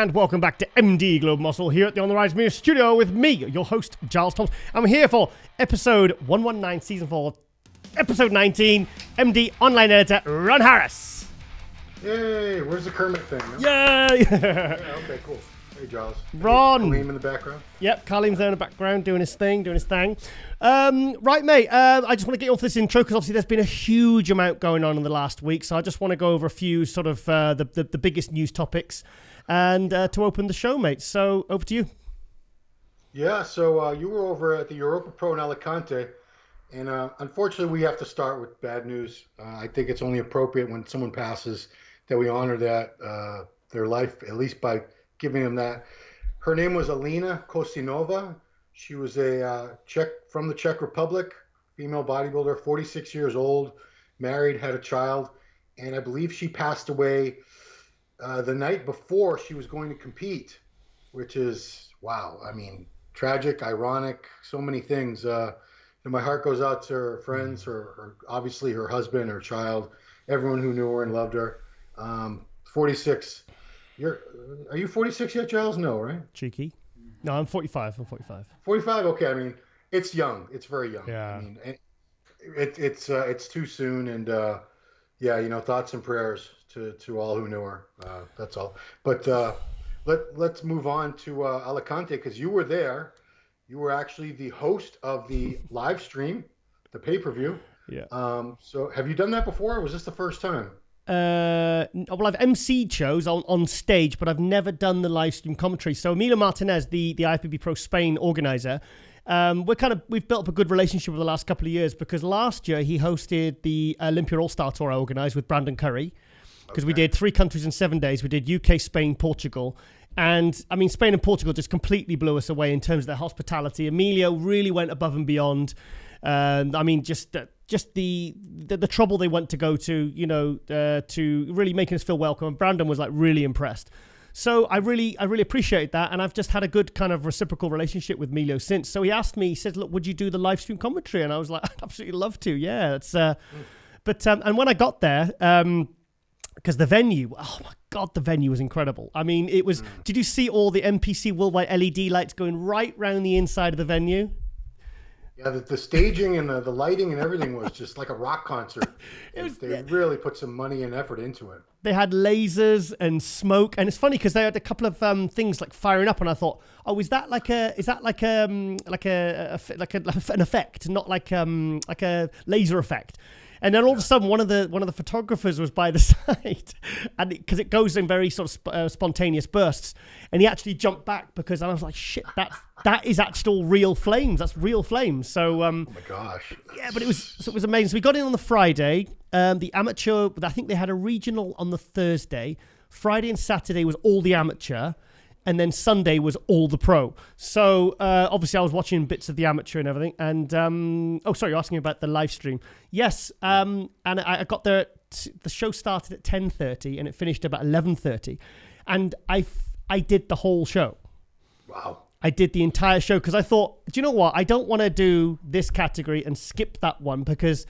and welcome back to MD Globe Muscle here at the On the Rise Media Studio with me, your host, Giles Thomas. I'm here for episode 119, season 4, episode 19, MD online editor, Ron Harris. Yay, where's the Kermit thing? No? Yay! Yeah, okay, cool. Hey, Giles. Ron. Kaleem in the background? Yep, Kaleem's there in the background doing his thing. Right, mate, I just want to get you off this intro because obviously there's been a huge amount going on in the last week. So I just want to go over a few sort of the biggest news topics and to open the show, mate. So over to you. Yeah, so you were over at the Europa Pro in Alicante. And unfortunately, we have to start with bad news. I think it's only appropriate when someone passes that we honor that their life, at least by giving them that. Her name was Alina Kostinova. She was a from the Czech Republic, female bodybuilder, 46 years old, married, had a child, and I believe she passed away the night before she was going to compete, which is, wow, I mean, tragic, ironic, so many things. And my heart goes out to her friends, her obviously her husband, her child, everyone who knew her and loved her. 46. Are you 46 yet, Giles? No, right? Cheeky. No, I'm 45. 45. Okay, I mean, it's young. It's very young. Yeah. I mean, it's too soon, and yeah, you know, thoughts and prayers to all who knew her. That's all. But let's move on to Alicante because you were there. You were actually the host of the live stream, the pay-per-view. Yeah. So have you done that before, or was this the first time? Well, I've emceed shows on stage, but I've never done the live stream commentary. So Emilio Martinez, the IFBB Pro Spain organizer, we've built up a good relationship over the last couple of years because last year he hosted the Olympia All-Star Tour I organized with Brandon Curry because we did 3 countries in 7 days. We did UK, Spain, Portugal. And I mean, Spain and Portugal just completely blew us away in terms of their hospitality. Emilio really went above and beyond. I mean, just the trouble they went to go to, you know, to really making us feel welcome. And Brandon was like really impressed. So I really appreciate that. And I've just had a good kind of reciprocal relationship with Emilio since. So he asked me, he said, look, would you do the live stream commentary? And I was like, I'd absolutely love to. Yeah. It's, but and when I got there, because the venue, oh my God, the venue was incredible. I mean, it was, did you see all the MPC Worldwide LED lights going right round the inside of the venue? Yeah, the staging and the lighting and everything was just like a rock concert. They really put some money and effort into it. They had lasers and smoke, and it's funny because they had a couple of things like firing up, and I thought, oh, is that like an effect, not like a laser effect? And then all of a sudden, one of the photographers was by the side, and because it goes in very sort of spontaneous bursts, and he actually jumped back because I was like, shit, that is actual real flames. That's real flames. So, oh my gosh. Yeah, but it was amazing. So we got in on the Friday. The amateur, I think they had a regional on the Thursday. Friday and Saturday was all the amateur. And then Sunday was all the pro. So obviously I was watching bits of the amateur and everything. And sorry, you're asking about the live stream. Yes, and I got there. The show started at 10:30 and it finished about 11:30. And I did the whole show. Wow. I did the entire show because I thought, do you know what? I don't want to do this category and skip that one because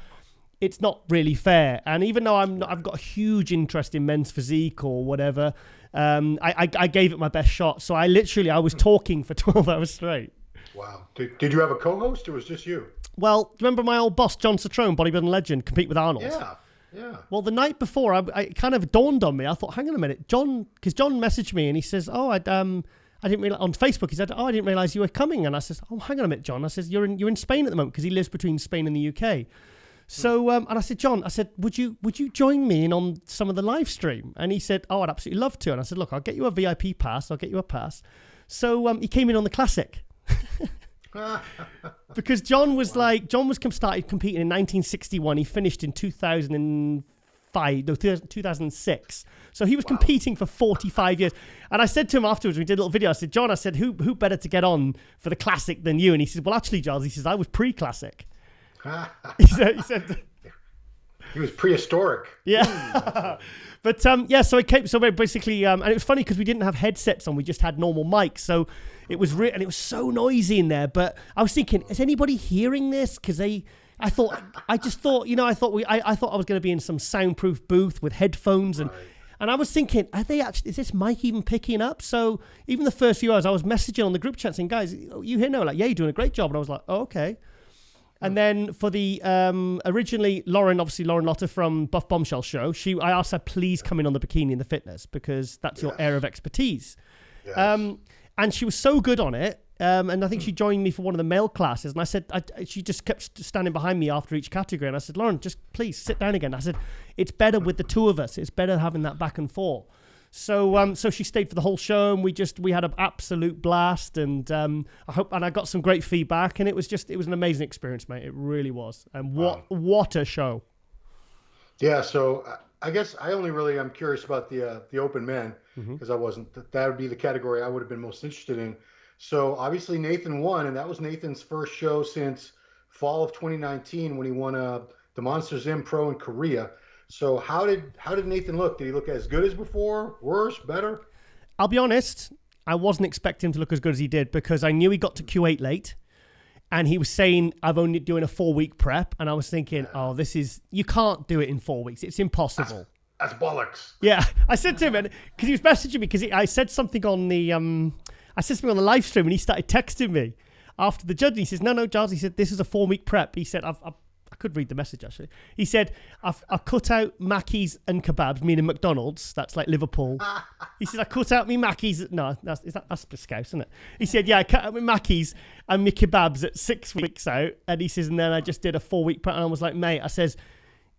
it's not really fair. And even though I've got a huge interest in men's physique or whatever, I gave it my best shot. So I was talking for 12 hours straight. Wow. Did you have a co-host or was it just you? Well, do you remember my old boss, John Citrone, bodybuilding legend, compete with Arnold? Yeah. Well, the night before, it kind of dawned on me. I thought, hang on a minute, because John messaged me and he says, I didn't realize on Facebook. He said, I didn't realize you were coming. And I says, oh, hang on a minute, John. I says, you're in Spain at the moment because he lives between Spain and the UK. So, and I said, John, would you join me in on some of the live stream? And he said, oh, I'd absolutely love to. And I said, look, I'll get you a VIP pass. I'll get you a pass. So he came in on the classic. Because John started competing in 1961. He finished in 2006. So he was competing for 45 years. And I said to him afterwards, we did a little video, I said, John, who better to get on for the classic than you? And he said, well, actually, Giles, I was pre-classic. he said he was prehistoric. Yeah. But so it came. So basically, and it was funny because we didn't have headsets on; we just had normal mics. So it was and it was so noisy in there. But I was thinking, is anybody hearing this? Because I thought I was going to be in some soundproof booth with headphones, and And I was thinking, is this mic even picking up? So even the first few hours, I was messaging on the group chat saying, guys, you here now? Like, yeah, you're doing a great job. And I was like, oh, okay. And then for the, originally, Lauren Lotter from Buff Bombshell show, I asked her, please come in on the bikini and the fitness, because that's your area of expertise. Yes. And she was so good on it. And I think she joined me for one of the male classes. And I said, she just kept standing behind me after each category. And I said, Lauren, just please sit down again. I said, it's better with the two of us. It's better having that back and forth. So she stayed for the whole show, and we had an absolute blast. And I got some great feedback, and it was an amazing experience, mate. It really was. And what a show. Yeah. So I guess I'm curious about the open men, because that would be the category I would have been most interested in. So obviously Nathan won, and that was Nathan's first show since fall of 2019 when he won the Monsters M Pro in Korea. So how did Nathan look? Did he look as good as before? Worse? Better? I'll be honest, I wasn't expecting him to look as good as he did, because I knew he got to Q8 late, and he was saying, I've only doing a 4-week prep, and I was thinking, you can't do it in 4 weeks. It's impossible. That's bollocks. Yeah, I said to him, because he was messaging me, because I said something on the live stream, and he started texting me after the judge. He says, no, Giles. He said, this is a 4-week prep. He said, I could read the message, actually. He said, I've cut out Mackey's and kebabs, meaning McDonald's. That's like Liverpool. He said, I cut out me Mackey's. No, that's Scouse, isn't it? He said, yeah, I cut out my Mackey's and my kebabs at 6 weeks out. And he says, and then I just did a 4-week prep. And I was like, mate, I says,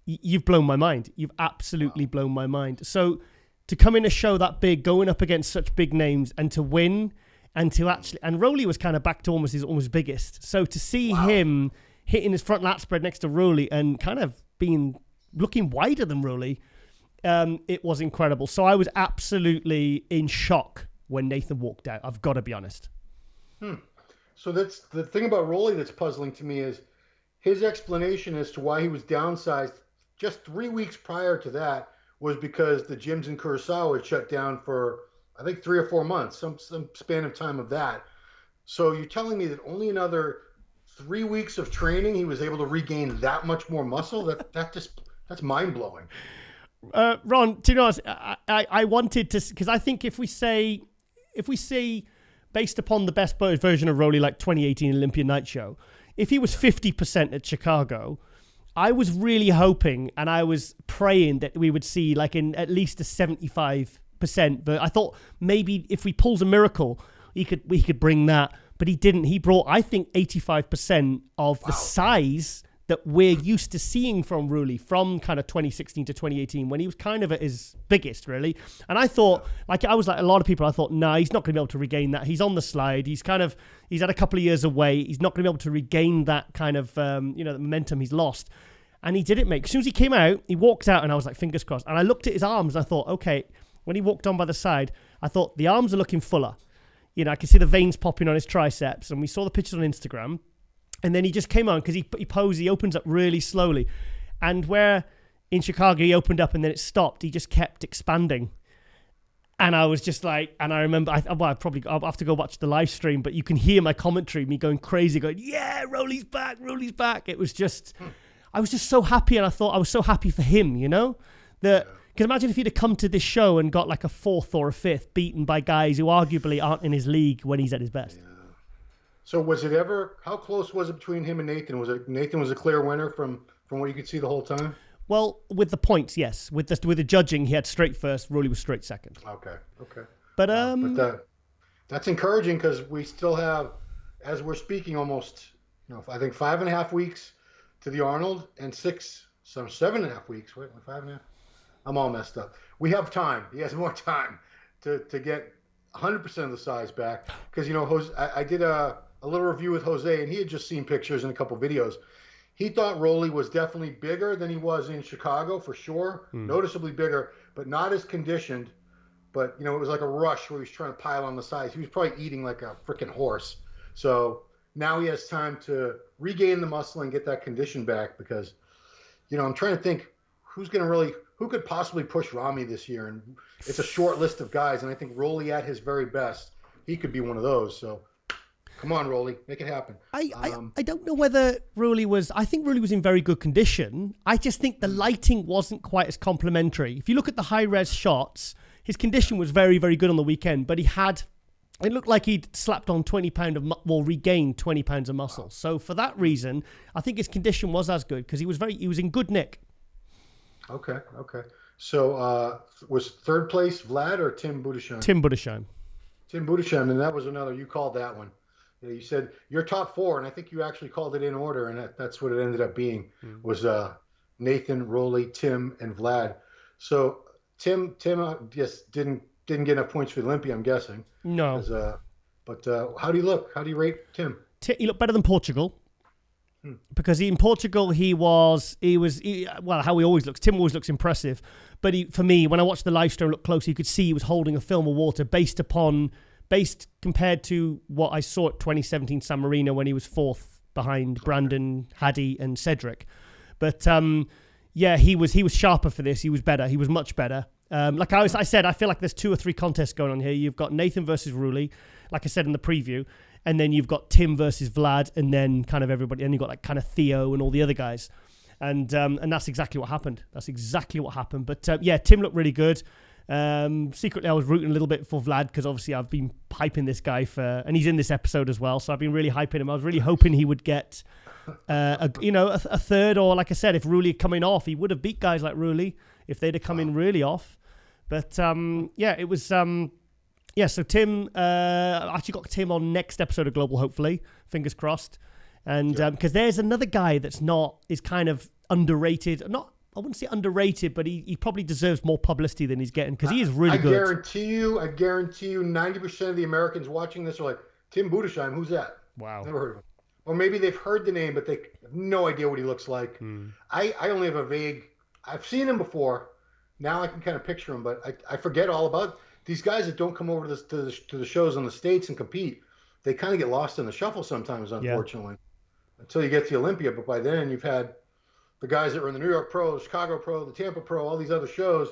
you've blown my mind. You've absolutely blown my mind. So to come in a show that big, going up against such big names, and to win, and Rowley was kind of back to almost his biggest. So to see him hitting his front lat spread next to Rowley and kind of looking wider than Rowley, it was incredible. So I was absolutely in shock when Nathan walked out. I've got to be honest. So that's the thing about Rowley that's puzzling to me, is his explanation as to why he was downsized just 3 weeks prior to that was because the gyms in Curacao had shut down for, I think, 3 or 4 months, some span of time of that. So you're telling me that only another 3 weeks of training he was able to regain that much more muscle? That's mind blowing. Ron, to be honest, I wanted to, because I think if we say based upon the best version of Rowley, like 2018 Olympia Night Show, if he was 50% at Chicago, I was really hoping and I was praying that we would see like in at least a 75%. But I thought maybe if we pulls a miracle, we could bring that. But he didn't. He brought, I think, 85% of the size that we're used to seeing from Rowley from kind of 2016 to 2018, when he was kind of at his biggest, really. And I thought, I was like a lot of people, I thought, nah, he's not going to be able to regain that. He's on the slide. He's had a couple of years away. He's not going to be able to regain that kind of, the momentum he's lost. And he did it, mate. As soon as he came out, he walked out, and I was like, fingers crossed. And I looked at his arms, and I thought, okay, when he walked on by the side, I thought the arms are looking fuller. I could see the veins popping on his triceps, and we saw the pictures on Instagram. And then he just came on because he opens up really slowly. And where in Chicago he opened up and then it stopped, he just kept expanding. And I was just like, and I remember, I'll have to go watch the live stream, but you can hear my commentary, me going crazy, going, yeah, Rowley's back. It was just, I was just so happy, and I thought I was so happy for him, Because imagine if he'd have come to this show and got like a 4th or a 5th, beaten by guys who arguably aren't in his league when he's at his best. Yeah. So how close was it between him and Nathan? Nathan was a clear winner from what you could see the whole time? Well, with the points, yes. With the judging, he had straight first. Rowley was straight second. Okay. But that's encouraging, because we still have, as we're speaking, almost, I think 5.5 weeks to the Arnold, and 7.5 weeks. Wait, 5.5. I'm all messed up. We have time. He has more time to get 100% of the size back, because I did a little review with Jose, and he had just seen pictures and a couple videos. He thought Rowley was definitely bigger than he was in Chicago, for sure, noticeably bigger, but not as conditioned. But it was like a rush where he was trying to pile on the size. He was probably eating like a freaking horse. So now he has time to regain the muscle and get that condition back, because I'm trying to think who could possibly push Rami this year, and it's a short list of guys, and I think Rowley at his very best, he could be one of those. So Come on, Rolly, make it happen. I don't know whether Rulli was. I think Rulli was in very good condition. I just think the lighting wasn't quite as complimentary. If you look at the high res shots, his condition was very, very good on the weekend, but it looked like he'd slapped on 20 pounds regained 20 pounds of muscle. So for that reason, I think his condition was as good because he was in good nick. Okay. So was third place Vlad or Tim Budasheim? Tim Budasheim. Tim Budasheim, and that was another. You called that one. Yeah, you said your top four, and I think you actually called it in order, and that's what it ended up being. Was Nathan, Rolly, Tim, and Vlad. So Tim just didn't get enough points for the Olympia, I'm guessing. No. But how do you look? How do you rate Tim? He looked better than Portugal. Because in Portugal, how he always looks. Tim always looks impressive. But for me, when I watched the live stream look close, you could see he was holding a film of water based compared to what I saw at 2017 San Marino when he was fourth behind Brandon, Hadi, and Cedric. But he was sharper for this. He was better. He was much better. I said, I feel like there's 2 or 3 contests going on here. You've got Nathan versus Rulli, like I said in the preview. And then you've got Tim versus Vlad, and then kind of everybody. And you've got like kind of Theo and all the other guys. And that's exactly what happened. But Tim looked really good. Secretly, I was rooting a little bit for Vlad because obviously I've been hyping this guy and he's in this episode as well. So I've been really hyping him. I was really hoping he would get a third, or like I said, if Rulli had come in off, he would have beat guys like Rulli if they'd have come in really off. But it was. So Tim, actually got Tim on next episode of Global, hopefully. Fingers crossed. And because there's another guy is kind of underrated. I wouldn't say underrated, but he probably deserves more publicity than he's getting because he is really good. I guarantee you 90% of the Americans watching this are like, Tim Budasheim, who's that? Wow. Never heard of him. Or maybe they've heard the name, but they have no idea what he looks like. I only have I've seen him before. Now I can kind of picture him, but I forget all about these guys that don't come over to the shows in the States and compete. They kind of get lost in the shuffle sometimes, unfortunately, until you get to the Olympia. But by then, you've had the guys that were in the New York Pro, the Chicago Pro, the Tampa Pro, all these other shows.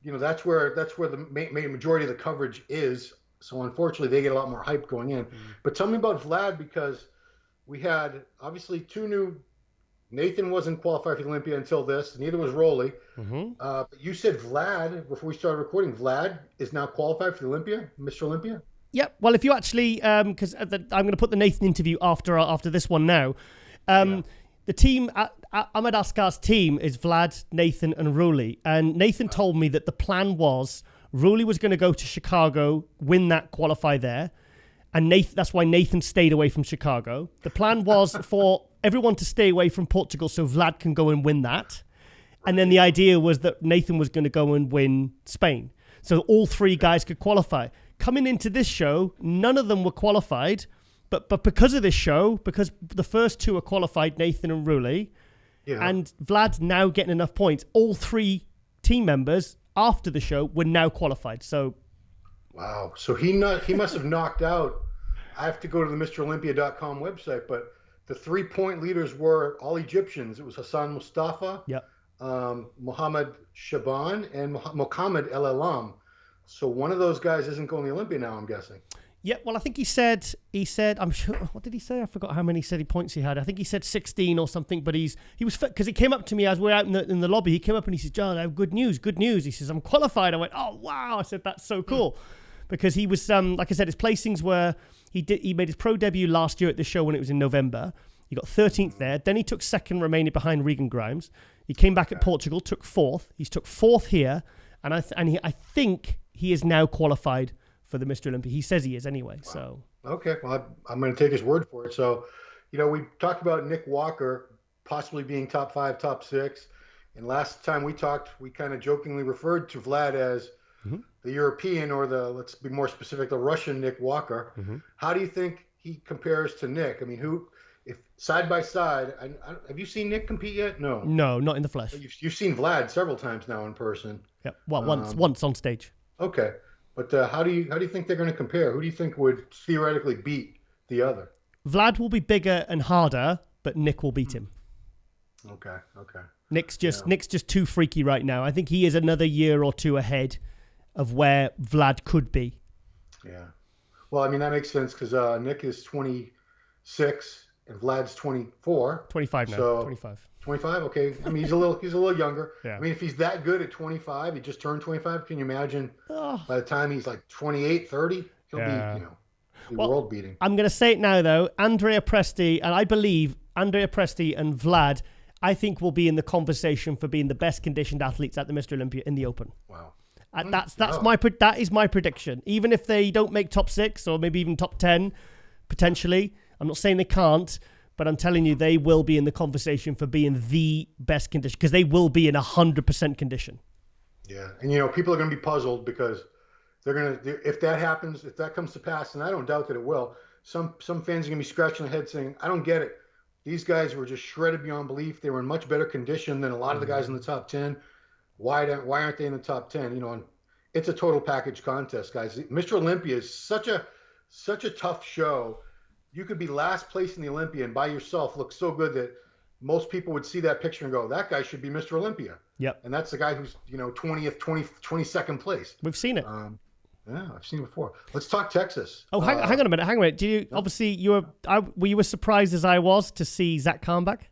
That's where the main majority of the coverage is. So unfortunately, they get a lot more hype going in. But tell me about Vlad, because we had obviously 2 new. Nathan wasn't qualified for the Olympia until this. Neither was Rolly. But you said Vlad, before we started recording, Vlad is now qualified for the Olympia, Mr. Olympia? Yep. Well, if you actually, because I'm going to put the Nathan interview after this one now. The team, Ahmed Askar's team is Vlad, Nathan, and Rulli. And Nathan told me that the plan was Rulli was going to go to Chicago, win that, qualify there. And that's why Nathan stayed away from Chicago. The plan was for everyone to stay away from Portugal so Vlad can go and win that. And then the idea was that Nathan was going to go and win Spain. So all 3 guys could qualify. Coming into this show, none of them were qualified. But because of this show, because the first 2 are qualified, Nathan and Rulli, and Vlad's now getting enough points, all 3 team members after the show were now qualified. So, wow. So he must have knocked out. I have to go to the MrOlympia.com website, but the 3-point leaders were all Egyptians. It was Hassan Mustafa, Mohammed Shaban, and Mohammed El Elam. So one of those guys isn't going to the Olympia now, I'm guessing. Yeah, well, I think he said, I'm sure, what did he say? I forgot how many points he had. I think he said 16 or something, but he was, because he came up to me as we were out in the lobby. He came up and he said, John, I have good news. He says, I'm qualified. I went, oh, wow. I said, that's so cool. Because he was, like I said, his placings were, he made his pro debut last year at the show when it was in November. He got 13th there. Then he took second, remaining behind Regan Grimes. He came back at Portugal, took 4th. He's took 4th here. And I think he is now qualified for the Mr. Olympia. He says he is anyway. Wow. So okay, well, I'm going to take his word for it. So, we talked about Nick Walker possibly being top 5, top 6. And last time we talked, we kind of jokingly referred to Vlad as the European, or let's be more specific, the Russian Nick Walker. How do you think he compares to Nick? I mean, if side by side, have you seen Nick compete yet? No, not in the flesh. You've seen Vlad several times now in person. Yeah, well, once on stage. Okay, but how do you think they're going to compare? Who do you think would theoretically beat the other? Vlad will be bigger and harder, but Nick will beat him. Okay. Nick's just too freaky right now. I think he is another year or 2 ahead of where Vlad could be. Yeah. Well, I mean, that makes sense because Nick is 26 and Vlad's 24. 25 now. So 25. 25. Okay. I mean, he's a little younger. Yeah. I mean, if he's that good at 25, he just turned 25. Can you imagine Oh. by the time he's like 28, 30, he'll be, world beating. I'm going to say it now, though. Andrea Presti, and I believe Andrea Presti and Vlad, I think will be in the conversation for being the best conditioned athletes at the Mr Olympia in the Open. Wow. That is my prediction. Even if they don't make top 6 or maybe even top 10, potentially. I'm not saying they can't, but I'm telling you they will be in the conversation for being the best condition because they will be in 100% condition. Yeah, and people are going to be puzzled because they're going to, if that happens, if that comes to pass, and I don't doubt that it will. Some fans are going to be scratching their head saying, "I don't get it. These guys were just shredded beyond belief. They were in much better condition than a lot of the guys in the top 10. Why aren't they in the top 10?" And it's a total package contest, guys. Mr. Olympia is such a tough show. You could be last place in the Olympia and by yourself look so good that most people would see that picture and go, "That guy should be Mr. Olympia." Yep. And that's the guy who's 20th, 22nd place. We've seen it. Yeah, I've seen it before. Let's talk Texas. Oh, hang on a minute. Do you obviously were you as surprised as I was to see Zach Kahn back?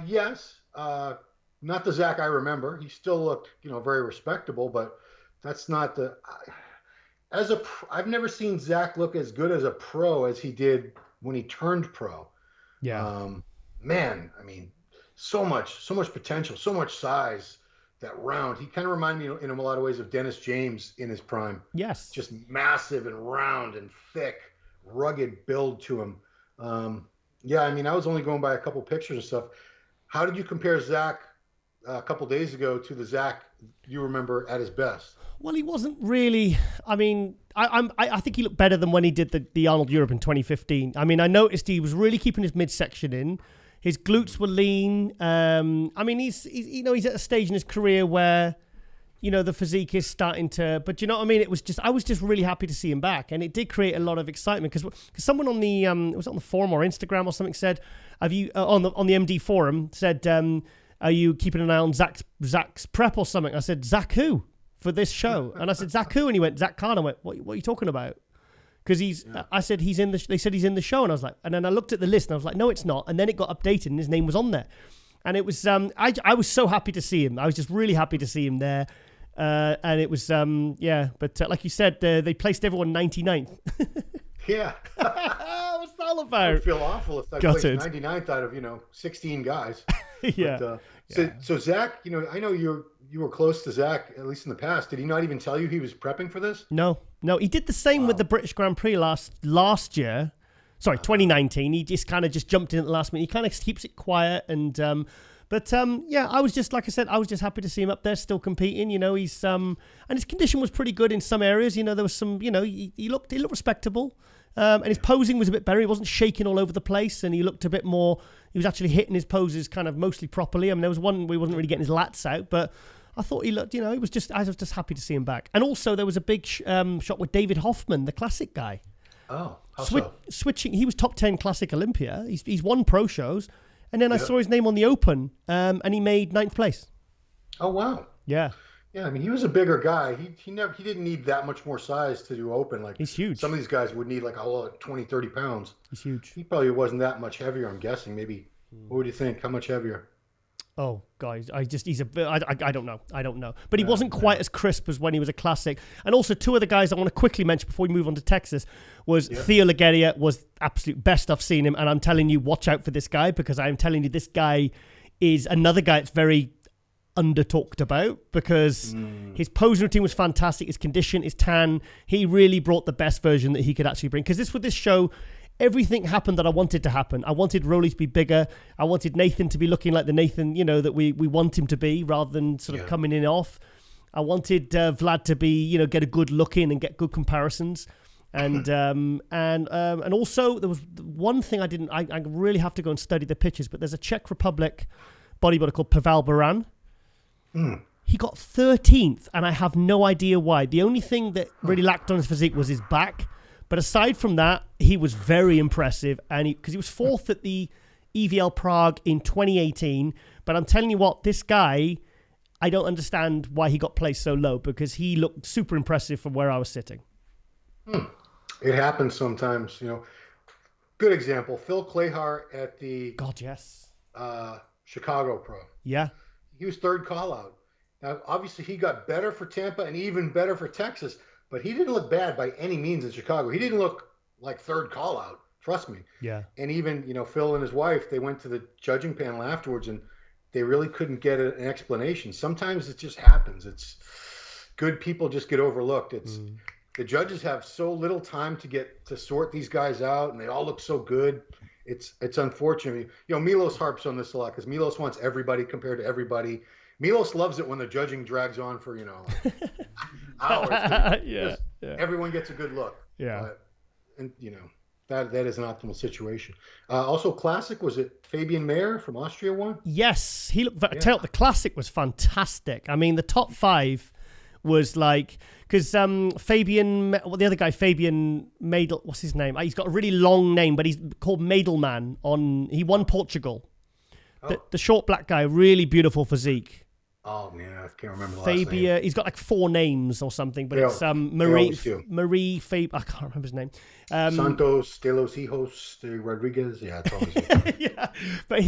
Yes. Not the Zach I remember. He still looked, very respectable, but that's not the. I've never seen Zach look as good as a pro as he did when he turned pro. Yeah. Man, I mean, so much potential, so much size. That round, he kind of reminded me in a lot of ways of Dennis James in his prime. Yes. Just massive and round and thick, rugged build to him. Yeah, I mean, I was only going by a couple pictures and stuff. How did you compare Zach a couple days ago to the Zach you remember at his best? Well, he wasn't really. I mean, I think he looked better than when he did the Arnold Europe in 2015. I mean, I noticed he was really keeping his midsection in. His glutes were lean. I mean, he's at a stage in his career where, the physique is starting to. But you know what I mean? I was just really happy to see him back, and it did create a lot of excitement because someone on the it was on the forum or Instagram or something said, "Have you on the MD forum said, are you keeping an eye on Zach's prep or something?" I said, "Zach who for this show?" And I said, "Zach who?" And he went, "Zach Kahn." I went, "What are you talking about?" Because I said they said he's in the show, and I was like, and then I looked at the list, and I was like, no, it's not. And then it got updated, and his name was on there, and it was I was so happy to see him. I was just really happy to see him there, and it was But like you said, they placed everyone 99th. Yeah. What's that all about? I would feel awful if I placed 99th out of 16 guys. Yeah. But, so Zach, I know you were close to Zach at least in the past. Did he not even tell you he was prepping for this? No. He did the same with the British Grand Prix last year. Sorry, 2019. He just kind of jumped in at the last minute. He kind of keeps it quiet and. I was just, like I said, I was just happy to see him up there still competing. He's and his condition was pretty good in some areas. There was some, he looked respectable. And his posing was a bit better. He wasn't shaking all over the place, and he looked a bit more. He was actually hitting his poses kind of mostly properly. I mean, there was one where he wasn't really getting his lats out, but I thought he looked. I was just happy to see him back. And also, there was a big shot with David Hoffman, the classic guy. Oh, how so? Switching. He was top 10 classic Olympia. He's won pro shows, and then I saw his name on the Open, and he made 9th place. Oh wow! Yeah. Yeah, I mean, he was a bigger guy. He didn't need that much more size to do Open. Like he's huge. Some of these guys would need like 20, 30 pounds. He's huge. He probably wasn't that much heavier, I'm guessing. Maybe. What would you think? How much heavier? Oh, guys, I don't know. I don't know. But he wasn't quite as crisp as when he was a classic. And also, two other guys I want to quickly mention before we move on to Texas was Theo Lageria was absolute best I've seen him. And I'm telling you, watch out for this guy, because I'm telling you, this guy is another guy that's very under-talked about, because his posing routine was fantastic. His condition, his tan, he really brought the best version that he could actually bring. Because with this show, everything happened that I wanted to happen. I wanted Rolly to be bigger. I wanted Nathan to be looking like the Nathan, that we want him to be, rather than sort of coming in off. I wanted Vlad to be, get a good look in and get good comparisons. And also there was one thing I really have to go and study the pictures, but there's a Czech Republic bodybuilder called Pavel Baran. He got 13th, and I have no idea why. The only thing that really lacked on his physique was his back. But aside from that, he was very impressive, and because he was 4th at the EVL Prague in 2018. But I'm telling you what, this guy, I don't understand why he got placed so low, because he looked super impressive from where I was sitting. Hmm. It happens sometimes, Good example, Phil Clahar at the God, yes. Chicago Pro. Yeah. He was third call out. Now, obviously, he got better for Tampa and even better for Texas, but he didn't look bad by any means in Chicago. He didn't look like third call out. Trust me. Yeah. And even, Phil and his wife, they went to the judging panel afterwards and they really couldn't get an explanation. Sometimes it just happens. It's good people just get overlooked. It's the judges have so little time to sort these guys out, and they all look so good. It's unfortunate. Milos harps on this a lot because Milos wants everybody compared to everybody. Milos loves it when the judging drags on for hours. Yeah. Everyone gets a good look. Yeah. And that is an optimal situation. Also, classic, was it Fabian Mayer from Austria won? Yes, he looked. I tell you, the classic was fantastic. I mean, the top 5 was like, because Fabian, well, the other guy, Fabian Madel, what's his name? He's got a really long name, but he's called Madelman. He won Portugal. Oh. The short black guy, really beautiful physique. Oh man, I can't remember the last Fabia, name. he's got like 4 names or something, but it's Marie Fab. I can't remember his name. Santos de los Hijos de Rodriguez. Yeah, it's always yeah, but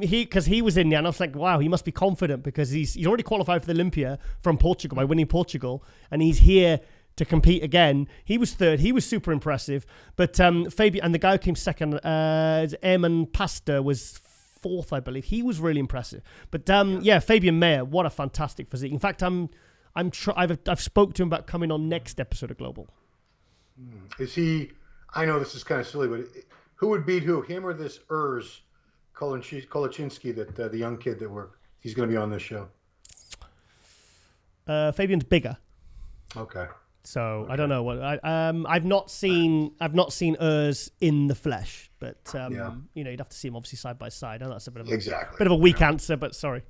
because he was in there, and I was like, wow, he must be confident because he's already qualified for the Olympia from Portugal by winning Portugal, and he's here to compete again. He was third. He was super impressive. But Fabian and the guy who came second, Eamon Pastor, was fourth, I believe. He was really impressive. But Fabian Mayer, what a fantastic physique. In fact, I've spoke to him about coming on next episode of Global. Is he? I know this is kind of silly, but who would beat who? Him or this Urs Kalecinski, that the young kid he's going to be on this show? Fabian's bigger. Okay. So I don't know what I've not seen Urs in the flesh, but you'd have to see him obviously side by side. I know that's a bit of a weak answer, but sorry.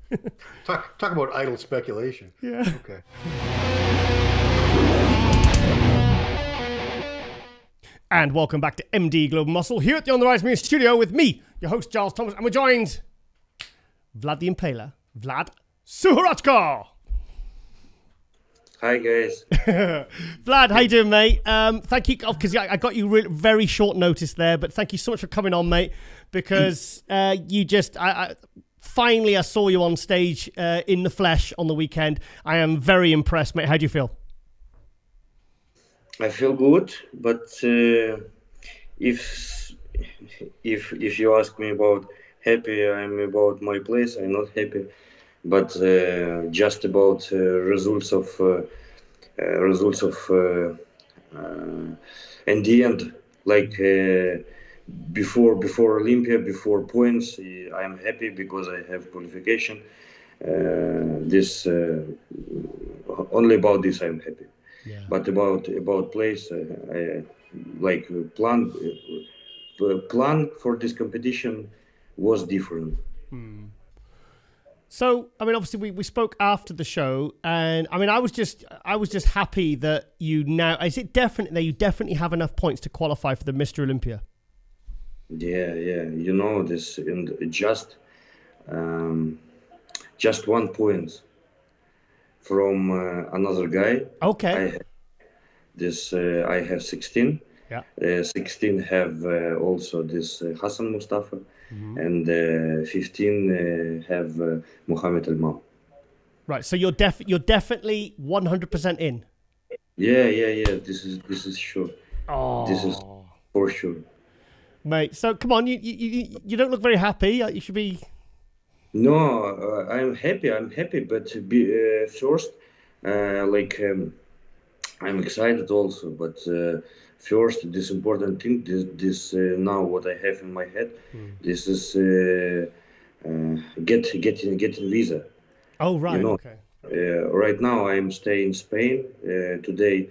Talk about idle speculation. Yeah. Okay. And welcome back to MD Global Muscle here at the On the Rise Media Studio with me, your host Giles Thomas, and we're joined Vlad the Impaler, Vlad Suhoruchko. Hi guys. Vlad, how you doing, mate? Thank you, because I got you very short notice there, but thank you so much for coming on, mate, because finally I saw you on stage in the flesh on the weekend. I am very impressed, mate. How do you feel? I feel good, but if you ask me about happy, I'm about my place. I'm not happy, but just about results of in the end, like before Olympia, before points, I'm happy because I have qualification. Only about this I'm happy. Yeah. But about place, I like plan for this competition was different. So, I mean, obviously we spoke after the show, and I mean, I was just happy that you definitely have enough points to qualify for the Mr Olympia. Yeah, you know this, and just 1 point from another guy. Okay. I have 16. Yeah. 16 have also this Hassan Mustafa, and 15 have Mohammed Al-Mam. Right. So you're definitely 100% in. Yeah. This is sure. Oh. This is for sure. Mate, so come on, you don't look very happy. You should be. No, I'm happy, but first, I'm excited also, but first, this important thing, this now what I have in my head, this is getting visa. Oh, right, you know, okay. Right now, I'm staying in Spain, today,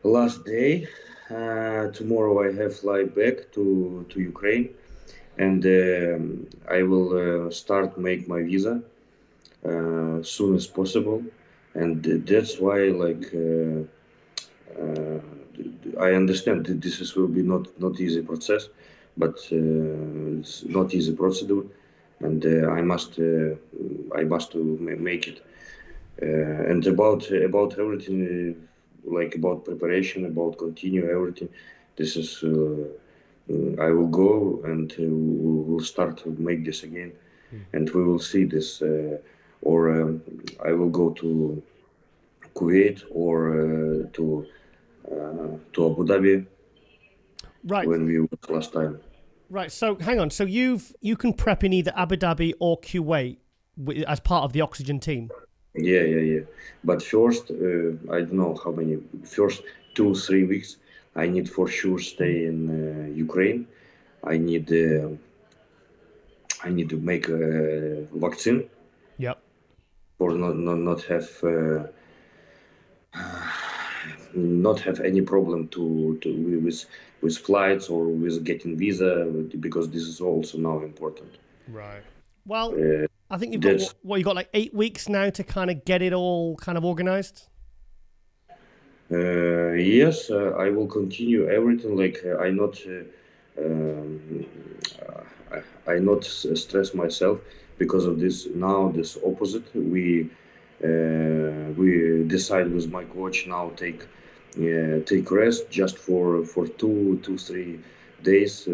last day, tomorrow I have fly back to Ukraine. And I will start make my visa soon as possible, and that's why I understand that this will be not easy process, but it's not easy procedure, and I must to make it. And about everything, like about preparation, about continue everything. This is I will go and we will start to make this again, and we will see this. Or I will go to Kuwait or to Abu Dhabi Right. when we went last time. Right. So hang on. So you can prep in either Abu Dhabi or Kuwait as part of the Oxygen team. Yeah. But first, I don't know how many. First 2-3 weeks, I need for sure stay in Ukraine. I need to make a vaccine Yep. for not have not have any problem with flights or with getting visa, because this is also now important. Right. Well, I think you've got you got like 8 weeks now to kind of get it all kind of organized. Yes, I will continue everything. Like um, I not stress myself because of this. Now this opposite. We decide with my coach now take rest just for 2-3 days,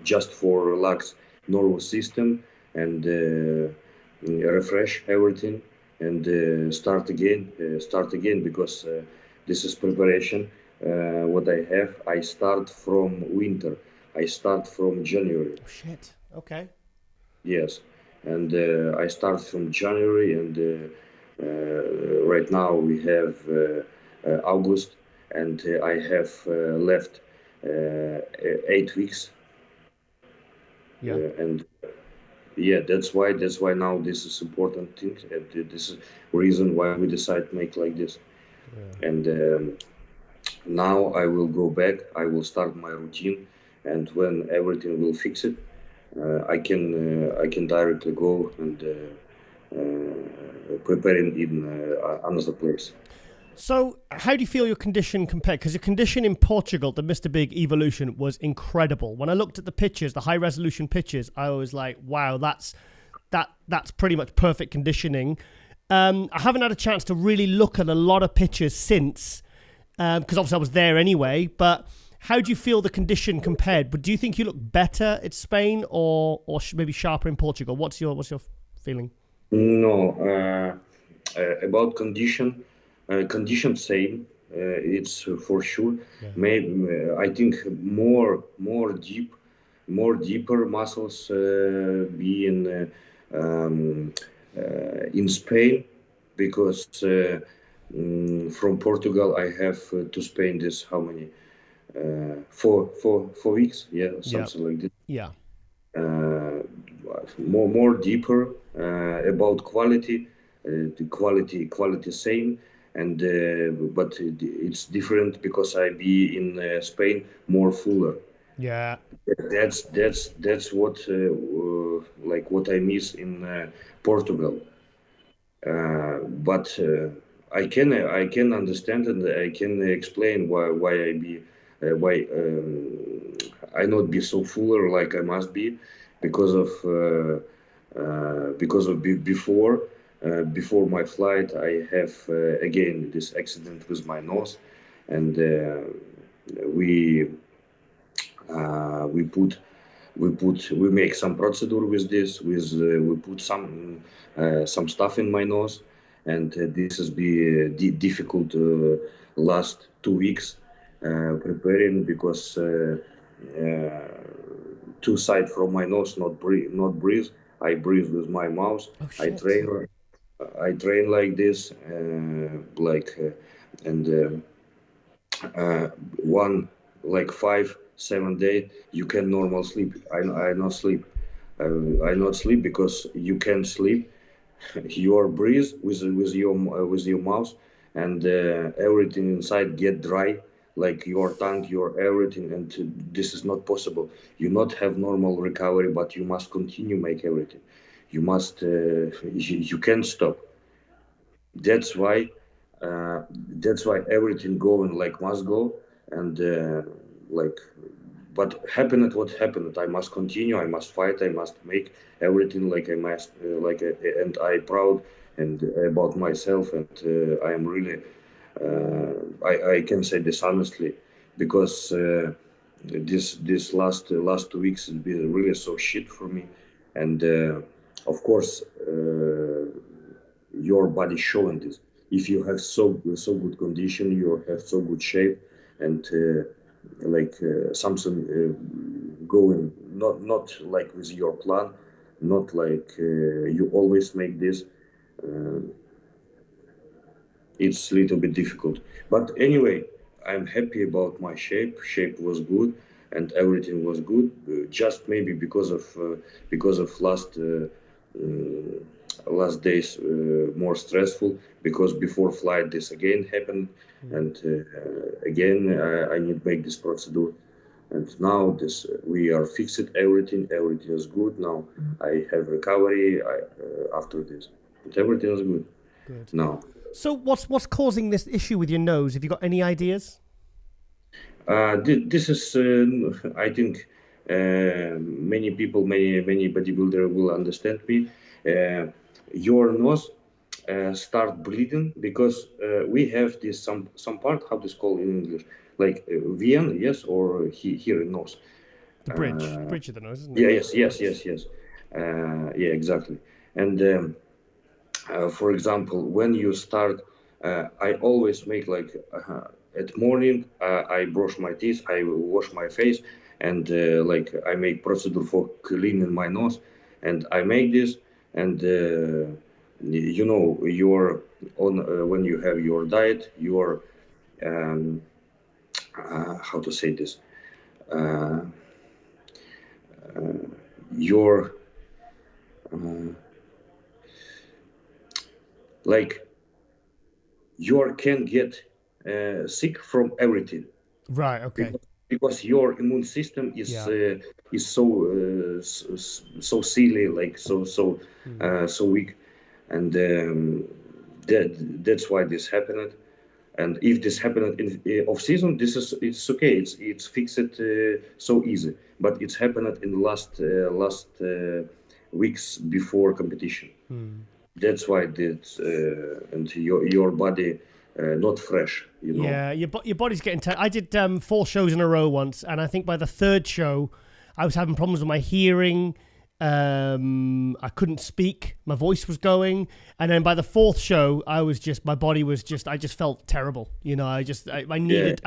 just for relax nervous system and refresh everything and start again because this is preparation. What I have, I start from winter. I start from January. Oh, shit. Okay. Yes, and I start from January, and right now we have August, and I have left 8 weeks. Yeah. And yeah, that's why now this is important thing, and this is reason why we decide to make like this. Yeah. And now I will go back. I will start my routine, and when everything will fix it, I can directly go and preparing in another place. So, how do you feel your condition compared? Because your condition in Portugal, the Mr. Big Evolution, was incredible. When I looked at the pictures, the high resolution pictures, I was like, "Wow, that's pretty much perfect conditioning." I haven't had a chance to really look at a lot of pictures since, because obviously I was there anyway. But how do you feel the condition compared? But do you think you look better at Spain or maybe sharper in Portugal? What's your feeling? No, about condition. Condition same, it's for sure. Yeah. Maybe I think more deeper muscles be in Spain, because from Portugal I have to Spain this how many 4 weeks, something like this. Yeah. More deeper about quality, the quality same. And but it's different because I be in Spain more fuller. Yeah, that's what like what I miss in Portugal. But I can understand and I can explain why I be I not be so fuller like I must be because of before. Before my flight, I have again this accident with my nose, and we make some procedure with this. We put some stuff in my nose, and this has been difficult last 2 weeks preparing because 2 sides from my nose not breathe. I breathe with my mouth. Oh, I train like this, one like 5-7 days you can normal sleep. I not sleep. I not sleep because you can sleep. Your breathe with your mouth, and everything inside get dry, like your tongue, your everything, and this is not possible. You not have normal recovery, but you must continue make everything. You must you can't stop. That's why everything going like must go, and but happened what happened. I must continue. I must fight. I must make everything like I must and I proud and about myself, and I am really I can say this honestly, because this last 2 weeks has been really so shit for me, and of course your body showing this. If you have so good condition, you have so good shape, and something going not like with your plan, not like you always make this. It's a little bit difficult, but anyway, I'm happy about my shape. Shape was good, and everything was good. Just maybe because of last days more stressful, because before flight this again happened, and again I need to make this procedure, and now this we are fixed. Everything is good now. I have recovery after this, and everything is good now. So what's causing this issue with your nose? Have you got any ideas? This is, I think, many people, many bodybuilder will understand me. Your nose start bleeding because we have this some part, how this called in English, like vein, yes, or here in nose. The bridge of the nose, isn't it? Yes. Yeah, exactly. And for example, when you start, I always make like at morning, I brush my teeth, I wash my face, and like I make procedure for cleaning my nose, and I make this, and you know, you're on when you have your diet, your how to say this, your like you can get sick from everything. Right. Okay. Because your immune system is so silly, like so weak, and that's why this happened. And if this happened in off season, it's okay. It's fixed so easy. But it's happened in last weeks before competition. That's why and your body not fresh, you know. Yeah, your body's getting tight. I did 4 shows in a row once, and I think by the 3rd show, I was having problems with my hearing. I couldn't speak. My voice was going, and then by the 4th show, my body was just. I just felt terrible. You know, I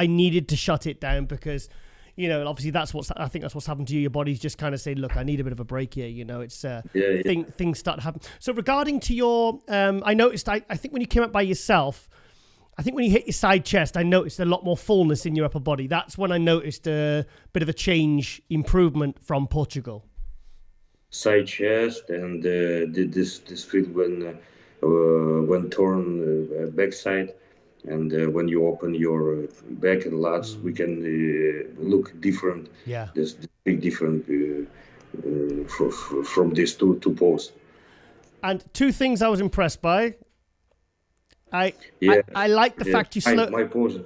needed to shut it down because, you know, obviously I think that's what's happened to you. Your body's just kind of saying, look, I need a bit of a break here. You know, it's things start to happen. So regarding to your, I noticed. I think when you came up by yourself. I think when you hit your side chest, I noticed a lot more fullness in your upper body. That's when I noticed a bit of a improvement from Portugal. Side chest and this feel when turn backside, and when you open your back and lats, we can look different. Yeah, this big different from these two poses. And 2 things I was impressed by. I like the fact you slowed my posing.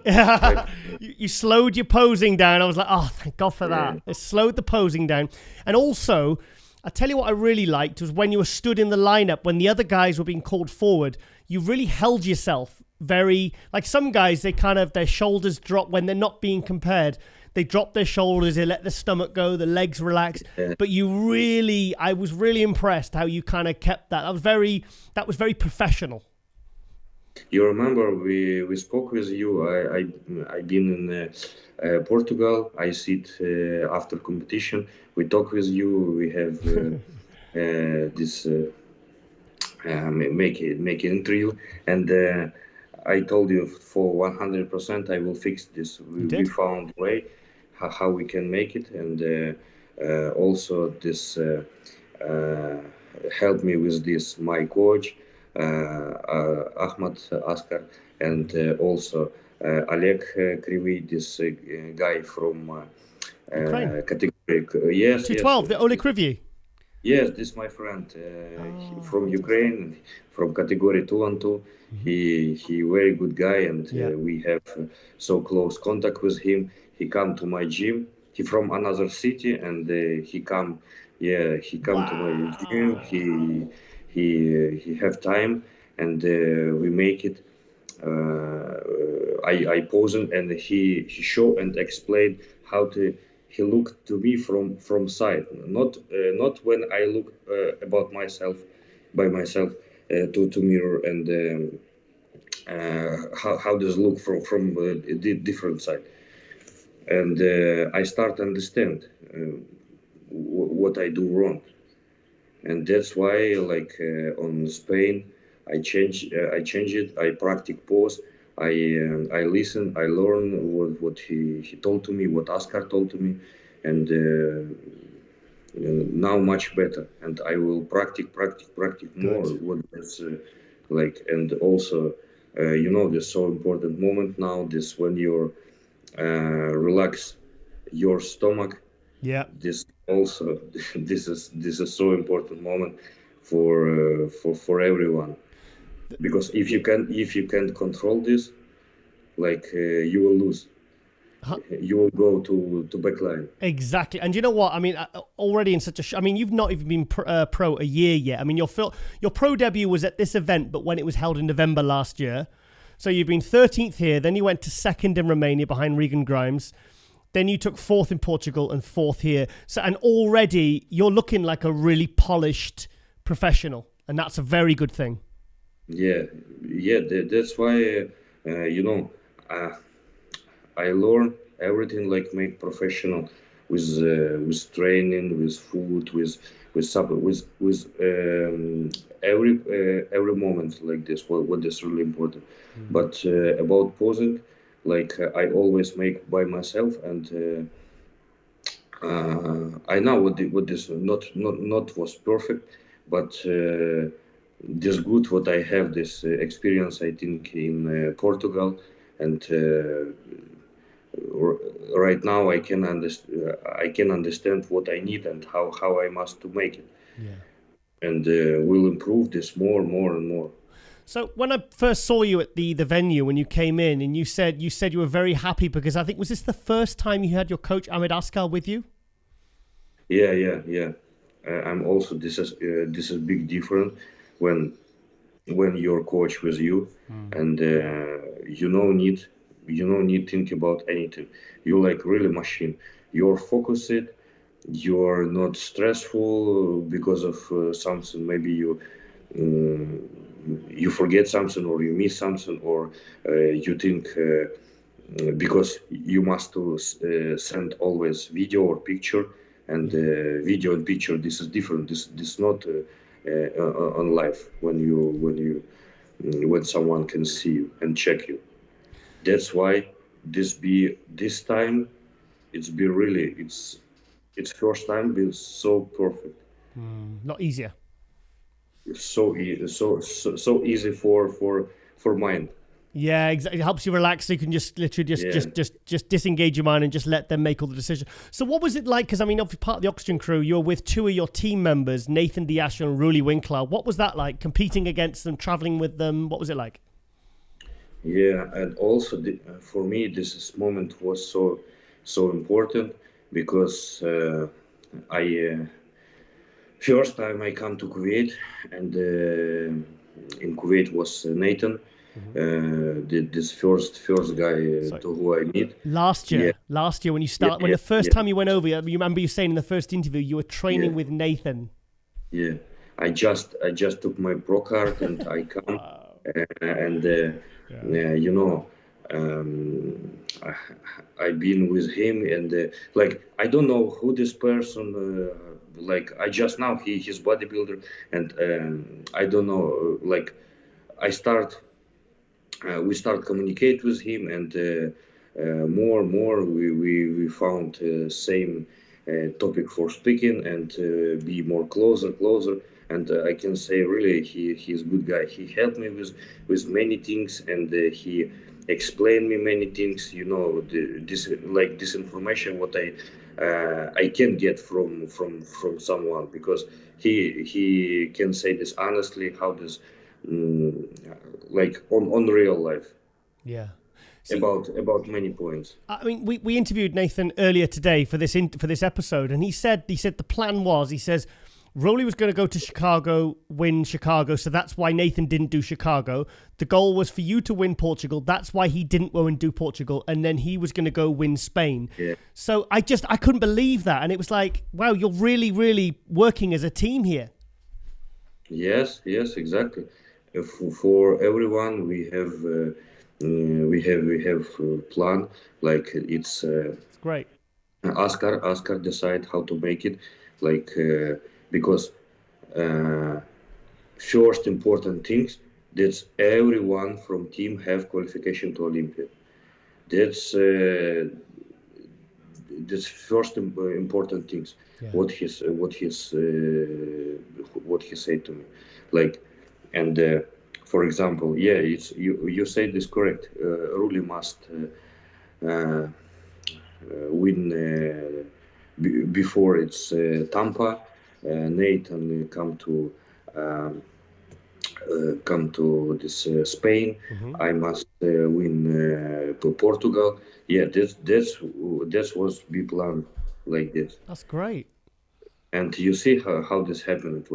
you slowed your posing down. I was like, oh, thank God for that. It slowed the posing down. And also, I tell you what I really liked was when you were stood in the lineup, when the other guys were being called forward, you really held yourself very, like some guys, they kind of, their shoulders drop when they're not being compared. They drop their shoulders, they let the stomach go, the legs relax. But I was really impressed how you kind of kept that. That was very professional. You remember we spoke with you. I've been in Portugal. I sit after competition. We talk with you. We have this make an interview, and I told you for 100% I will fix this. We found a way how we can make it, and also this helped me with this my coach. Ahmad Askar, and also Oleg Krivy, this guy from category. Yes, 212, the Oleg Krivy. Yes, this is my friend from Ukraine, from category 212. He very good guy, and we have so close contact with him. He come to my gym. He from another city, and he come to my gym. He have time, and we make it. I pose him, and he show and explain how to. He looked to me from side, not when I look about myself by myself to mirror, and how does look from the different side, and I start understand what I do wrong, and that's why on Spain I change it. I practice pose. I listen. I learn what he told to me, what Oscar told to me, and now much better. And I will practice more. What is and also this so important moment now. This when you relax your stomach. Yeah. This also this is so important moment for everyone. Because if you can't control this, you will lose. You will go to backline. Exactly. And you know what? I mean, already in such a... I mean, you've not even been pro a year yet. I mean, your pro debut was at this event, but when it was held in November last year. So you've been 13th here. Then you went to 2nd in Romania behind Regan Grimes. Then you took 4th in Portugal and 4th here. So, and already you're looking like a really polished professional. And that's a very good thing. Yeah. That's why, I learn everything make professional with training, with food, with every moment like this. What is really important. Mm-hmm. But about posing, I always make by myself, and I know what this not was perfect, but this good what I have this experience, I think, in Portugal, and right now I can understand what I need and how I must to make it. Yeah. And we'll improve this more and more. So when I first saw you at the venue, when you came in, and you said you were very happy because I think, was this the first time you had your coach Ahmed Askar with you? Yeah. I'm also this is big difference when your coach with you, and you don't need think about anything. You really machine. You're focused. You're not stressful because of something. Maybe you forget something, or you miss something, or you think because you must send always video or picture, and video and picture, this is different. This not on live when someone can see you and check you. That's why this time it's first time be so perfect. Not easier. So easy for mind. Yeah, exactly. It helps you relax, so you can just literally just disengage your mind and just let them make all the decisions. So what was it like? Because I mean, obviously part of the Oxygen crew, you're with two of your team members, Nathan De Asha and Ruli Winkler. What was that like, competing against them, traveling with them? What was it like? Yeah, and also for me, this moment was so important because first time I come to Kuwait, and in Kuwait was Nathan. This first guy to who I meet last year when you start, when the first time you went over, you remember you saying in the first interview you were training with Nathan. Yeah, I just took my pro card and I come and I've been with him, and I don't know who this person. I just know he's bodybuilder, and I don't know. We start communicate with him, and more we found same topic for speaking, and be more closer, and I can say really he's a good guy. He helped me with many things, and he explained me many things. This information what I can get from someone, because he can say this honestly, how this on real life. Yeah. See, about many points. I mean, we interviewed Nathan earlier today for this episode, and he said the plan was, he says, Rowley was going to go to Chicago, win Chicago, so that's why Nathan didn't do Chicago. The goal was for you to win Portugal. That's why he didn't go and do Portugal, and then he was going to go win Spain. Yeah. So I couldn't believe that, and it was like, wow, you're really, really working as a team here. Yes, exactly. For everyone, we have a plan. Like it's great. Oscar decide how to make it. Like because first important things that's everyone from team have qualification to Olympia. That's first important things. Yeah. What he said to me, like, and for example, yeah, it's you said this correct. Ruli must win before it's Tampa. Nathan come to this Spain. Mm-hmm. I must win to Portugal. Yeah, that was be plan like this. That's great. And you see how this happened.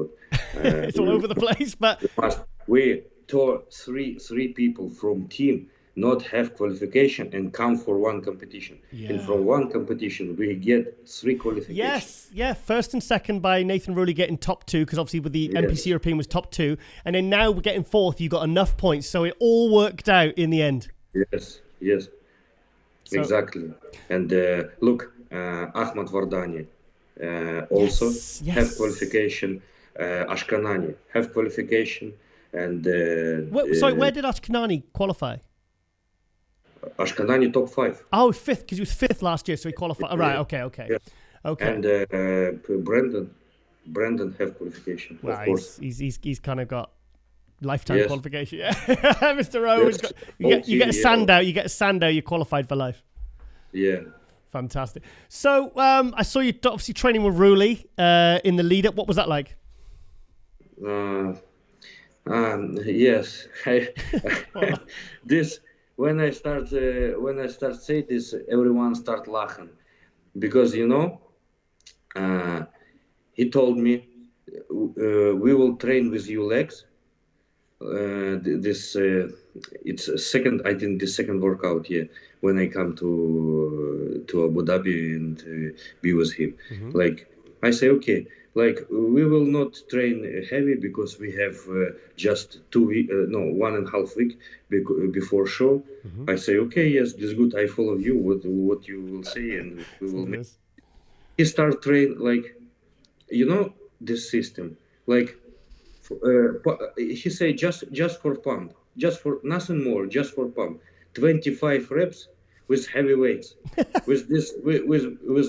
It's all over the place, but we taught three people from team not have qualification and come for one competition. Yeah. And from one competition, we get 3 qualifications. Yes, yeah. First and second by Nathan Rowley getting top 2, because obviously with the NPC European was top 2. And then now we're getting 4th. You got enough points. So it all worked out in the end. Yes. So, exactly. And look, Ahmad Vardani also have qualification. Ashkanani have qualification. And where did Ashkanani qualify? Ashkanani top 5. Oh, 5th, because he was 5th last year, so he qualified. Right, okay. Yeah. Okay. And Brandon have qualification. Wow, of course. He's kind of got lifetime qualification. Yeah, Mr. O. You get a Sandow. You get a Sandow. You're qualified for life. Yeah. Fantastic. So I saw you obviously training with Ruli in the lead up. What was that like? Yes. This. When I start say this, everyone start laughing, because he told me we will train with you legs. It's second, I think the second workout here when I come to Abu Dhabi and be with him. Mm-hmm. Like I say, okay. Like we will not train heavy because we have just 2 weeks, 1.5 weeks before show. Mm-hmm. I say, okay, yes, this is good. I follow you what you will say, and we will make. He start train like, this system. Like he say just for pump, just for nothing more, just for pump. 25 reps. With heavy weights, with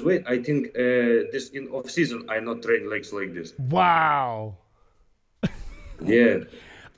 weight, I think this in off season I not train legs like this. Wow. Yeah.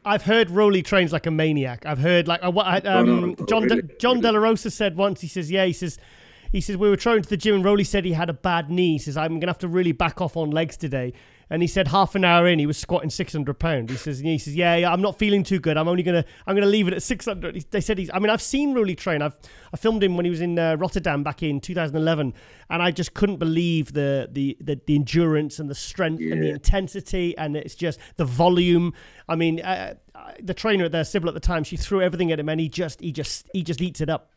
I've heard Rowley trains like a maniac. I've heard John De La Rosa said once. He says we were throwing to the gym and Rowley said he had a bad knee. He says I'm gonna have to really back off on legs today. And he said half an hour in, he was squatting 600 pounds. He says, yeah, I'm not feeling too good. I'm gonna leave it at 600. They said I've seen Rowley train. I filmed him when he was in Rotterdam back in 2011, and I just couldn't believe the endurance and the strength and the intensity, and it's just the volume. I mean, the trainer there, Sybil at the time, she threw everything at him, and he just eats it up.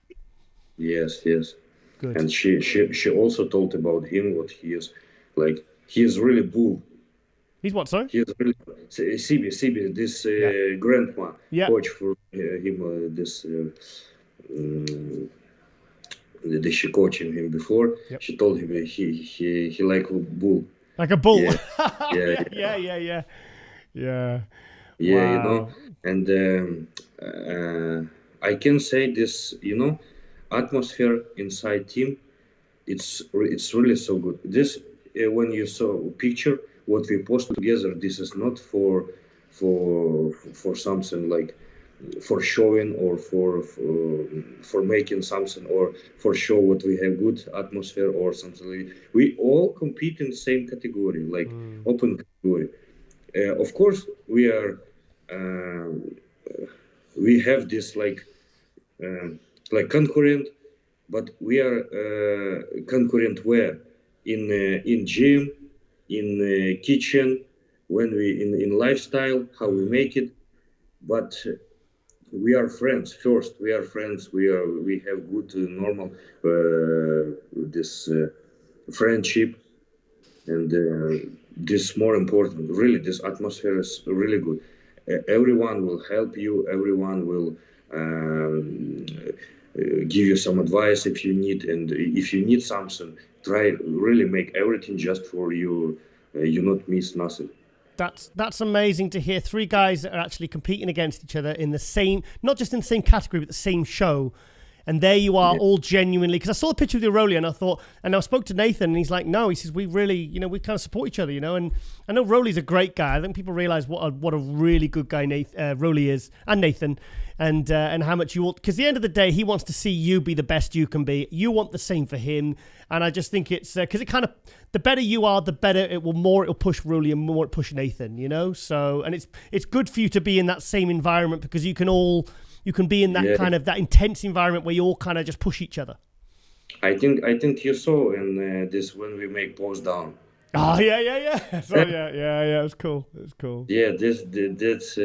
Yes. Good. And she also told about him what he is like. He is really bull. He's what, sorry? He is really CB, this grandma coach for him. She coaching him before. Yep. She told him he like a bull. Like a bull. Yeah. Wow. And I can say this. Atmosphere inside team. It's really so good. This when you saw a picture. What we post together, this is not for something like for showing or for making something or for show what we have good atmosphere or something like. We all compete in the same category, like open category. Of course, we are we have this like concurrent, but we are concurrent where in gym. in kitchen, when we in lifestyle, how we make it. But we are friends first. We are friends. We have good normal this friendship, and this is more important. Really, this atmosphere is really good. Everyone will help you. Everyone will give you some advice if you need, and if you need something, try really make everything just for you. You not miss nothing. That's amazing to hear. Three guys that are actually competing against each other in the same, not just in the same category, but the same show. And there you are, all genuinely. Because I saw a picture of the Rolly and I thought, and I spoke to Nathan, and he's like, no, he says, we really, you know, we kind of support each other, you know. And I know Rolly's a great guy. I think people realize what a really good guy Rolly is, and Nathan, and how much you want. Because at the end of the day, he wants to see you be the best you can be. You want the same for him. And I just think it's because it kind of, the better you are, the better it'll push Rolly and more it push Nathan, you know. So, and it's good for you to be in that same environment because you can be in that kind of that intense environment where you all kind of just push each other. I think you saw in this when we make pose down. Oh yeah. So yeah. It was cool. Yeah, that's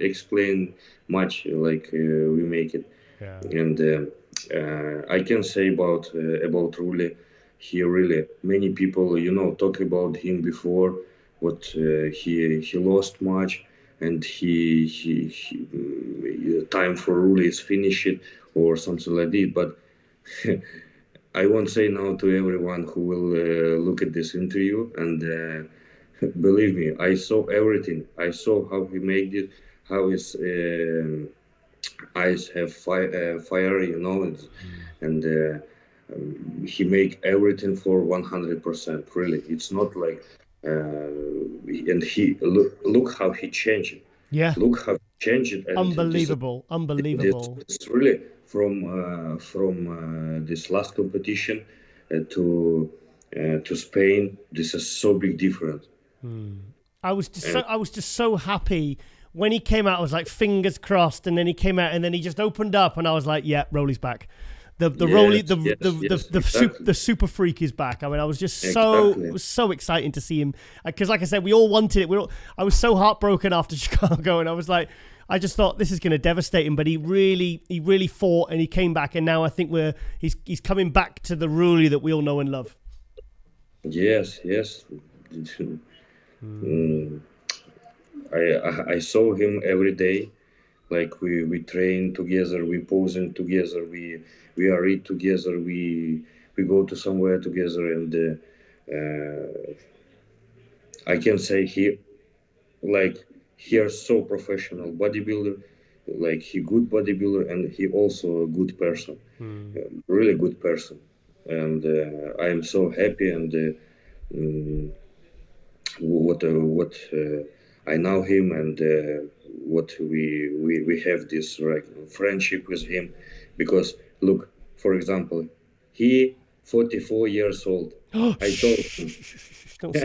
explain much like we make it. Yeah. And I can say about Ruli, he really many people talk about him before, what he lost much, and he time for Ruli is finished or something like that. But I won't say now to everyone who will look at this interview, and believe me, I saw everything. I saw how he made it, how his eyes have fire, and he make everything for 100%. Really, it's not like, and he look how he changed it. Yeah, look how he changed it. And unbelievable. It's really from this last competition to Spain. This is so big difference. I was just so happy when he came out. I was like, fingers crossed, and then he came out, and then he just opened up, and I was like, yeah, Rolly's back. The super freak is back. I mean, I was just it was so exciting to see him because, like I said, we all wanted it. I was so heartbroken after Chicago, and I was like, I just thought this is going to devastate him, but he really fought, and he came back, and now I think he's coming back to the Ruli that we all know and love. Yes. I saw him every day. Like we train together, we posing together, we are eat together, we go to somewhere together, and I can say he is so professional bodybuilder, like he good bodybuilder, and he also a good person, really good person, and I am so happy, and what I know him, and what we have this friendship with him, because look, for example, he 44 years old. I told him. Don't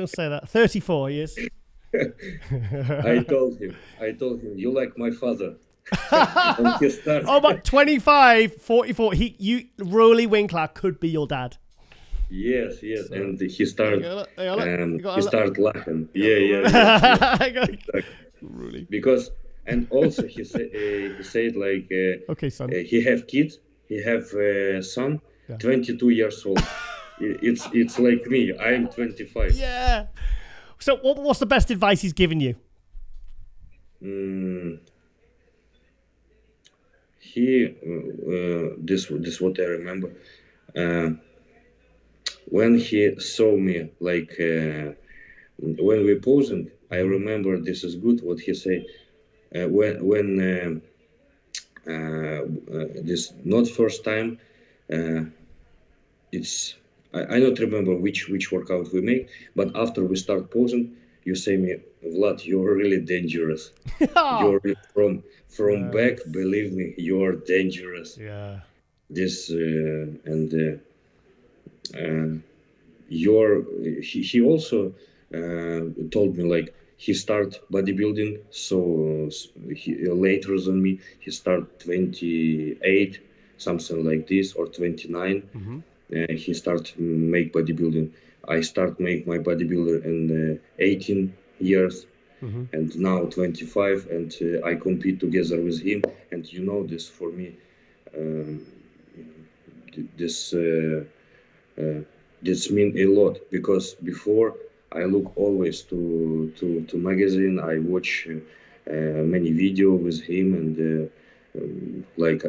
say that. 34 years. I told him, you like my father. And he started. Oh, but 25, 44. Rolly Winkler could be your dad. Yes, so, and he started. He started laughing. Yeah. Exactly. Really. Because, and also he said like, okay, son. He have kids. He have son, 22 years old. It's like me. I'm 25. Yeah. So what's the best advice he's given you? He this what I remember. When he saw me, like when we posing, I remember this is good what he said. When this not first time, it's I don't remember which workout we make, but after we start posing, you say me, Vlad, you're really dangerous. You're from back, believe me, you're dangerous. Yeah. This and he also told me like he start bodybuilding so he, later than me. He start 28, something like this, or 29. He start make bodybuilding, I start make my bodybuilder in 18 years, and now 25, and I compete together with him. And you know this for me, um, this this mean a lot, because before I look always to magazine. I watch many video with him, and like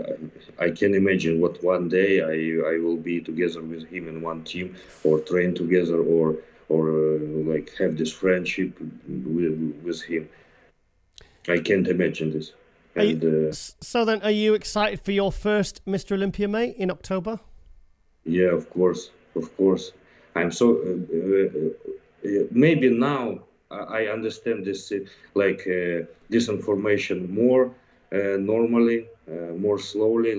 I can imagine what one day I will be together with him in one team, or train together, or like have this friendship with him. I can't imagine this. And so then, are you excited for your first Mr. Olympia, mate, in October? yeah, of course, of course. I'm so maybe now I understand this this information more normally, more slowly,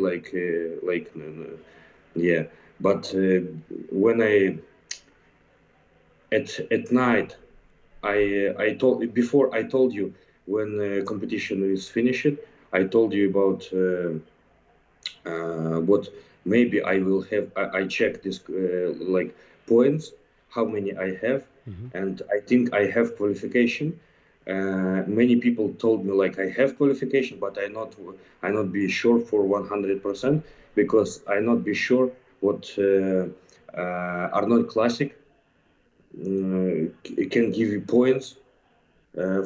yeah. But when I at night, I told before I told you when competition is finished, I told you about what maybe I will have. I check this like points, how many I have, and I think I have qualification. Many people told me like I have qualification, but I not be sure for 100%, because I not be sure what Arnold Classic can give you points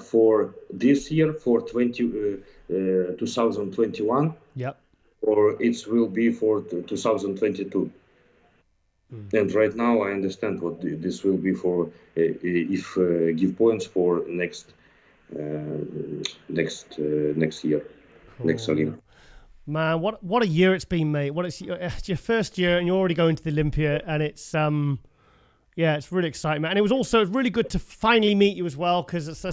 for this year, for 2021. Yep. Or it will be for 2022. And right now I understand what this will be for, if give points for next year, next Olympia. Man, what a year it's been, mate. It's your first year, and you're already going to the Olympia, and it's yeah, it's really exciting, man. And it was really good to finally meet you as well, because it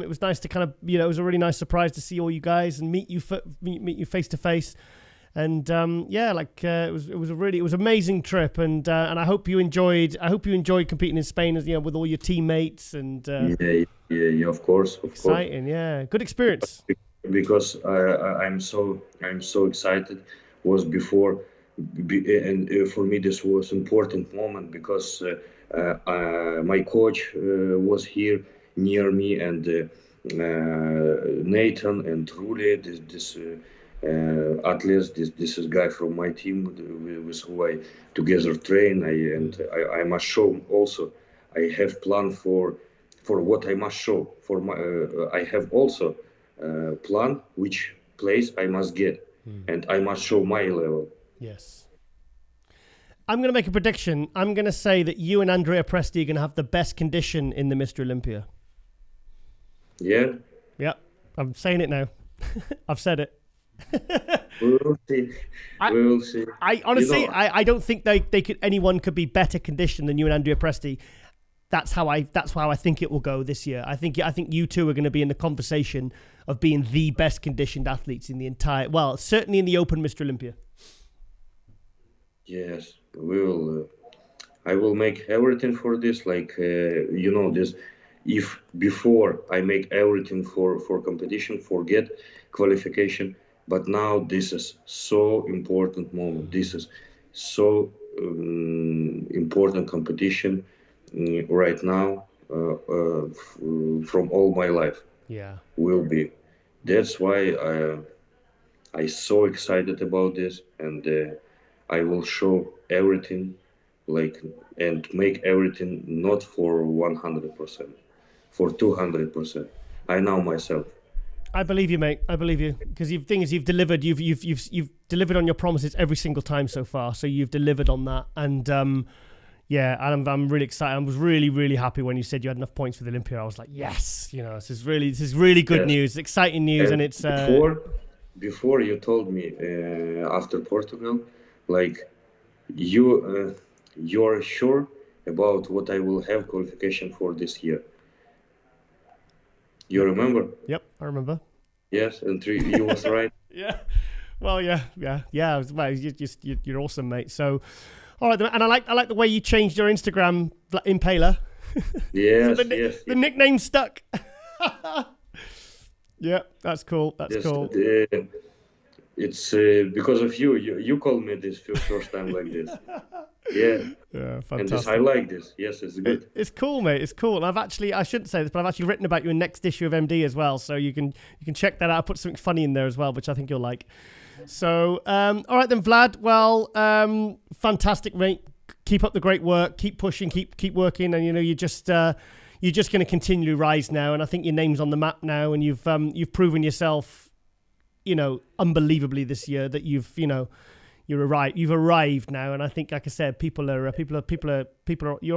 was nice to kind of, it was a really nice surprise to see all you guys and meet you face to face. And yeah, it was an amazing trip, and I hope you enjoyed competing in Spain, as with all your teammates, and yeah, of course, exciting, yeah, good experience. Because I'm so excited. Was before, and for me this was important moment, because my coach was here near me, and Nathan and Truly, this athletes, this is guy from my team with who I together train. I must show also. I have plan for what I must show for my. I have also plan which place I must get, and I must show my level. Yes. I'm going to make a prediction. I'm going to say that you and Andrea Presti are going to have the best condition in the Mr. Olympia. Yeah? Yeah. I'm saying it now. I've said it. We'll see. We'll see. I honestly, I don't think anyone could be better conditioned than you and Andrea Presti. That's how I think it will go this year. I think you two are going to be in the conversation of being the best conditioned athletes in the entire, well, certainly in the Open Mr. Olympia. Yes, we will. I will make everything for this. This. If before I make everything for competition, forget qualification. But now this is so important moment. This is so important competition right now from all my life. Yeah, will be. That's why I so excited about this, and I will show everything, and make everything not for 100%, for 200%. I know myself. I believe you, mate. I believe you, because the thing is, you've delivered. You've delivered on your promises every single time so far. So you've delivered on that, and yeah, I'm really excited. I was really, really happy when you said you had enough points for the Olympia. I was like, yes, this is really good news, exciting news, and it's before you told me after Portugal, you're sure about what I will have qualification for this year. You remember? Yep, I remember. Yes, and you was right. Yeah, well, yeah. Well, you're awesome, mate. So, all right, and I like the way you changed your Instagram, Impaler. Yes, so yes. The nickname stuck. Yeah, that's cool. That's cool. It's because of you. You called me this first time like this. Yeah. Yeah, And this, fantastic. I like this. Yes, it's good. It's cool, mate. It's cool. And I shouldn't say this, but I've actually written about you in next issue of MD as well. So you can check that out. I put something funny in there as well, which I think you'll like. So, all right then, Vlad. Well, fantastic, mate. Keep up the great work. Keep pushing. Keep working. And you're just going to continue to rise now. And I think your name's on the map now. And you've proven yourself, unbelievably this year that you've arrived now. And I think, like I said, you're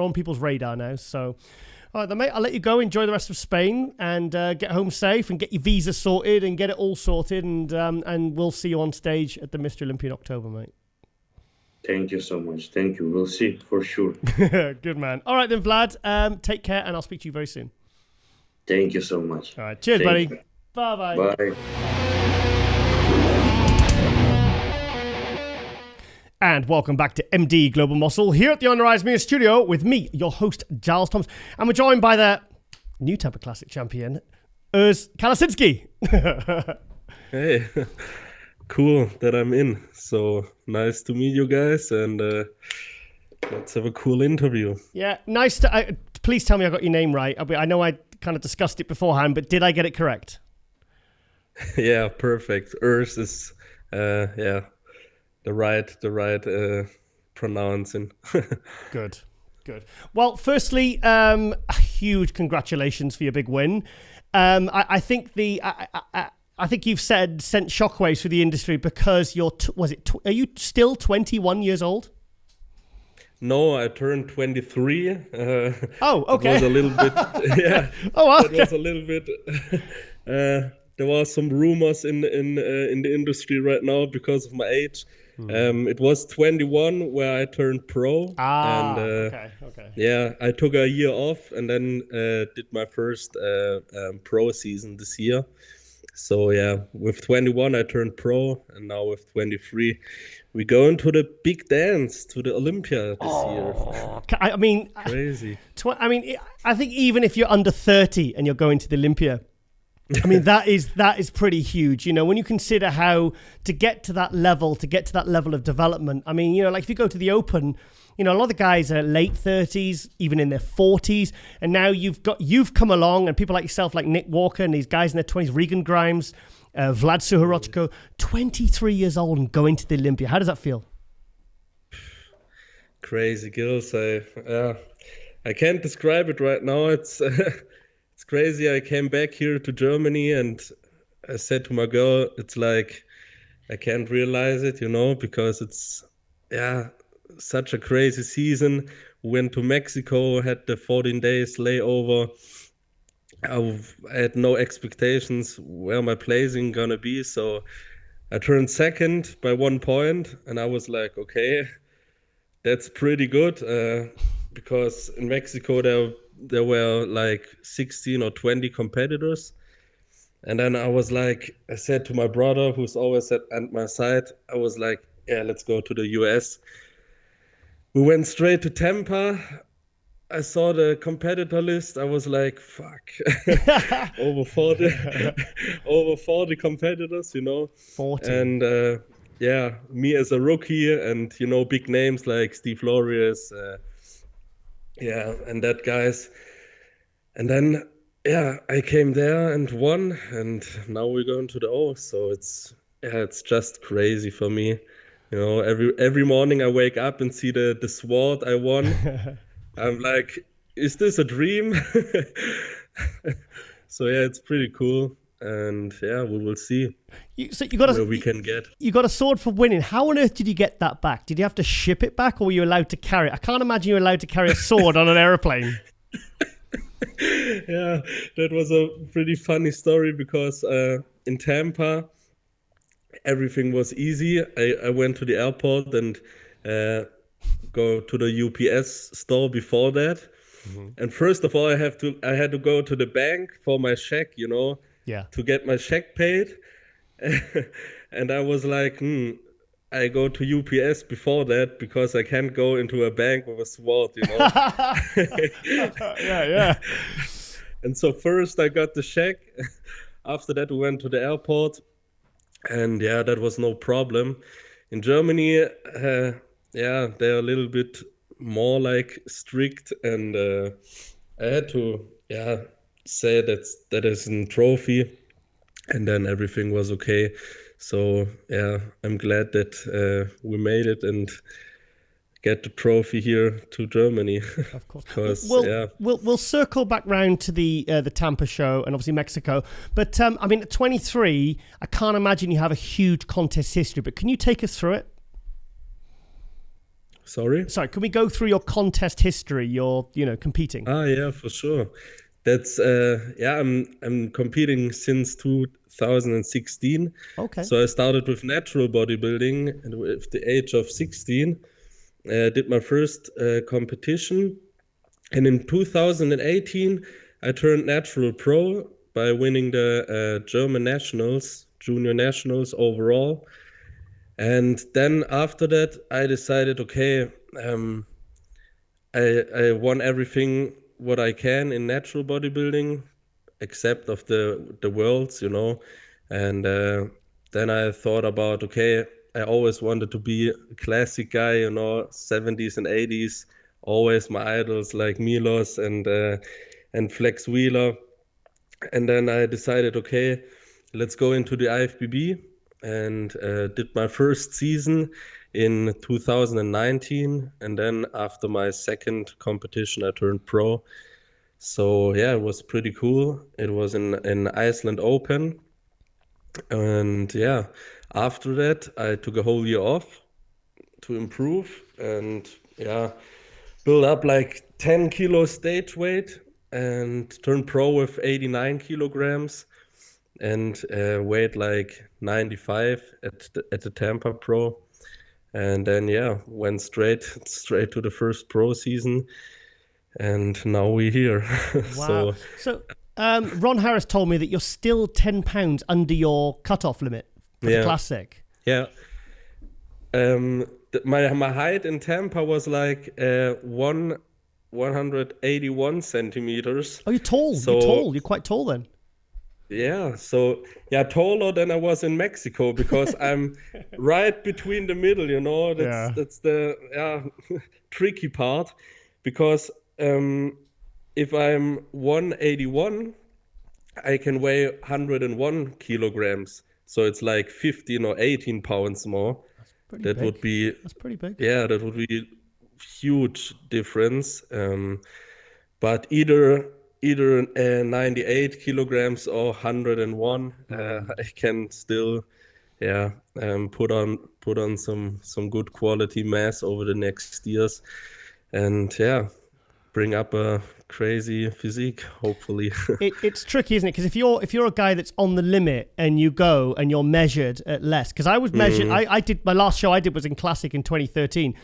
on people's radar now. So, all right then, mate. I'll let you go. Enjoy the rest of Spain and get home safe and get your visa sorted and get it all sorted. And we'll see you on stage at the Mr Olympia in October, mate. Thank you so much. Thank you. We'll see for sure. Good man. All right then, Vlad. Take care, and I'll speak to you very soon. Thank you so much. All right. Cheers, buddy. Bye-bye. Bye. And welcome back to MD Global Muscle here at the On the Rise Media Studio with me, your host, Giles Thomas. And we're joined by the new Tampa Classic champion, Urs Kalecinski. Hey, cool that I'm in. So nice to meet you guys, and let's have a cool interview. Yeah, nice to... please tell me I got your name right. I know I kind of discussed it beforehand, but did I get it correct? Yeah, perfect. Urs is, the right pronouncing. Good. Well, firstly, a huge congratulations for your big win. I think I think you've sent shockwaves through the industry because are you still 21 years old? No, I turned 23. Oh, okay. It was a little bit, yeah. Oh, okay. It was a little bit. There were some rumors in the industry right now because of my age. It was 21 where I turned pro. Okay. Yeah, I took a year off and then did my first pro season this year. So yeah, with 21 I turned pro, and now with 23 we go into the big dance to the Olympia this year. I mean, crazy. I think even if you're under 30 and you're going to the Olympia, I mean, that is pretty huge. When you consider how to get to that level of development. I mean, like if you go to the Open, a lot of the guys are late 30s, even in their 40s, and now you've come along, and people like yourself, like Nick Walker, and these guys in their 20s, Regan Grimes, Vlad Suhoruchko, 23 years old and going to the Olympia. How does that feel? Crazy, Giles. I can't describe it right now. It's it's crazy. I came back here to Germany and I said to my girl, it's like I can't realize it, because it's such a crazy season. Went to Mexico, had the 14 days layover. I had no expectations where my placing gonna be, so I turned second by 1 point, and I was like, okay, that's pretty good, because in Mexico there were like 16 or 20 competitors. And then I said to my brother, who's always at my side, I was like, yeah, let's go to the US. We went straight to Tampa. I saw the competitor list. I was like, fuck, over 40 competitors, 40. And me as a rookie and, big names like Steve Lorius, and that guys. And then, I came there and won, and now we're going to the O. So it's just crazy for me. Every morning I wake up and see the sword I won. I'm like, is this a dream? So it's pretty cool, and we will see. Where we can get. You got a sword for winning. How on earth did you get that back? Did you have to ship it back, or were you allowed to carry it? I can't imagine you're allowed to carry a sword on an airplane. Yeah, that was a pretty funny story because in Tampa, everything was easy. I went to the airport and go to the UPS store before that. Mm-hmm. And first of all, I had to go to the bank for my check, to get my check paid. And I was like, I go to UPS before that because I can't go into a bank with a sword, Yeah. And so first I got the check. After that, we went to the airport, and that was no problem. In Germany, they're a little bit more like strict, and I had to say that is a trophy, and then everything was okay. So I'm glad that we made it and get the trophy here to Germany. Of course. Because we'll circle back round to the Tampa show and obviously Mexico. But I mean, at 23, I can't imagine you have a huge contest history. But can you take us through it? Sorry, can we go through your contest history? Your competing. Yeah, for sure. That's I'm competing since 2016. Okay. So I started with natural bodybuilding, and with the age of 16, did my first competition, and in 2018 I turned natural pro by winning the German nationals, junior nationals overall. And then after that, I decided, okay, I won everything what I can in natural bodybuilding, except of the worlds, And then I thought about, okay, I always wanted to be a classic guy, 70s and 80s, always my idols like Milos and Flex Wheeler. And then I decided, okay, let's go into the IFBB. And did my first season in 2019, and then after my second competition I turned pro. So it was pretty cool. It was in Iceland Open, and after that I took a whole year off to improve and build up like 10 kilo stage weight and turned pro with 89 kilograms. And weighed like 95 at the Tampa Pro, and then went straight to the first pro season, and now we're here. Wow. So Ron Harris told me that you're still 10 pounds under your cutoff limit for the classic. Yeah. My height in Tampa was like 181 centimeters. Oh, you're tall. You're tall. You're quite tall then. Yeah, so taller than I was in Mexico, because I'm right between the middle, That's the tricky part, because if I'm 181, I can weigh 101 kilograms, so it's like 15 or 18 pounds more. That's pretty big. That's pretty big. Yeah, that would be huge difference. But either 98 kilograms or 101, I can still put on some good quality mass over the next years, and bring up a crazy physique, hopefully. It's tricky, isn't it? Because if you're a guy that's on the limit and you go and you're measured at less, because I was measured, I did, my last show I did was in Classic in 2013.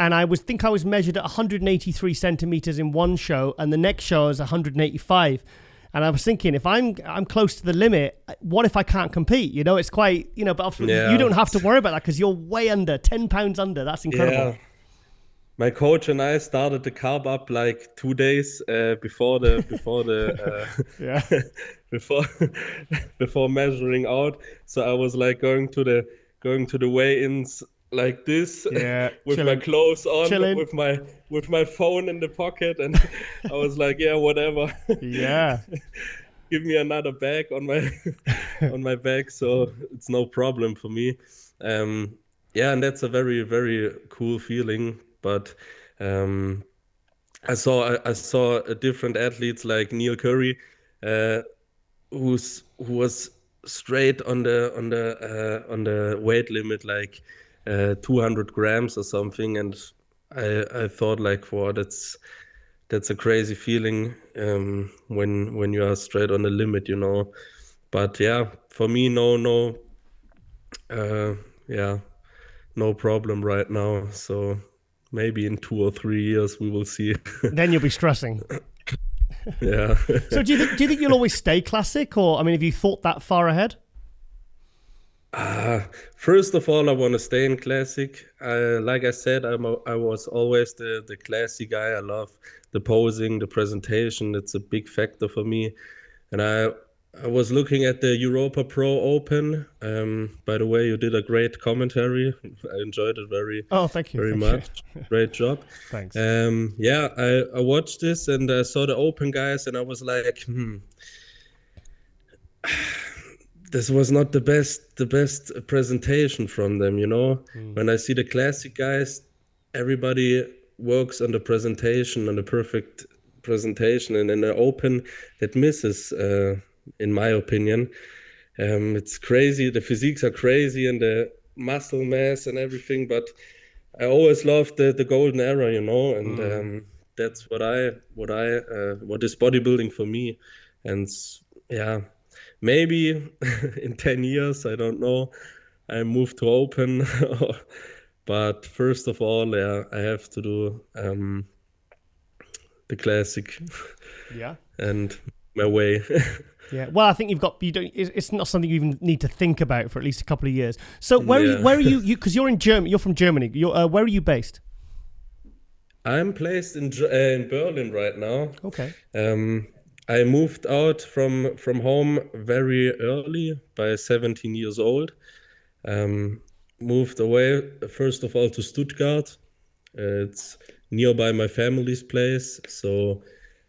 And I was measured at 183 centimeters in one show, and the next show was 185. And I was thinking, if I'm close to the limit, what if I can't compete? It's quite, but you don't have to worry about that because you're way under, 10 pounds under. That's incredible. Yeah. My coach and I started the carb up like 2 days before the before measuring out. So I was like going to the weigh-ins like this, with my clothes on, with my phone in the pocket, and I was like, whatever. Yeah. Give me another bag on my back, so it's no problem for me. And that's a very, very cool feeling. But I saw different athletes like Neil Curry, who was straight on the weight limit, like 200 grams or something, and I thought like, wow, that's a crazy feeling when you are straight on the limit, But for me, no problem right now. So maybe in 2 or 3 years we will see. Then you'll be stressing. Yeah. So do you think you'll always stay classic, or have you thought that far ahead? First of all, I want to stay in classic. Like I said, I was always the classy guy. I love the posing, the presentation. It's a big factor for me, and I was looking at the Europa Pro Open. By the way, you did a great commentary. I enjoyed it Thank you. very Thank much. you. Great job. Thanks. Yeah, I watched this and I saw the Open guys, and I was like, this was not the best presentation from them, you know. When I see the classic guys, everybody works on the presentation, on the perfect presentation, and in the Open that misses, in my opinion. It's crazy, the physiques are crazy and the muscle mass and everything, but I always loved the golden era, you know, and that's what is bodybuilding for me. And yeah, maybe in 10 years, I don't know, I move to Open. But first of all, yeah, I have to do the classic. Yeah. And my way. Yeah. Well, I think it's not something you even need to think about for at least a couple of years. So where are you? Because you're in Germany. You're from Germany. Where are you based? I'm placed in Berlin right now. Okay. I moved out from home very early, by 17 years old. Moved away, first of all, to Stuttgart. It's nearby my family's place. So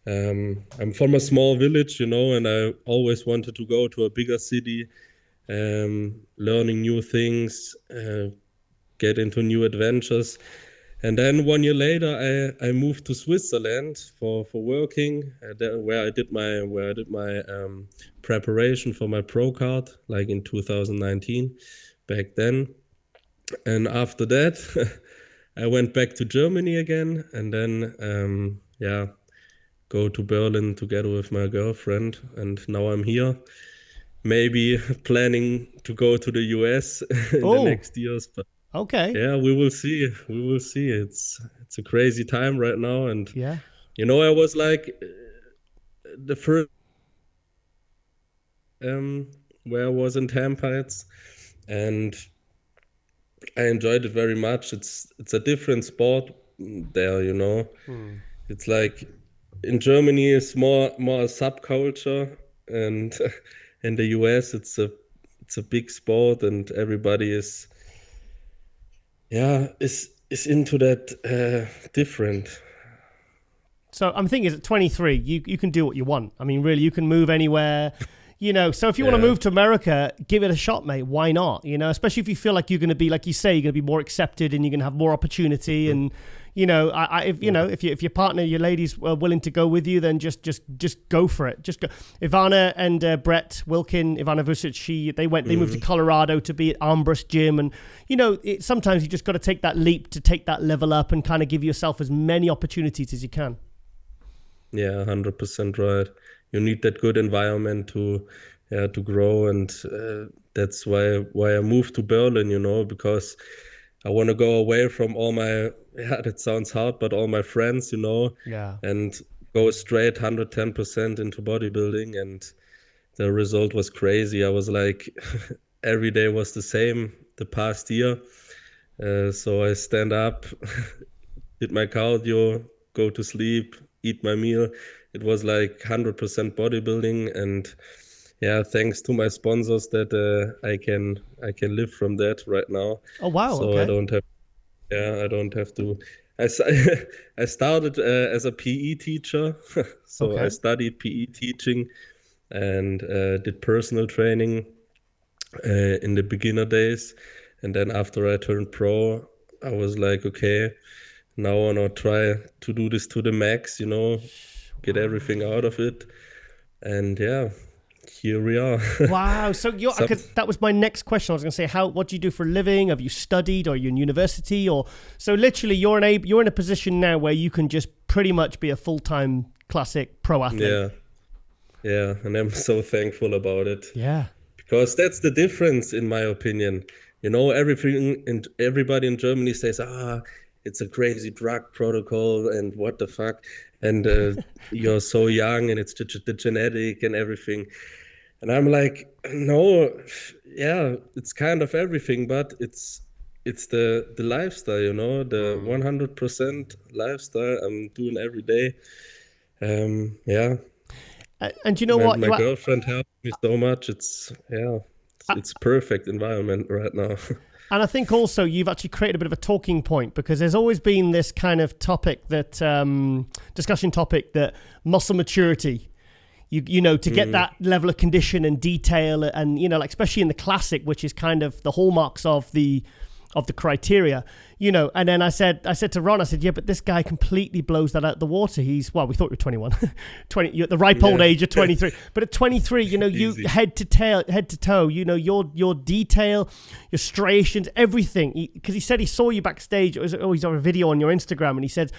I'm from a small village, you know, and I always wanted to go to a bigger city, learning new things, get into new adventures. And then 1 year later, I moved to Switzerland for working, where I did my preparation for my pro card, like in 2019, back then. And after that, I went back to Germany again, and then go to Berlin together with my girlfriend, and now I'm here. Maybe planning to go to the US in the next years, but okay. Yeah, we will see. We will see. It's a crazy time right now, and yeah, you know, I was like the first where I was in Tampa, and I enjoyed it very much. It's a different sport there, you know. It's like in Germany it's more a subculture, and in the US it's a big sport, and everybody is into that different. So I'm thinking, at 23, you can do what you want. I mean, really, you can move anywhere. You know, so if you want to move to America, give it a shot, mate. Why not? You know, especially if you feel like you're going to be, like you say, you're going to be more accepted and you're going to have more opportunity. And you know, if your partner, your lady's willing to go with you, then just go for it. Just go. Ivana and Brett Wilkin, Ivana Vucic, they moved to Colorado to be at Armbrust Gym, and you know, sometimes you just got to take that leap to take that level up and kind of give yourself as many opportunities as you can. Yeah, 100% right. You need that good environment to grow, and that's why I moved to Berlin, you know, because I want to go away from all my, that sounds hard, but all my friends, you know, and go straight 110% into bodybuilding. And the result was crazy. I was like, every day was the same the past year. So I stand up, did my cardio, go to sleep, eat my meal. It was like 100% bodybuilding, and thanks to my sponsors that I can live from that right now. Oh wow! So okay. I don't have to. I started as a PE teacher, so I studied PE teaching and did personal training in the beginner days, and then after I turned pro, I was like, okay, now I want to try to do this to the max, you know. Get everything out of it, and here we are. Wow! So that was my next question. I was going to say, what do you do for a living? Have you studied? Or are you in university? Or so literally, you're in a position now where you can just pretty much be a full-time classic pro athlete. Yeah, and I'm so thankful about it. Yeah, because that's the difference, in my opinion. You know, everybody in Germany says, it's a crazy drug protocol, and what the fuck. And you're so young, and it's the genetic and everything. And I'm like, no, it's kind of everything, but it's the lifestyle, you know, the 100% lifestyle I'm doing every day. And you know what? My girlfriend helped me so much. It's perfect environment right now. And I think also you've actually created a bit of a talking point, because there's always been this kind of topic that discussion topic that muscle maturity, you know, to get that level of condition and detail, and you know, like especially in the classic, which is kind of the hallmarks of the criteria, you know. And then I said to Ron, I said, yeah, but this guy completely blows that out the water. We thought you were 21, 20, you're at the ripe old age of 23. But at 23, you know, you head to toe, you know, your detail, your striations, everything. Because he said he saw you backstage. He's on a video on your Instagram, and he said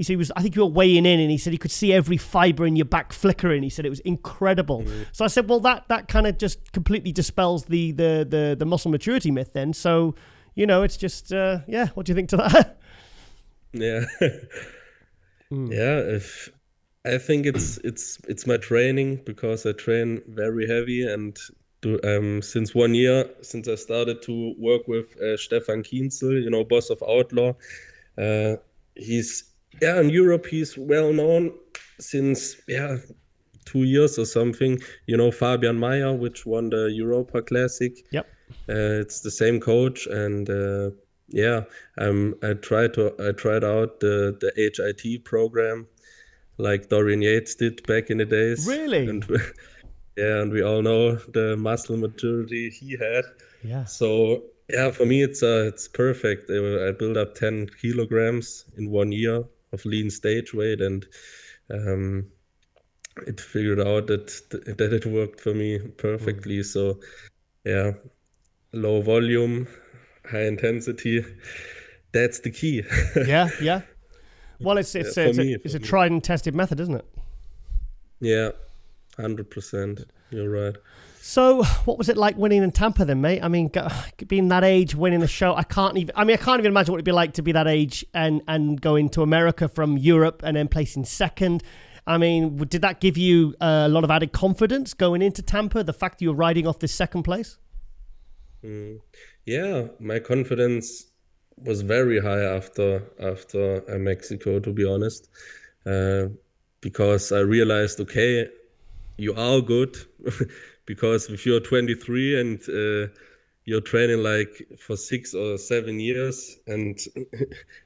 I think you were weighing in, and he said he could see every fiber in your back flickering. He said it was incredible. So I said, well, that kind of just completely dispels the muscle maturity myth then. So, you know, it's just, what do you think to that? Yeah. Yeah, I think it's my training, because I train very heavy, and since 1 year, since I started to work with Stefan Kienzel, you know, boss of Outlaw, in Europe, he's well known since 2 years or something. You know, Fabian Mayer, which won the Europa Classic. Yep. It's the same coach, and I tried out the HIT program, like Dorian Yates did back in the days. Really? And and we all know the muscle maturity he had. Yeah. So for me it's perfect. I built up 10 kilograms in 1 year of lean stage weight, and it figured out that it worked for me perfectly. So low volume, high intensity, that's the key. Yeah. Well, it's a tried and tested method, isn't it? Yeah, 100%. You're right. So, what was it like winning in Tampa then, mate? I mean, being that age, winning a show, I can't even imagine what it'd be like to be that age and going to America from Europe and then placing second. I mean, did that give you a lot of added confidence going into Tampa, the fact that you were riding off this second place? Yeah, my confidence was very high after Mexico, to be honest, because I realized, okay, you are good. Because if you're 23 and you're training like for 6 or 7 years, and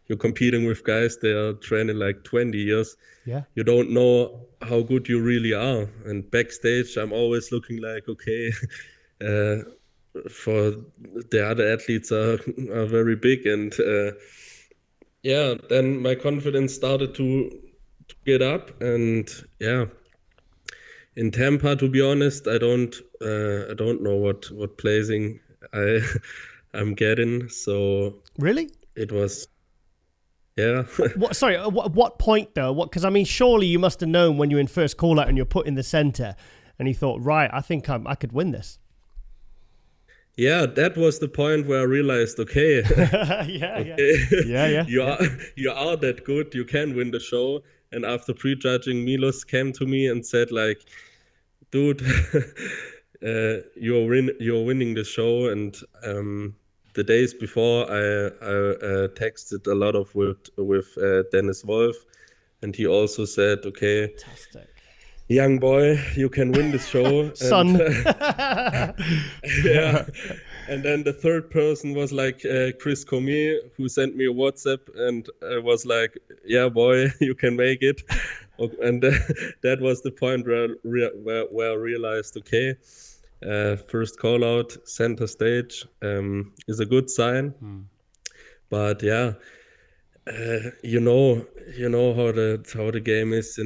you're competing with guys that are training like 20 years, you don't know how good you really are. And backstage, I'm always looking like, okay, for the other athletes are very big, and then my confidence started to get up, and in Tampa, to be honest, I don't know what placing I'm getting. So really, it was Sorry, at what point though? Because I mean, surely you must have known when you're in first call out and you're put in the center, and you thought, right, I think I could win this. Yeah, that was the point where I realized, okay, yeah. You are that good. You can win the show. And after prejudging, Milos came to me and said, like, dude, you're winning the show. And the days before, I texted a lot with Dennis Wolf, and he also said, okay, fantastic. Young boy, you can win this show. Son. Yeah. And then the third person was like Chris Comey, who sent me a WhatsApp, and was like, yeah, boy, you can make it. And that was the point where I realized, okay, first call out, center stage is a good sign. But you know how the game is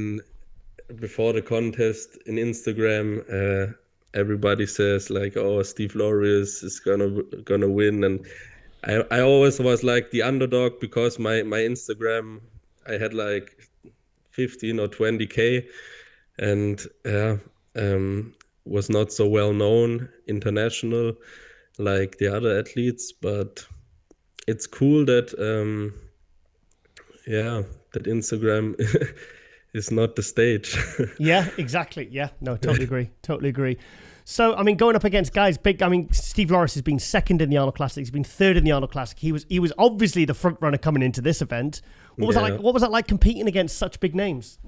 before the contest in Instagram. Everybody says like, oh, Steve Laurie is gonna win, and I always was like the underdog, because my Instagram, I had like 15 or 20K, and was not so well known international like the other athletes. But it's cool that that Instagram is not the stage. Yeah, exactly. Yeah, no, totally agree. So, I mean, going up against guys big, I mean, Steve Loris has been second in the Arnold Classic. He's been third in the Arnold Classic. He was obviously the front runner coming into this event. What was that like competing against such big names?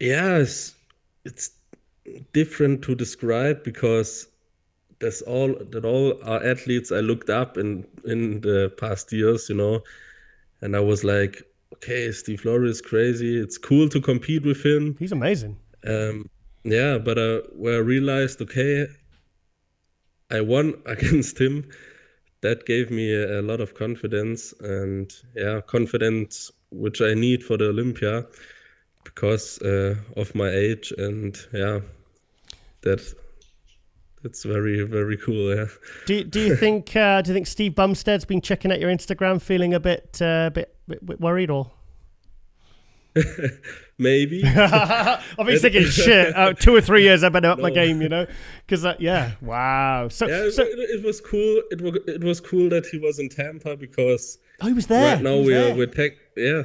Yeah, it's different to describe because all are athletes I looked up in the past years, and I was like, okay, Steve Lowry is crazy. It's cool to compete with him. He's amazing. Yeah, but where I realized, okay, I won against him. That gave me a lot of confidence, and confidence which I need for the Olympia because of my age, and that's very, very cool. Yeah. Do you think Steve Bumstead's been checking out your Instagram, feeling a bit worried, or? Maybe. I've been thinking, shit, 2 or 3 years I better up my game, because wow. So it was cool. It was cool that he was in Tampa because he was there. Right now we're tech. Yeah.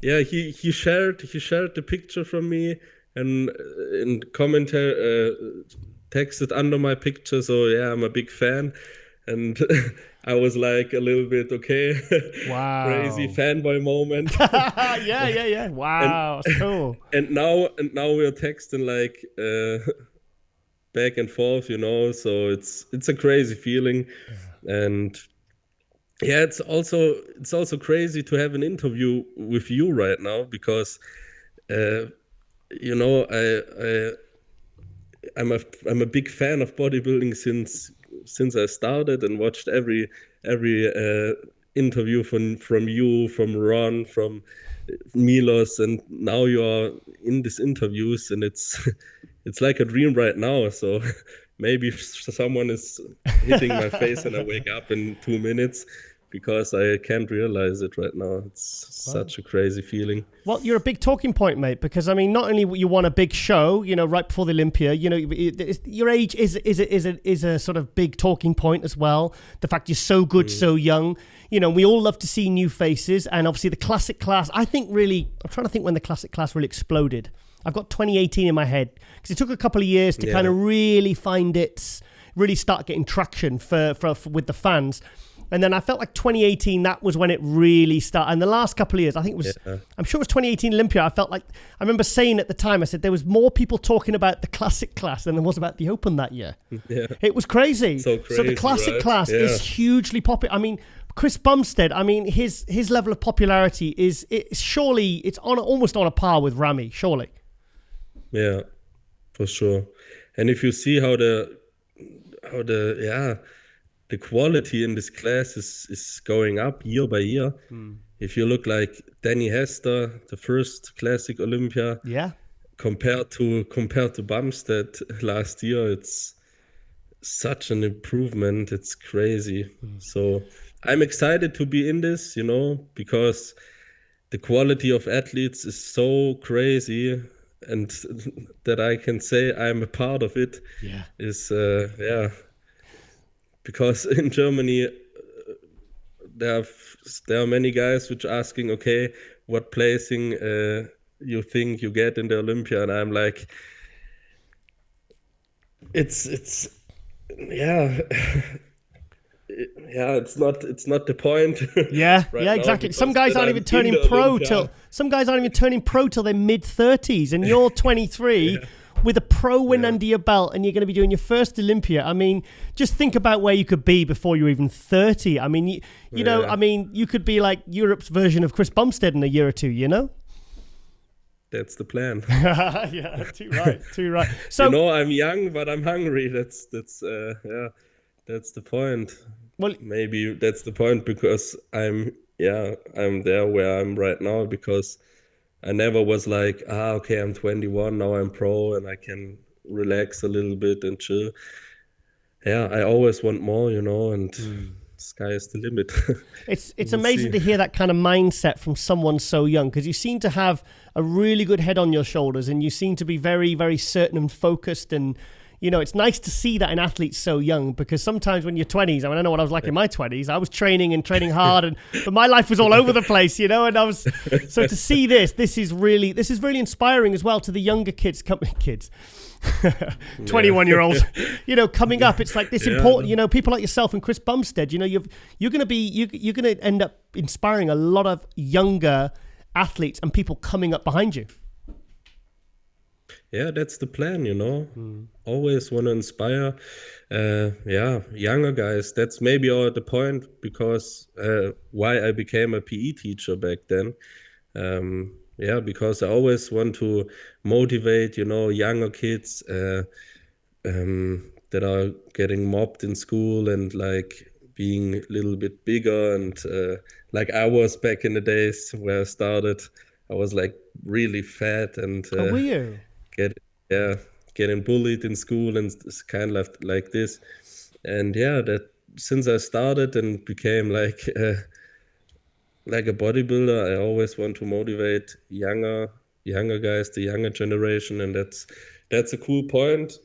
He shared the picture from me and in commentary texted under my picture. So I'm a big fan, and I was like a little bit wow, crazy fanboy moment. yeah. Wow, that's cool. And now we're texting like back and forth, So it's a crazy feeling, and it's also crazy to have an interview with you right now because I'm a big fan of bodybuilding since I started and watched every interview from you, from Ron, from Milos, and now you are in these interviews, and it's like a dream right now. So maybe someone is hitting my face and I wake up in 2 minutes because I can't realize it right now. It's such a crazy feeling. Well, you're a big talking point, mate, because I mean, not only you won a big show, right before the Olympia, your age is a sort of big talking point as well. The fact you're so good, so young, we all love to see new faces, and obviously the classic class. I'm trying to think when the classic class really exploded. I've got 2018 in my head because it took a couple of years to kind of really really start getting traction for with the fans. And then I felt like 2018, that was when it really started. And the last couple of years, I think it was, I'm sure it was 2018 Olympia. I remember saying at the time, I said there was more people talking about the classic class than there was about the open that year. Yeah. It was crazy. So the classic class is hugely popular. I mean, Chris Bumstead, his level of popularity is surely it's almost on a par with Ramy, surely. Yeah, for sure. And if you see how the quality in this class is going up year by year. If you look like Danny Hester, the first classic Olympia, compared to Bumstead last year, it's such an improvement. It's crazy. So I'm excited to be in this, because the quality of athletes is so crazy, and that I can say I'm a part of it is because in Germany there are many guys which are asking, okay, what placing you think you get in the Olympia, and I'm like, it's not the point. Exactly. Some guys aren't even turning pro till their mid-30s, and you're 23 with a pro win under your belt, and you're going to be doing your first Olympia. I mean, just think about where you could be before you're even 30. I mean, you could be like Europe's version of Chris Bumstead in a year or two, That's the plan. Too right. So I'm young, but I'm hungry. That's the point. Well, maybe that's the point, because I'm there where I'm right now, because I never was like, okay, I'm 21, now I'm pro and I can relax a little bit and chill. I always want more, and sky is the limit. It's amazing to hear that kind of mindset from someone so young, because you seem to have a really good head on your shoulders, and you seem to be very, very certain and focused, and it's nice to see that in athletes so young, because sometimes when you're 20s, I know what I was like in my 20s. I was training hard, but my life was all over the place, and I was. So to see this is really inspiring as well to the younger kids, 21-year-olds, coming up. It's like this important, people like yourself and Chris Bumstead. You're going to end up inspiring a lot of younger athletes and people coming up behind you. yeah, that's the plan, you know. Always want to inspire, younger guys. That's maybe all the point, because why I became a PE teacher back then. Because I always want to motivate, you know, younger kids that are getting mobbed in school and like being a little bit bigger, and like I was back in the days where I started. I was like really fat and were you? Getting bullied in school, and it's kind of like this. And that since I started and became like a bodybuilder, I always want to motivate younger guys, the younger generation, and that's a cool point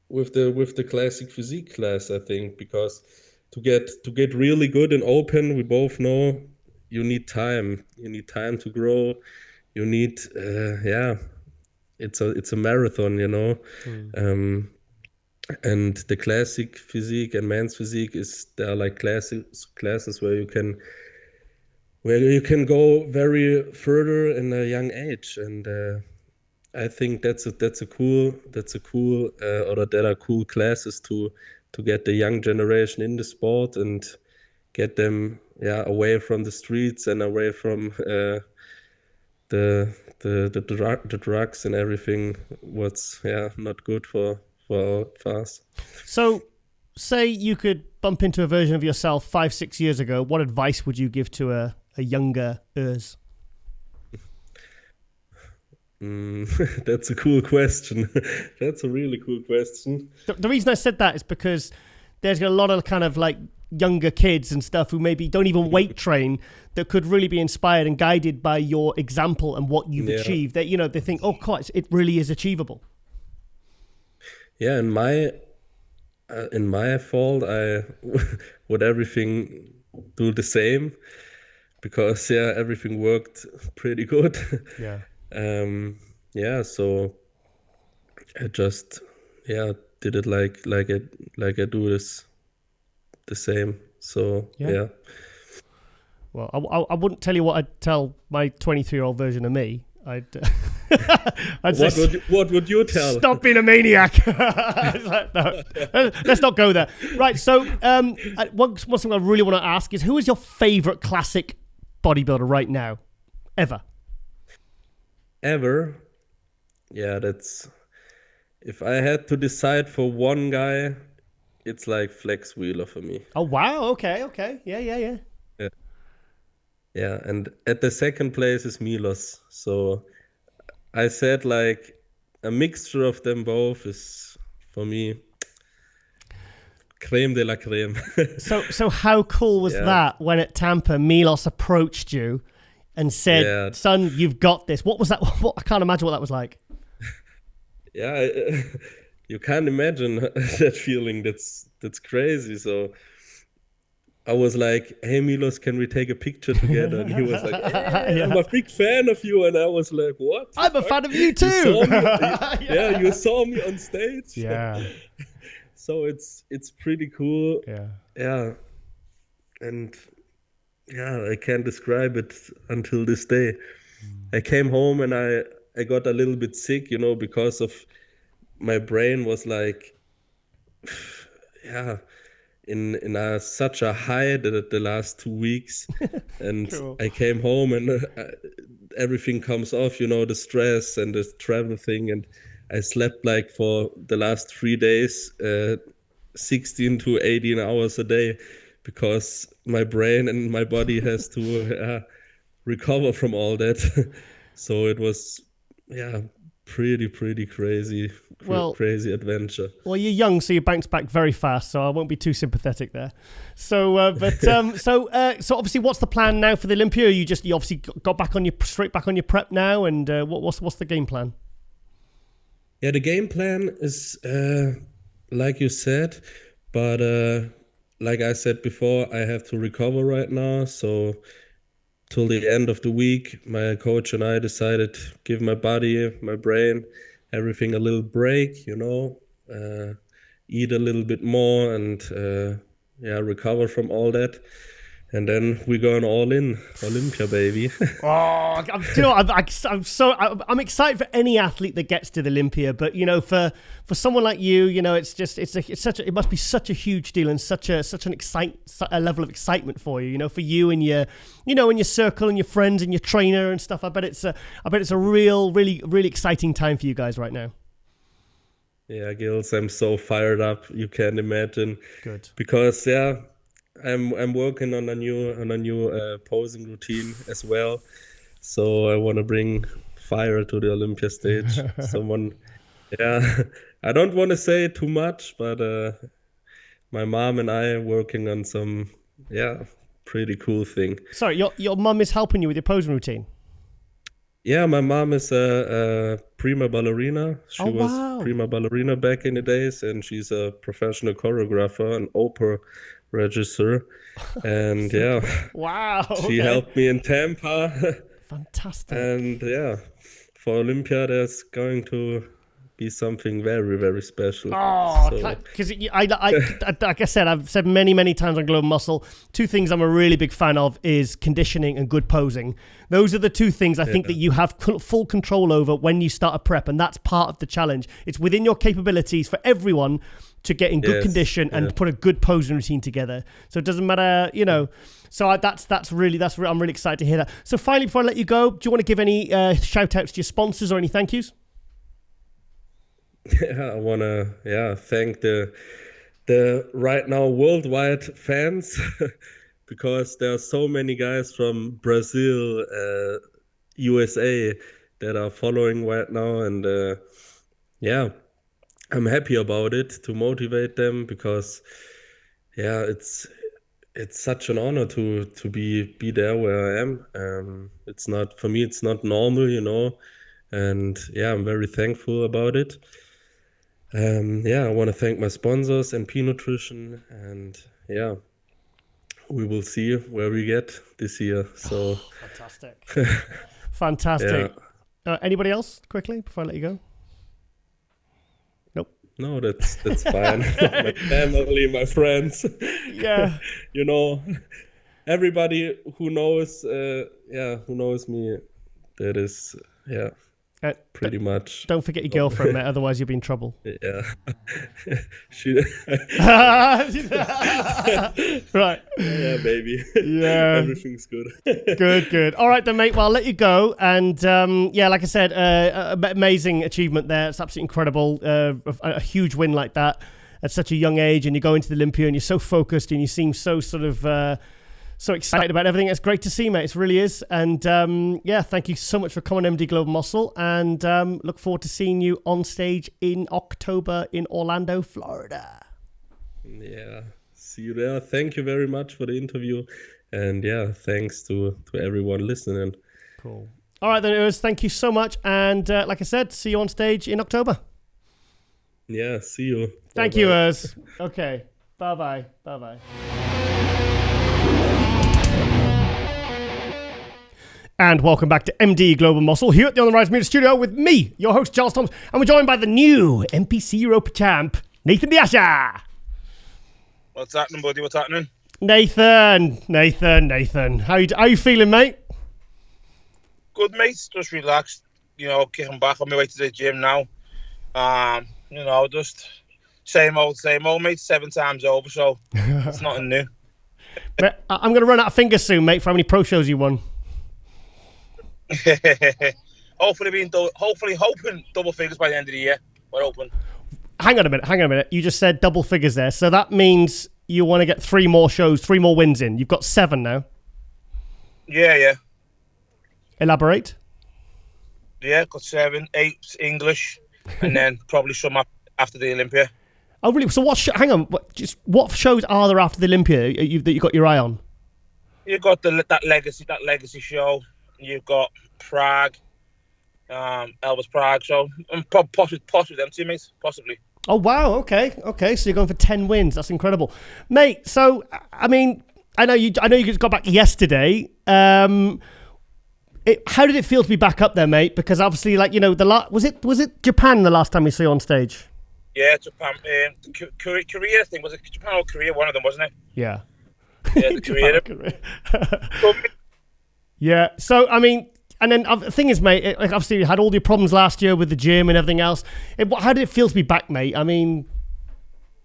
with the classic physique class, I think, because to get really good and open, we both know you need time. You need time to grow. You need it's a marathon, you know. And the classic physique and men's physique there are like classes where you can go very further in a young age, and I think that are cool classes to get the young generation in the sport and get them away from the streets and away from the drugs and everything what's not good for us. So say you could bump into a version of yourself 5-6 years ago, what advice would you give to a younger Urs? That's a cool question. That's a really cool question. The reason I said that is because there's a lot of kind of like younger kids and stuff who maybe don't even weight train that could really be inspired and guided by your example and what you've achieved. That, you know, they think, oh, God, it really is achievable. Yeah, in my fault, I would everything do the same, because everything worked pretty good. So I just did it like I do this the same. So Well, I wouldn't tell you what I'd tell my 23-year-old version of me. I'd what would you tell? Stop being a maniac. No, let's not go there. Right. So, one thing I really want to ask is, who is your favorite classic bodybuilder right now, ever? Ever? Yeah, that's. If I had to decide for one guy, it's like Flex Wheeler for me. Oh wow! Okay. Yeah. Yeah, and at the second place is Milos. So I said like a mixture of them both is, for me, creme de la creme. So how cool was that when at Tampa Milos approached you and said, "Son, you've got this"? What was that? I can't imagine what that was like. Yeah, you can't imagine that feeling. That's crazy. So I was like, "Hey Milos, can we take a picture together?" And he was like, "Hey, I'm a big fan of you." And I was like, "What? I'm a fan of you too." You saw me on stage. Yeah. So it's pretty cool. Yeah. And I can't describe it until this day. I came home and I got a little bit sick, you know, because of my brain was like, in such a high the last 2 weeks. And cool. I came home and everything comes off, you know, the stress and the travel thing. And I slept like for the last 3 days, 16 to 18 hours a day, because my brain and my body has to recover from all that. So it was, pretty crazy. Crazy adventure. Well, you're young, so you bounce back very fast, so I won't be too sympathetic there. So, so obviously, what's the plan now for the Olympia? You obviously got straight back on your prep now, and what's the game plan? Yeah, the game plan is like you said, but like I said before, I have to recover right now. So till the end of the week, my coach and I decided to give my body, my brain, everything a little break, you know, eat a little bit more and recover from all that. And then we're going all in Olympia, baby. I'm excited for any athlete that gets to the Olympia, but for someone like you, it must be such a huge deal and such a level of excitement for you, for you and your circle and your friends and your trainer and stuff. I bet it's a really, really exciting time for you guys right now. Yeah, Giles, I'm so fired up. You can't imagine. Good. Because I'm working on a new posing routine as well, so I want to bring fire to the Olympia stage. I don't want to say too much, but my mom and I are working on some pretty cool thing. Sorry, your mom is helping you with your posing routine? Yeah, my mom is a prima ballerina. She was prima ballerina back in the days, and she's a professional choreographer, an opera regisseur, and she helped me in Tampa. Fantastic. And for Olympia there's going to be something very, very special. Because like I said, I've said many times on Global Muscle, two things I'm a really big fan of is conditioning and good posing. Those are the two things I think that you have full control over when you start a prep, and that's part of the challenge. It's within your capabilities for everyone to get in good condition and put a good posing routine together. So it doesn't matter, So I'm really excited to hear that. So finally, before I let you go, do you want to give any shout outs to your sponsors or any thank yous? I want to thank the right now worldwide fans because there are so many guys from Brazil, USA that are following right now, and I'm happy about it to motivate them because it's such an honor to be there where I am. It's not, for me, it's not normal, and I'm very thankful about it. I want to thank my sponsors, NP Nutrition, and we will see where we get this year. So fantastic. Anybody else quickly before I let you go? Nope. No, that's fine. My family, my friends. Yeah. Everybody who knows me, that is pretty much. Don't forget your girlfriend, mate. Otherwise, you'll be in trouble. Yeah. Right. Yeah, baby. Yeah. Everything's good. Good. All right, then, mate. Well, I'll let you go. And like I said, amazing achievement there. It's absolutely incredible. A huge win like that at such a young age, and you go into the Olympia and you're so focused and you seem so sort of so excited about everything. It's great to see, mate. It really is. And thank you so much for coming on MD Global Muscle, and look forward to seeing you on stage in October in Orlando, Florida. Yeah, see you there. Thank you very much for the interview, and thanks to everyone listening. Cool. All right then, Urs, thank you so much, and like I said, see you on stage in October. Yeah, see you. Thank you, Urs. Okay, bye. And welcome back to MD Global Muscle here at the On the Rise Media Studio with me, your host, Giles Thomas, and we're joined by the new NPC Europa champ, Nathan De Asha. What's happening, buddy? What's happening? Nathan. How you feeling, mate? Good, mate. Just relaxed. Kicking back on my way to the gym now. Just same old, mate. 7 times over, so it's nothing new. I'm going to run out of fingers soon, mate, for how many pro shows you won. hoping double figures by the end of the year. We're open. Hang on a minute. You just said double figures there, so that means you want to get 3 more shows, 3 more wins in. You've got 7 now. Yeah. Elaborate. Yeah, got 7, 8 English, and then probably some after the Olympia. Oh, really? So what shows are there after the Olympia that you got your eye on? You've got that legacy show. You've got Prague, Elvis Prague. So I'm possibly them teammates, possibly. Oh wow! Okay. So you're going for 10 wins. That's incredible, mate. So I mean, I know you just got back yesterday. How did it feel to be back up there, mate? Because obviously, was it Japan the last time we saw you on stage? Yeah, Japan. Korea, I think. Was it Japan or Korea? One of them, wasn't it? Yeah. the career. Yeah. So I mean, and then the thing is, mate, like obviously you had all your problems last year with the gym and everything else. How did it feel to be back, mate? I mean,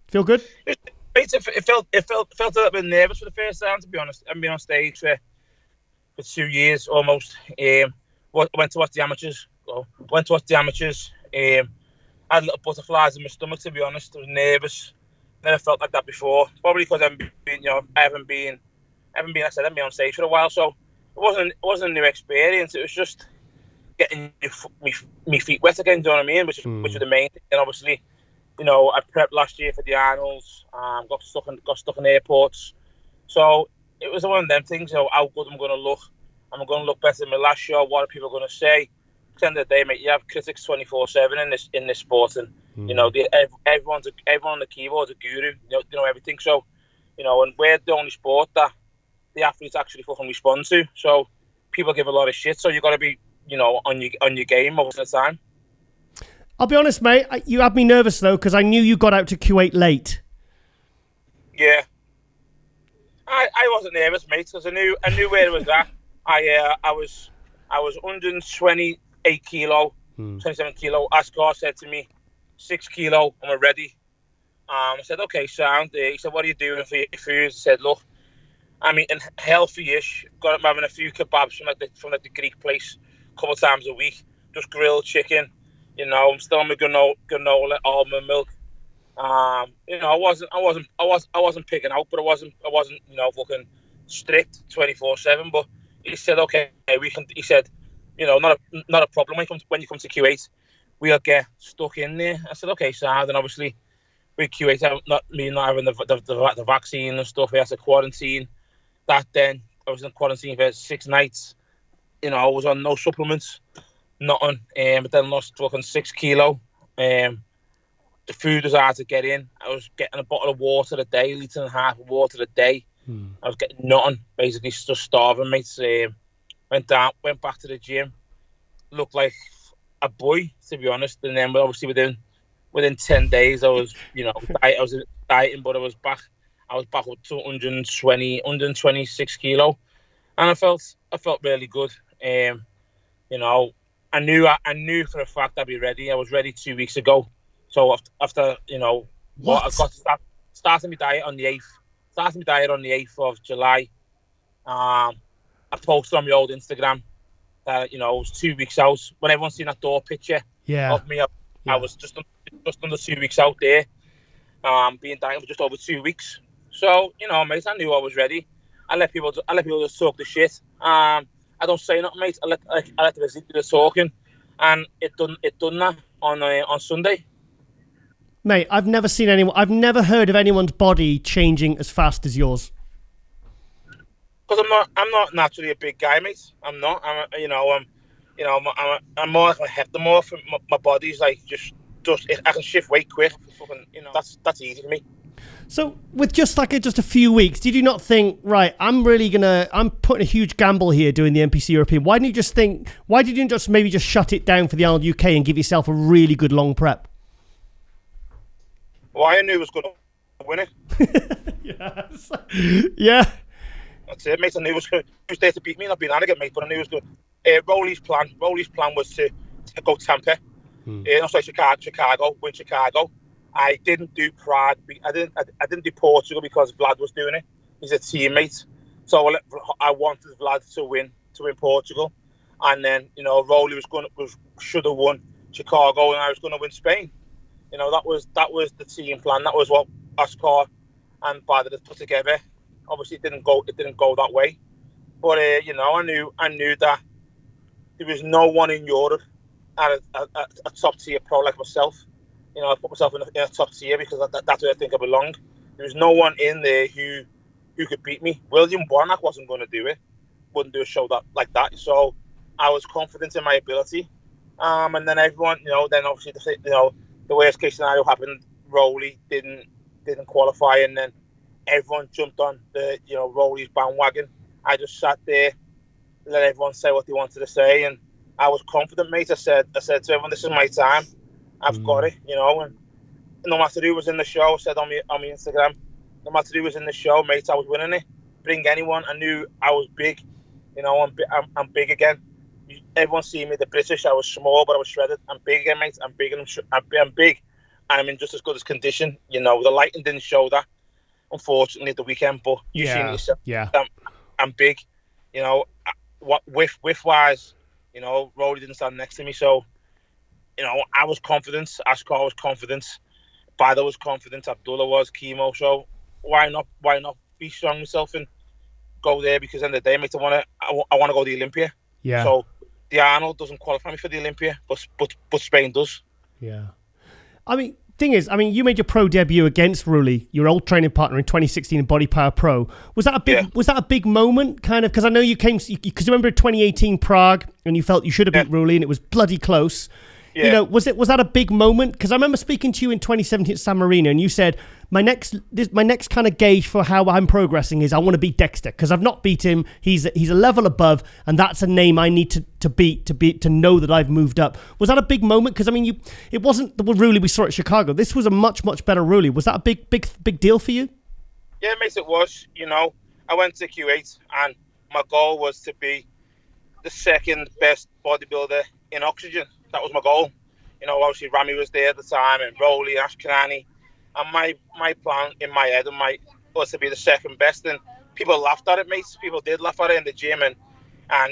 feel good? It felt a little bit nervous for the first time, to be honest. I've been on stage for 2 years almost. Went to watch the amateurs. Had little butterflies in my stomach, to be honest. I was nervous. Never felt like that before. Probably because I haven't been on stage for a while, so it wasn't a new experience. It was just getting my feet wet again. Do you know what I mean? Which was the main thing. And obviously, I prepped last year for the Arnolds. Got stuck in airports. So it was one of them things. How good I'm going to look. I'm going to look better than my last show. What are people going to say? At the end of the day, mate, you have critics 24/7 in this sport, and everyone on the keyboard's a guru. They know everything. So, and we're the only sport that the athletes actually fucking respond to. So people give a lot of shit. So you got to be, on your game most of the time. I'll be honest, mate. You had me nervous though, because I knew you got out to Kuwait late. Yeah, I wasn't nervous, mate, because I knew where it was at. I was 128 kilo, 27 kilo. Askar said to me, 6 kilo, and we're ready. I said, okay, sound. He said, what are you doing for your food? I said, look, I'm eating healthy-ish. I'm having a few kebabs from the Greek place a couple of times a week. Just grilled chicken. I'm still on my granola, almond milk. I wasn't picking out, but I wasn't fucking strict 24/7. But he said, okay, we can. He said, not a problem when you come to Kuwait. We'll get stuck in there. I said, okay, so then obviously with Kuwait, not having the vaccine and stuff, we had to quarantine. That then I was in quarantine for 6 nights. I was on no supplements, nothing. But then lost fucking 6 kilo. The food was hard to get in. I was getting a bottle of water a day, 1.5 litres of water a day. I was getting nothing, basically just starving, mate. Went back to the gym, looked like a boy, to be honest. And then obviously within 10 days, I was dieting, but I was back up to 126 kilo, and I felt really good. I knew for a fact I'd be ready. I was ready 2 weeks ago. So after I got starting my diet on the 8th. Started my diet on the 8th of July. I posted on my old Instagram that it was 2 weeks out. When everyone's seen that door picture of me, I was just under 2 weeks out there, being dieting for just over 2 weeks. So mate, I knew I was ready. I let people just talk the shit. I don't say nothing, mate. I let the physique do the talking, and it done that on Sunday. Mate, I've never heard of anyone's body changing as fast as yours. Because I'm not naturally a big guy, mate. I'm not. I'm more like a hectomorph. My body's like just I can shift weight quick. That's easy for me. So with just a few weeks, did you not think, right, I'm putting a huge gamble here doing the NPC European? Why didn't you just maybe just shut it down for the Arnold UK and give yourself a really good long prep? Well, I knew I was going to win it. Yes. Yeah. That's it, mate. I knew it was there to beat me. Not being arrogant, mate, but I knew it was good. Rowley's plan was to go Tampa. Chicago. Win Chicago. I didn't do Prague. I didn't do Portugal because Vlad was doing it. He's a teammate, so I wanted Vlad to win Portugal, and then Rowley should have won Chicago, and I was going to win Spain. That was the team plan. That was what Askar and Badr had put together. Obviously, it didn't go that way, but I knew that there was no one in Europe at a top tier pro like myself. I put myself in a top tier because that's where I think I belong. There was no one in there who could beat me. William Warnock wasn't going to do it. Wouldn't do a show like that. So I was confident in my ability. And then everyone, then obviously the worst case scenario happened. Rowley didn't qualify, and then everyone jumped on the Rowley's bandwagon. I just sat there, let everyone say what they wanted to say, and I was confident, mate. I said to everyone, "This is my time. I've got it." And no matter who was in the show, I said on my Instagram, no matter who was in the show, mate, I was winning it. bring anyone. I knew I was big. You know, I'm big again. Everyone see me, the British. I was small, but I was shredded. I'm big again, mate. I'm big, and I'm big. I'm in just as good as condition. You know, the lighting didn't show that, unfortunately, at the weekend. But you've seen it yourself. Yeah. I'm big. You know, what width wise, you know, Rolly didn't stand next to me, so you know, I was confident. Askar was confident. Bada was confident. Abdullah was. Chemo. So why not be strong myself and go there? Because at the end of the day, mate, I want to go to the Olympia. Yeah. So the Arnold doesn't qualify me for the Olympia, but Spain does. Yeah. I mean, thing is, you made your pro debut against Ruli, your old training partner, in 2016 in Body Power Pro. Was that a big moment, kind of? Because I know you came, because remember 2018 Prague, and you felt you should have beat Ruli, and it was bloody close. Yeah. You know, was that a big moment? Because I remember speaking to you in 2017 at San Marino, and you said my next kind of gauge for how I'm progressing is I want to beat Dexter, because I've not beat him. He's a level above, and that's a name I need to beat to know that I've moved up. Was that a big moment? Because it wasn't the Ruli we saw at Chicago. This was a much better Ruli. Was that a big deal for you? Yeah, mate, it was. You know, I went to Q8, and my goal was to be the second best bodybuilder in oxygen. That was my goal. You know, obviously Rami was there at the time, and Rolly, Ashkanani, and my plan in my head was to be the second best. And people laughed at it, mate. People did laugh at it in the gym, and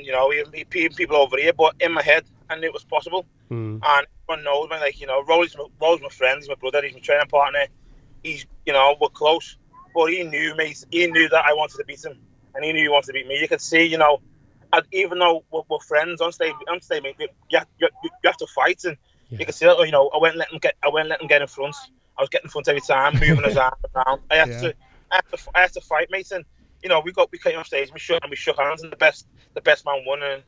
you know, even people over here. But in my head, I knew it was possible. And everyone knows me, like, you know, Rolly's my friend, he's my brother, he's my training partner. He's, you know, we're close. But he knew, mate. He knew that I wanted to beat him, and he knew he wanted to beat me. You could see, you know, even though we're friends on stage, mate, you have to fight, and you can see that. You know, I wouldn't let him get in front. I was getting in front every time, moving his arm around. I had to fight, mate. And you know, we came on stage, we shook hands, and the best man won. And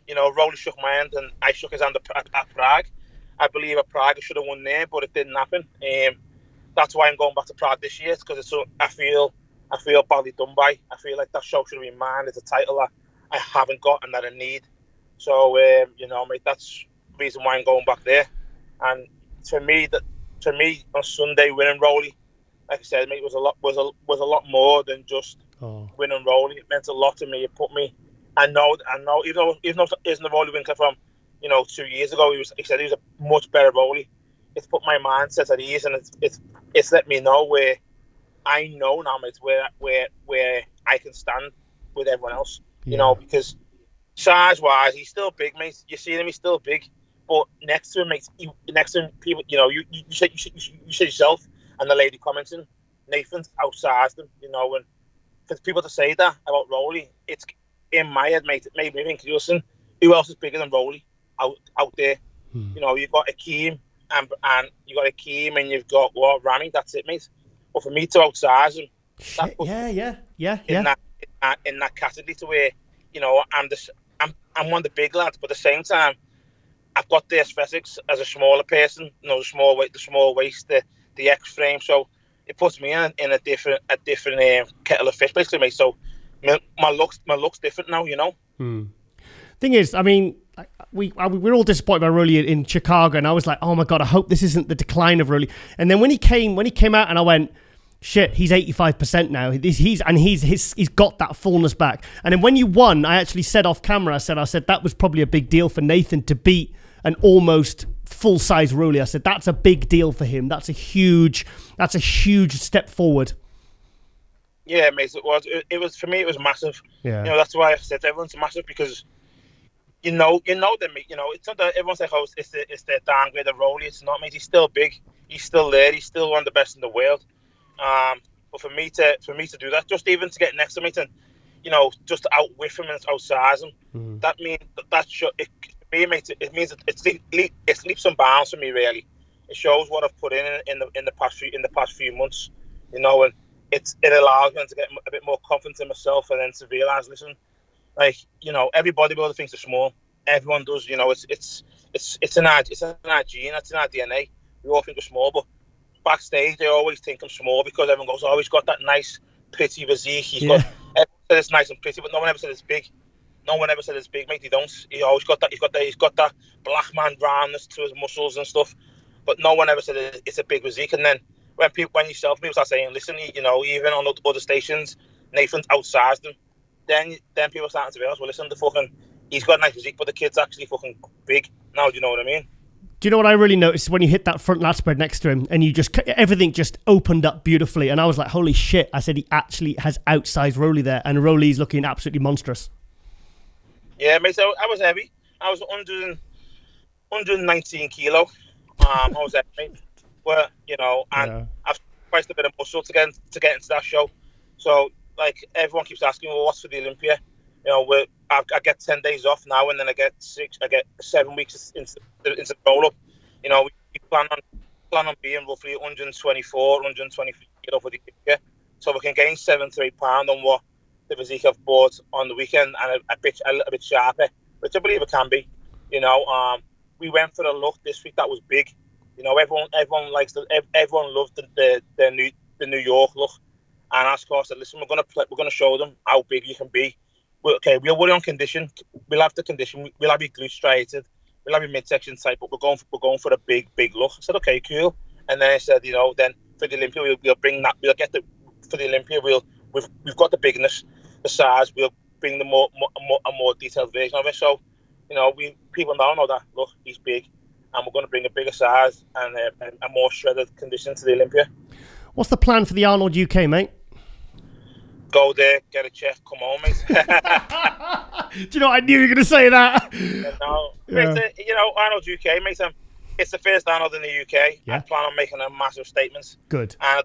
you know, Rolly shook my hand, and I shook his hand at Prague. I believe at Prague I should have won there, but it didn't happen. That's why I'm going back to Prague this year, because I feel badly done by. I feel like that show should have been mine. It's a title that I haven't got and that I need. So you know, mate, that's the reason why I'm going back there. And to me on Sunday winning Rolly, like I said, mate, was a lot more than just winning Rolly. It meant a lot to me. It put me. I know. Even though it isn't the Rolly Winkler from, you know, 2 years ago, he said he was a much better Rolly. It's put my mindset at ease, and it's let me know where I know now, mate, where I can stand with everyone else. You know, because size-wise, he's still big, mate. You see him, he's still big. But next to him, mate, people, you know, you said yourself, and the lady commenting, Nathan's outsized him, you know, and for people to say that about Rolly, it's in my head, mate. It made me think, listen, who else is bigger than Rolly out there? You know, you've got Akeem, and you got Akeem, and you've got Rami. That's it, mate. But for me to outsize him, in that category, to where, you know, I'm one of the big lads, but at the same time, I've got the aesthetics as a smaller person, you know, the small waist, the X frame, so it puts me in a different kettle of fish, basically, mate. So my look's different now, you know. Thing is, I mean, we're all disappointed by Rolly in Chicago, and I was like, oh my god, I hope this isn't the decline of Rolly. And then when he came out, and I went, shit, he's 85% now. He's got that fullness back. And then when you won, I actually said off camera, I said that was probably a big deal for Nathan to beat an almost full-size Rolly. I said that's a big deal for him. That's a huge step forward. Yeah, mate, it was. It was, for me, it was massive. Yeah. You know, that's why I said everyone's massive, because you know them. You know, it's not that everyone's like, oh, it's the downgrade of Rolly. It's not, mate. He's still big. He's still there. He's still one of the best in the world. But for me to do that, just even to get next to me, and you know, just to outwith him and outsize him, that means it means it's leaps and bounds for me, really. It shows what I've put in the past few months, you know, and it allows me to get a bit more confidence in myself, and then to realise, listen, like, you know, every bodybuilder thinks they're small. Everyone does, you know. It's in our gene, it's in our DNA. We all think we're small, but backstage they always think I'm small, because everyone goes, oh, he's got that nice pretty physique, everyone said it's nice and pretty, but no one ever said it's big. No one ever said it's big, mate. He don't. He always got that. He's got that black man roundness to his muscles and stuff. But no one ever said it's a big physique. And then when yourself people start saying, listen, you know, even on other stations, Nathan's outsized him. Then people starting to realize, well, listen, he's got a nice physique, but the kid's actually fucking big. Now, do you know what I mean? Do you know what I really noticed when you hit that front lat spread next to him and everything just opened up beautifully, and I was like, holy shit! I said he actually has outsized Rolly there, and Rolly's looking absolutely monstrous. Yeah, mate. So I was heavy. I was 119 kilo. I was heavy, mate. But and I've priced a bit of muscle to get into that show. So like everyone keeps asking, well, what's for the Olympia? I get 10 days off now, and then I get 7 weeks into the roll up. We plan on being roughly 124, 123 kilo for the Olympia, so we can gain 7 to 8 pounds on what the physique I've bought on the weekend, and a little bit sharper, which I believe it can be. We went for a look this week that was big. Everyone loved the New York look, and as course said, listen, we're gonna show them how big you can be. We'll worry on condition. We'll have the condition. We'll have your glutes striated. We'll have your midsection tight, but we're going for a big look. I said, okay, cool. And then I said, then for the Olympia, we'll bring that. We'll get for the Olympia. We've got the bigness, the size. We'll bring a more detailed version of it. So, people now know that. Look, he's big, and we're going to bring a bigger size and a more shredded condition to the Olympia. What's the plan for the Arnold UK, mate? Go there, get a check, come home, mate. Do you know, I knew you were going to say that. Mate, Arnold UK, mate. It's the first Arnold in the UK. Yeah. I plan on making a massive statement. Good. And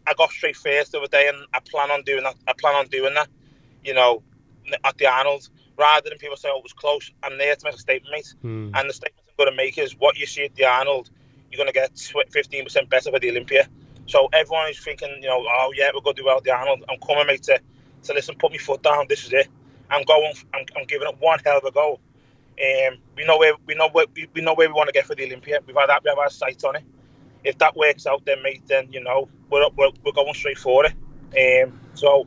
I got straight first the other day, and I plan on doing that. At the Arnold, rather than people say, "Oh, it was close." I'm there to make a statement, mate. And the statement I'm going to make is what you see at the Arnold, you're going to get 15% better for the Olympia. So everyone is thinking, oh yeah, we're going to do well at the Arnold. I'm coming, mate, to listen, put my foot down. This is it. I'm giving it one hell of a go. We know where we want to get for the Olympia. We have our sights on it. If that works out, then mate, then we're going straight for it. So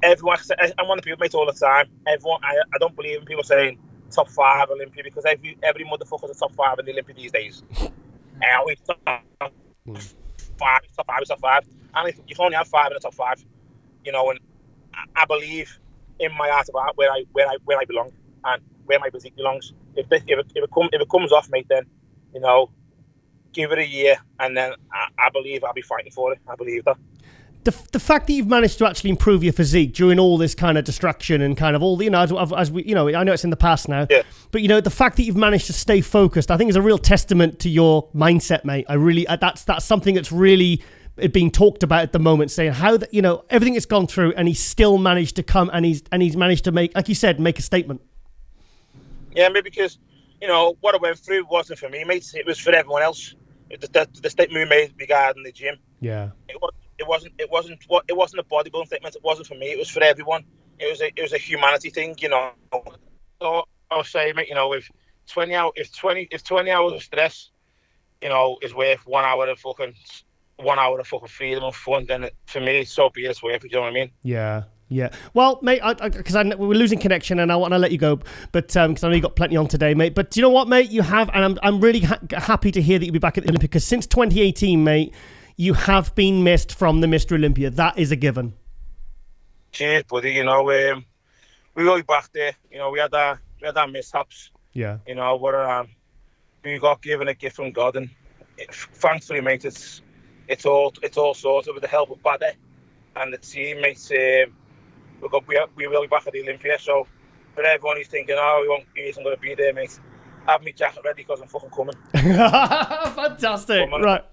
everyone. I'm one of the people, mate, all the time. Everyone, I don't believe in people saying top 5 Olympia, because every motherfucker's a top 5 in the Olympia these days. Top five, and you can only have 5 in the top 5, and I believe in my heart of heart where I belong and where my physique belongs. If it comes off, mate, then give it a year, and then I believe I'll be fighting for it. I believe that. The fact that you've managed to actually improve your physique during all this kind of distraction and kind of all the, as we, I know it's in the past now, yeah. But the fact that you've managed to stay focused, I think is a real testament to your mindset, mate. I really, that's something that's really being talked about at the moment, saying how that, everything it's gone through, and he's still managed to come, and he's managed to make, like you said, make a statement. Yeah, maybe because, what I went through wasn't for me, mate. It was for everyone else. The statement we made regarding the gym. Yeah. It wasn't a bodybuilding statement. It wasn't for me. It was for everyone. It was a humanity thing, So I'll say, mate, if 20 hours of stress, is worth 1 hour of fucking freedom and fun, then for me, so be it. It's worth it. You know what I mean? Yeah. Yeah. Well, mate, because we're losing connection, and I want to let you go, but because I know you got plenty on today, mate. But do you know what, mate? You have, and I'm really happy to hear that you'll be back at the Olympia, because since 2018, mate, you have been missed from the Mr Olympia. That is a given. Cheers, buddy. We will be back there. We had our mishaps. Yeah. We got given a gift from God, and thankfully, mate, it's all sorted with the help of Baddy and the team, mate. We will be back at the Olympia. So for everyone who's thinking, he isn't going to be there, mate, have me jacket ready, because I'm fucking coming. Fantastic. Right.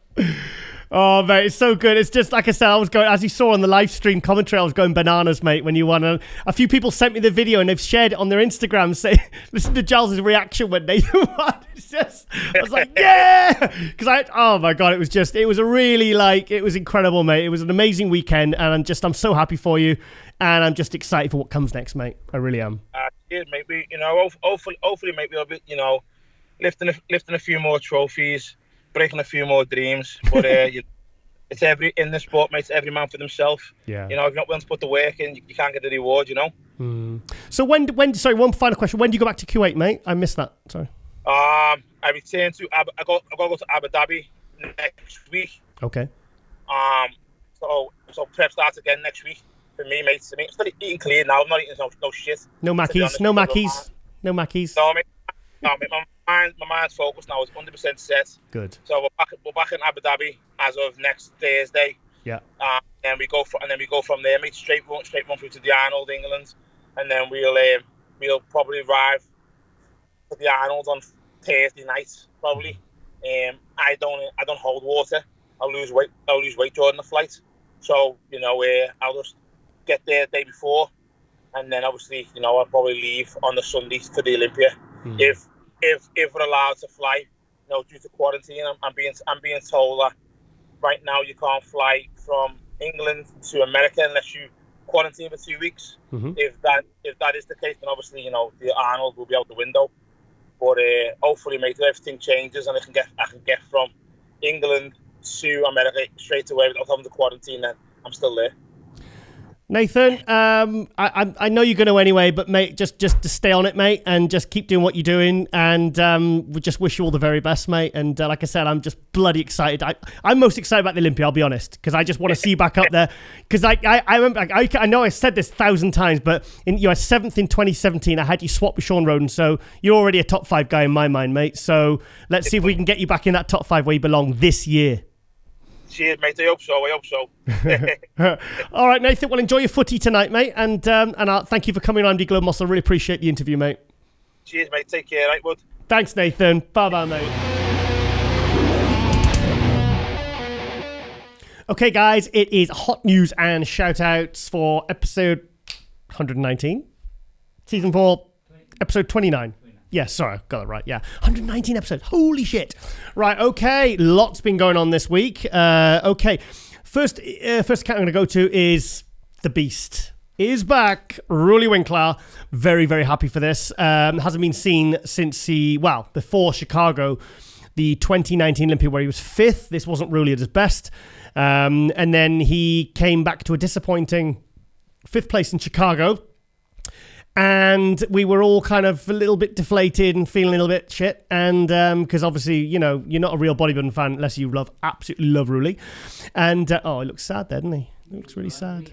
Oh, mate, it's so good. It's just, like I said, I was going, as you saw on the live stream commentary, I was going bananas, mate, when you won. And a few people sent me the video, and they've shared it on their Instagram, saying, listen to Giles' reaction when Nathan won. It's just, I was like, yeah! Because oh my God, it was a really, it was incredible, mate. It was an amazing weekend, and I'm so happy for you, and I'm just excited for what comes next, mate. I really am. Yeah, mate, hopefully, mate, we'll be, lifting a few more trophies, breaking a few more dreams, but it's in the sport, mate. It's every man for themselves. Yeah. If you're not willing to put the work in, you can't get the reward. So sorry, one final question. When do you go back to Kuwait, mate? I missed that. Sorry. I return to I got to go to Abu Dhabi next week. Okay. So prep starts again next week. for me, mate. I mean, I'm still eating clean now. I'm not eating no shit. No Mackies. No Mackies. No Mackies. No, mate. No, mate. My mind's focused now. It's 100% set. Good. So we're back in Abu Dhabi as of next Thursday. Yeah. And we go from there, mate. Straight run through to the Arnold, England, and then we'll probably arrive at the Arnold on Thursday night, probably. I don't hold water. I'll lose weight during the flight. So, I'll just get there the day before, and then obviously, I'll probably leave on the Sunday for the Olympia. If we're allowed to fly, due to quarantine, I'm being told that right now you can't fly from England to America unless you quarantine for 2 weeks. If that is the case, then obviously, the Arnold will be out the window. But hopefully, mate, if everything changes and I can get from England to America straight away without having to quarantine, then I'm still there. Nathan, I know you're going to anyway, but mate, just to stay on it, mate, and just keep doing what you're doing, and we just wish you all the very best, mate. And like I said, I'm just bloody excited. I'm most excited about the Olympia, I'll be honest, because I just want to see you back up there. Because I remember, I know I said this 1,000 times, but you were 7th in 2017. I had you swap with Sean Roden, so you're already a top 5 guy in my mind, mate. So let's see if we can get you back in that top 5 where you belong this year. Cheers, mate. I hope so. All right, Nathan. Well, enjoy your footy tonight, mate. And I'll thank you for coming on, Globe Muscle. Really appreciate the interview, mate. Cheers, mate. Take care, right, bud? Thanks, Nathan. Bye-bye, mate. Okay, guys. It is hot news and shout-outs for episode 119. Season 4, episode 29. Yeah, sorry, got it right. Yeah, 119 episodes. Holy shit. Right, okay. Lots been going on this week. Okay, first account I'm going to go to is The Beast. Is back. Ruli Winkler. Very, very happy for this. Hasn't been seen since before Chicago, the 2019 Olympia, where he was 5th. This wasn't really at his best. And then he came back to a disappointing 5th place in Chicago. And we were all kind of a little bit deflated and feeling a little bit shit. And because obviously, you're not a real bodybuilding fan unless you absolutely love Ruli. And, he looks sad there, doesn't he? He looks really sad.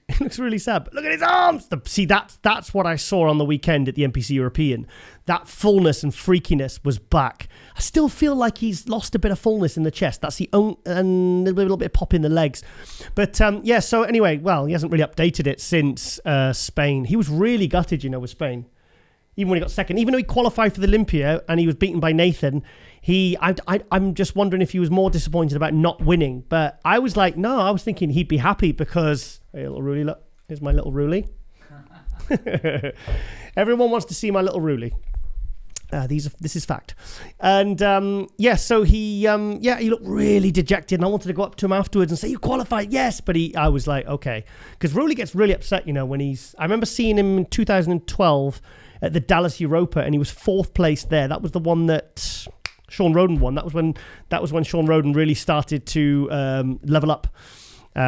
He looks really sad. But look at his arms. See, that's what I saw on the weekend at the NPC European. That fullness and freakiness was back. I still feel like he's lost a bit of fullness in the chest. That's and a little bit of pop in the legs. But so anyway, he hasn't really updated it since Spain. He was really gutted, with Spain. Even when he got second, even though he qualified for the Olympia and he was beaten by Nathan, I'm just wondering if he was more disappointed about not winning. But I was like, no, I was thinking he'd be happy because, hey, little Ruli, look, here's my little Ruli. Everyone wants to see my little Ruli. This is fact. And so he looked really dejected, and I wanted to go up to him afterwards and say, you qualified, yes. But I was like, okay. Because Ruli gets really upset, when I remember seeing him in 2012 at the Dallas Europa, and he was 4th place there. That was the one that Sean Roden won. That was when Sean Roden really started to level up. He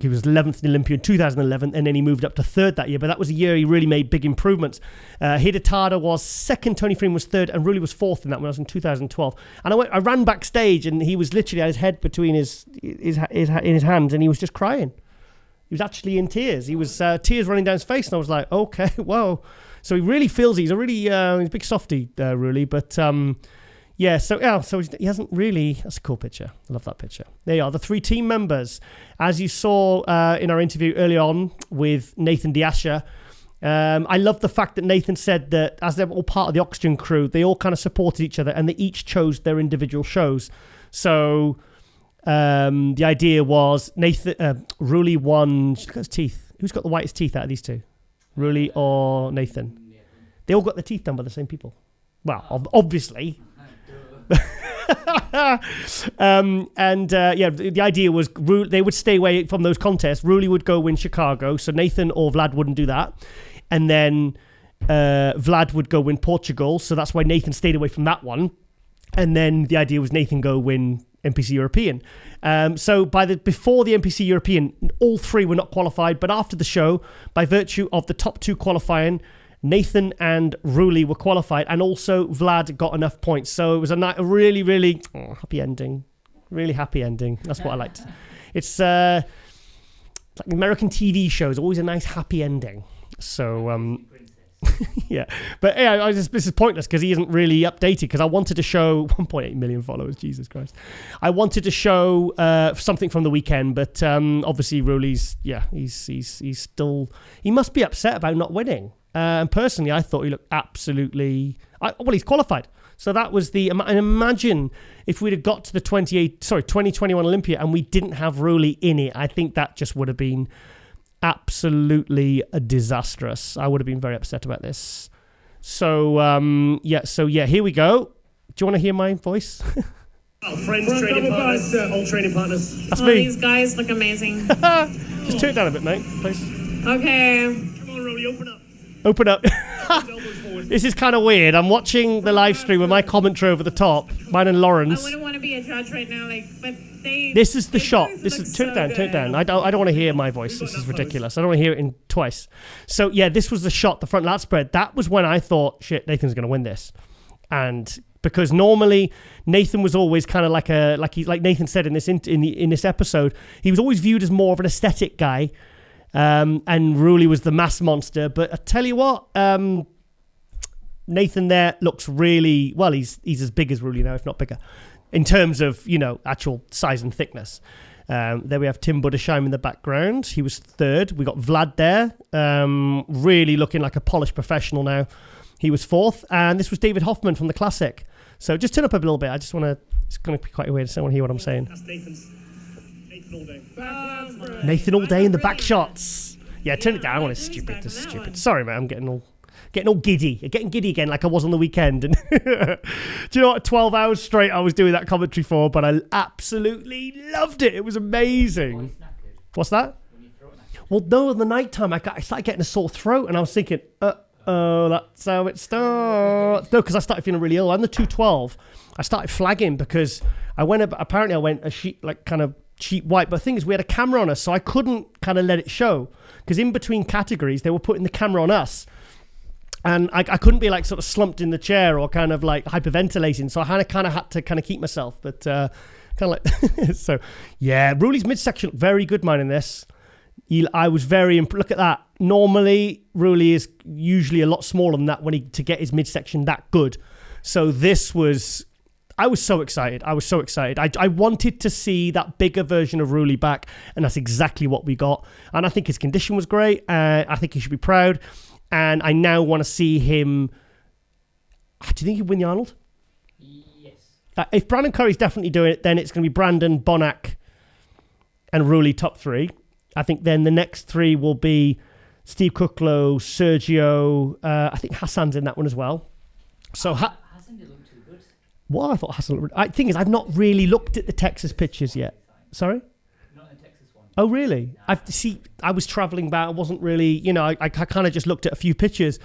was 11th in Olympia in 2011, and then he moved up to 3rd that year. But that was a year he really made big improvements. Hidetada was 2nd, Tony Freeman was 3rd, and Ruli was 4th in that when I was in 2012. And I ran backstage, and he was literally had his head between his hands, and he was just crying. He was actually in tears. He was tears running down his face, and I was like, okay, whoa. So he really feels he's a big softie, Ruli, but. So he hasn't really. That's a cool picture. I love that picture. There you are, the 3 team members. As you saw in our interview early on with Nathan De Asha, I love the fact that Nathan said that as they're all part of the Oxygen crew, they all kind of supported each other and they each chose their individual shows. So the idea was Ruli won. Look at his teeth. Who's got the whitest teeth out of these two? Ruli or Nathan? They all got their teeth done by the same people. Well, obviously. The idea was they would stay away from those contests. Ruli would go win Chicago, so Nathan or Vlad wouldn't do that. And then Vlad would go win Portugal, so that's why Nathan stayed away from that one. And then the idea was Nathan go win NPC European. So before the NPC European, all 3 were not qualified, but after the show, by virtue of the top 2 qualifying, Nathan and Ruli were qualified, and also Vlad got enough points. So it was a really, really happy ending. Really happy ending. That's what I liked. It's like American TV shows, always a nice happy ending. So yeah, but yeah, this is pointless because he isn't really updated. Because I wanted to show 1.8 million followers. Jesus Christ, I wanted to show something from the weekend, but obviously Rowley's he's still, he must be upset about not winning. And personally, I thought he looked absolutely he's qualified. So that was and imagine if we'd have got to the 2021 Olympia and we didn't have Rowley in it. I think that just would have been absolutely disastrous. I would have been very upset about this. So here we go. Do you want to hear my voice? Friends, training partners, old training partners. That's me. These guys look amazing. Just turn it down a bit, mate, please. Okay. Come on, Rowley, open up. Open up. This is kind of weird. I'm watching the live stream with my commentary over the top, mine and Lauren's. I wouldn't want to be a judge right now, but they. This is the shot. This is turn it down. I don't want to hear my voice. This is ridiculous. I don't want to hear it in twice. So yeah, this was the shot, the front lat spread. That was when I thought, shit, Nathan's going to win this, and because normally Nathan was always kind of like Nathan said in this episode, he was always viewed as more of an aesthetic guy. And Rowley was the mass monster, but I tell you what, Nathan there looks really well. He's as big as Rowley now, if not bigger, in terms of actual size and thickness. There we have Tim Buddersheim in the background. He was third. We got Vlad there, really looking like a polished professional now. He was fourth, and this was David Hoffman from the Classic. So just turn up a little bit. I just want to. It's going to be quite weird. I don't want to hear what I'm saying. That's Nathan all day. Nathan all day in the back shots. Yeah, turn it down. It's stupid. This is stupid. Sorry, man. I'm getting all giddy. Getting giddy again, like I was on the weekend. And do you know what? 12 hours straight I was doing that commentary for, but I absolutely loved it. It was amazing. What's that? Well, no, in the nighttime I started getting a sore throat, and I was thinking, that's how it starts. No, because I started feeling really ill. On the 212, I started flagging because apparently I went a sheet white, but the thing is we had a camera on us, so I couldn't kind of let it show, because in between categories they were putting the camera on us, and I couldn't be like sort of slumped in the chair or kind of like hyperventilating, so I kind of had to kind of keep myself, but kind of like so yeah, Rowley's midsection looked very good, mine, in this. I was very look at that. Normally Rowley is usually a lot smaller than that to get his midsection that good, so this was, I was so excited. I wanted to see that bigger version of Rowley back, and that's exactly what we got. And I think his condition was great. I think he should be proud. And I now want to see him. Do you think he'll win the Arnold? Yes. If Brandon Curry's definitely doing it, then it's going to be Brandon, Bonac, and Rowley top three. I think then the next three will be Steve Kuklo, Sergio. I think Hassan's in that one as well. So Hassan didn't look too good. Well, I thought Hassan. The thing is, I've not really looked at the Texas pictures yet. Sorry? Not the Texas one. Oh, really? I was traveling back. I wasn't really, I kind of just looked at a few pictures.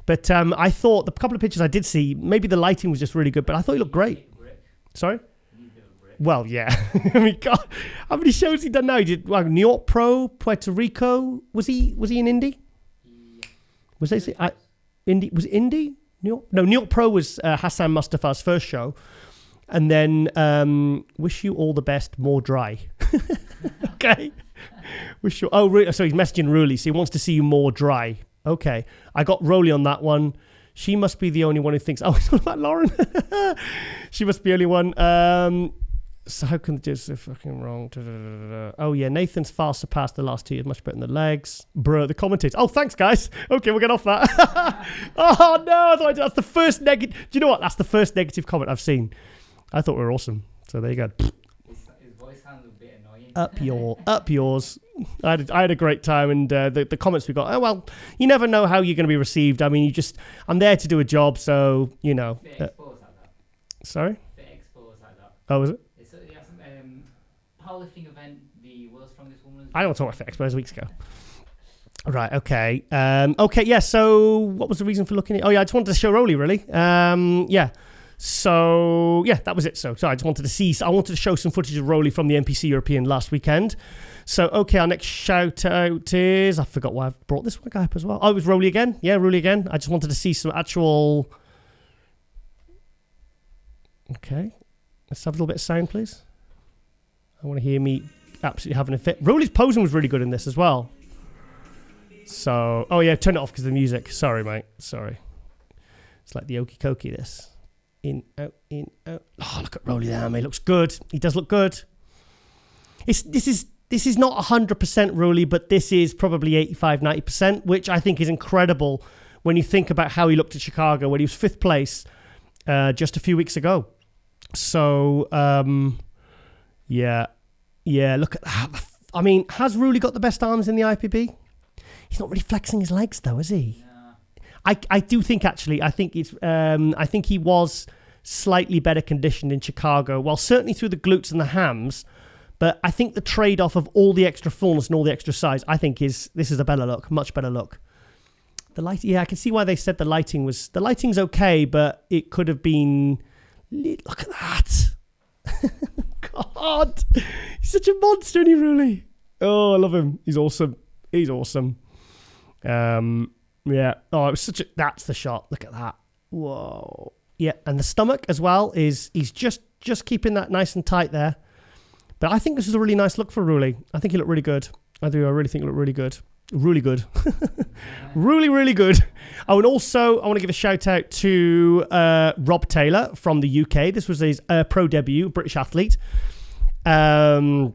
But I thought the couple of pictures I did see, maybe the lighting was just really good, but I thought he looked great. Sorry? Well, yeah. I mean, God, how many shows has he done now? He did New York Pro, Puerto Rico. Was he in Indy? Yeah. Was they Indy? Was it Indy? New York Pro was Hassan Mustafa's first show. And then wish you all the best, more dry. Okay. Wish you. So he's messaging Rowley, so he wants to see you more dry. Okay. I got Rowley on that one. She must be the only one who thinks, it's not about Lauren. She must be the only one. So how can this so fucking wrong? Oh yeah, Nathan's far surpassed the last 2 years, much better than the legs. Bruh, the commentators. Oh, thanks guys. Okay, we'll get off that. Oh no, that's the first negative. Do you know what? That's the first negative comment I've seen. I thought we were awesome. So there you go. His voice sounds a bit annoying. Up yours. I had a great time, and the comments we got. Oh well, you never know how you're going to be received. I mean, I'm there to do a job, so Sorry. The expos like that. Oh, was it? It's powerlifting event, the world's strongest woman. I don't want to talk about Fit Expos weeks ago. Right, okay. Okay, yeah, so what was the reason for looking at... Oh, yeah, I just wanted to show Rowley, really. Yeah. So, yeah, that was it. So I just wanted to show some footage of Rowley from the NPC European last weekend. So, okay, our next shout out is... I forgot why I've brought this one guy up as well. Oh, it was Rowley again. Yeah, Rowley again. I just wanted to see some actual... Okay. Let's have a little bit of sound, please. I want to hear me absolutely having a fit. Rowley's posing was really good in this as well. So, oh yeah, turn it off because of the music. Sorry, mate. Sorry. It's like the okey cokey, this. In, out, in, out. Oh, look at Rowley there, mate. Looks good. He does look good. This is not 100% Rowley, but this is probably 85, 90%, which I think is incredible when you think about how he looked at Chicago when he was 5th place just a few weeks ago. So, yeah, look at that. I mean, has Rowley got the best arms in the IPP? He's not really flexing his legs, though, is he? No. I do think, actually, I think he was slightly better conditioned in Chicago. Well, certainly through the glutes and the hams, but I think the trade-off of all the extra fullness and all the extra size, I think this is a better look, much better look. The light, yeah, I can see why they said the lighting's okay, but it could have been. Look at that! God, he's such a monster, isn't he? Really? Oh, I love him. He's awesome. Yeah. Oh, it was such a. That's the shot. Look at that. Whoa. Yeah, and the stomach as well he's just keeping that nice and tight there. But I think this is a really nice look for Rowley. I think he looked really good. I really think he looked really good. Really good. really good. Oh, and also I want to give a shout out to Rob Taylor from the UK. This was his pro debut, British athlete. Awesome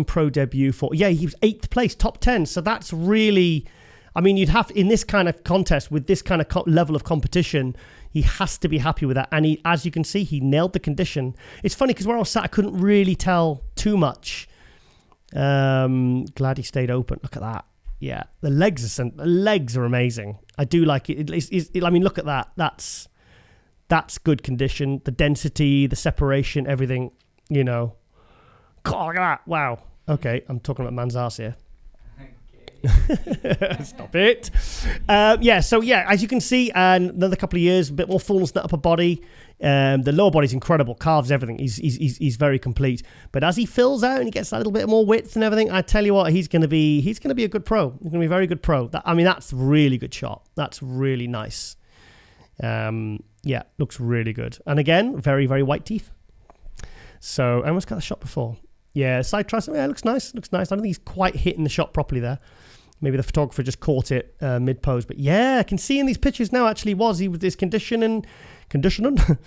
pro debut he was 8th place, top 10. So that's really, I mean, you'd have, in this kind of contest, with this kind of level of competition, he has to be happy with that. And he, as you can see, he nailed the condition. It's funny because where I was sat, I couldn't really tell too much. Glad he stayed open. Look at that. Yeah, the legs are amazing. I do like it. I mean, look at that. That's good condition. The density, the separation, everything. You know. God, look at that. Wow. Okay, I'm talking about man's ass here. Stop it. So as you can see, another couple of years, a bit more fullness in the upper body. The lower body's incredible, calves, everything. He's very complete. But as he fills out and he gets a little bit more width and everything, I tell you what, he's going to be a good pro. He's going to be a very good pro. That's a really good shot. That's really nice. Looks really good. And again, very, very white teeth. So I almost got the shot before. Yeah, side tricep. Yeah, looks nice. I don't think he's quite hitting the shot properly there. Maybe the photographer just caught it mid pose, but yeah, I can see in these pictures now. Actually, he was this conditioning, the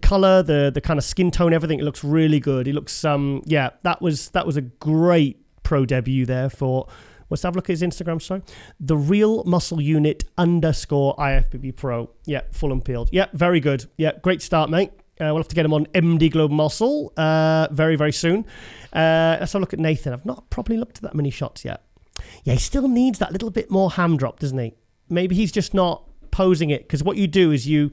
color, the kind of skin tone, everything. It looks really good. He looks that was a great pro debut there for. Let's have a look at his Instagram. Sorry, the Real Muscle Unit _ IFBB Pro. Yeah, full and peeled. Yeah, very good. Yeah, great start, mate. We'll have to get him on MD Global Muscle very, very soon. Let's have a look at Nathan. I've not properly looked at that many shots yet. Yeah, he still needs that little bit more ham drop, doesn't he? Maybe he's just not posing it, because what you do is to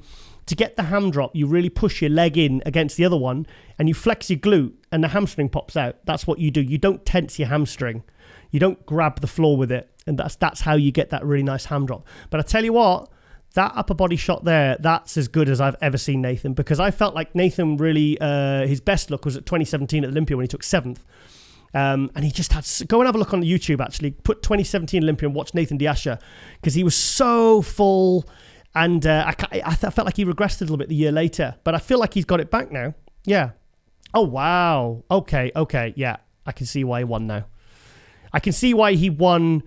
get the ham drop, you really push your leg in against the other one and you flex your glute and the hamstring pops out. That's what you do. You don't tense your hamstring. You don't grab the floor with it. And that's how you get that really nice ham drop. But I tell you what, that upper body shot there, that's as good as I've ever seen Nathan, because I felt like Nathan really, his best look was at 2017 at Olympia when he took 7th. And he just had to go and have a look on YouTube, actually. Put 2017 Olympia and watch Nathan De Asha, because he was so full. And I felt like he regressed a little bit the year later, but I feel like he's got it back now. Yeah. Oh, wow. Okay. Yeah. I can see why he won now. I can see why he won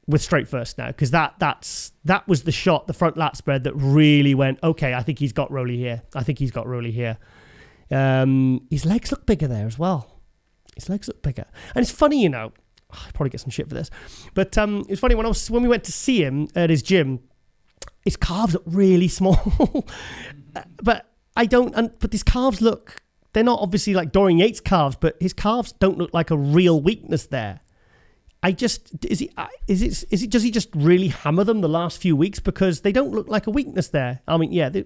with straight first now, because that was the shot, the front lat spread, that really went, okay, I think he's got Rowley here. His legs look bigger there as well. And it's funny, I'll probably get some shit for this, but it's funny, when we went to see him at his gym, his calves look really small. but these calves they're not obviously like Dorian Yates calves, but his calves don't look like a real weakness there. Does he just really hammer them the last few weeks, because they don't look like a weakness there? He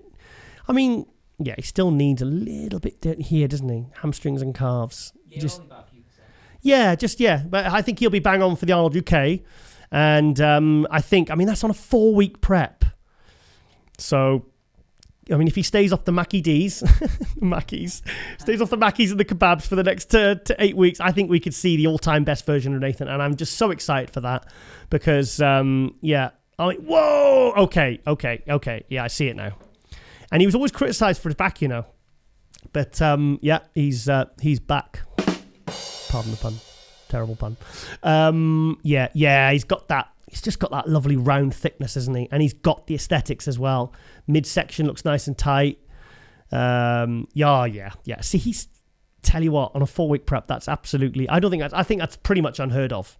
still needs a little bit here, doesn't he? Hamstrings and calves. Yeah, only about a few percent. But I think he'll be bang on for the Arnold UK, and I think that's on a 4-week prep. So, if he stays off the Mackie D's, stays off the Mackies and the kebabs for the next to 8 weeks, I think we could see the all-time best version of Nathan. And I'm just so excited for that, because, whoa, okay. Yeah, I see it now. And he was always criticised for his back, But yeah, he's back. Pardon the pun. Terrible pun. Yeah, he's got that. He's just got that lovely round thickness, hasn't he? And he's got the aesthetics as well. Midsection looks nice and tight. Yeah. See, tell you what, on a 4-week prep, that's absolutely. I think that's pretty much unheard of.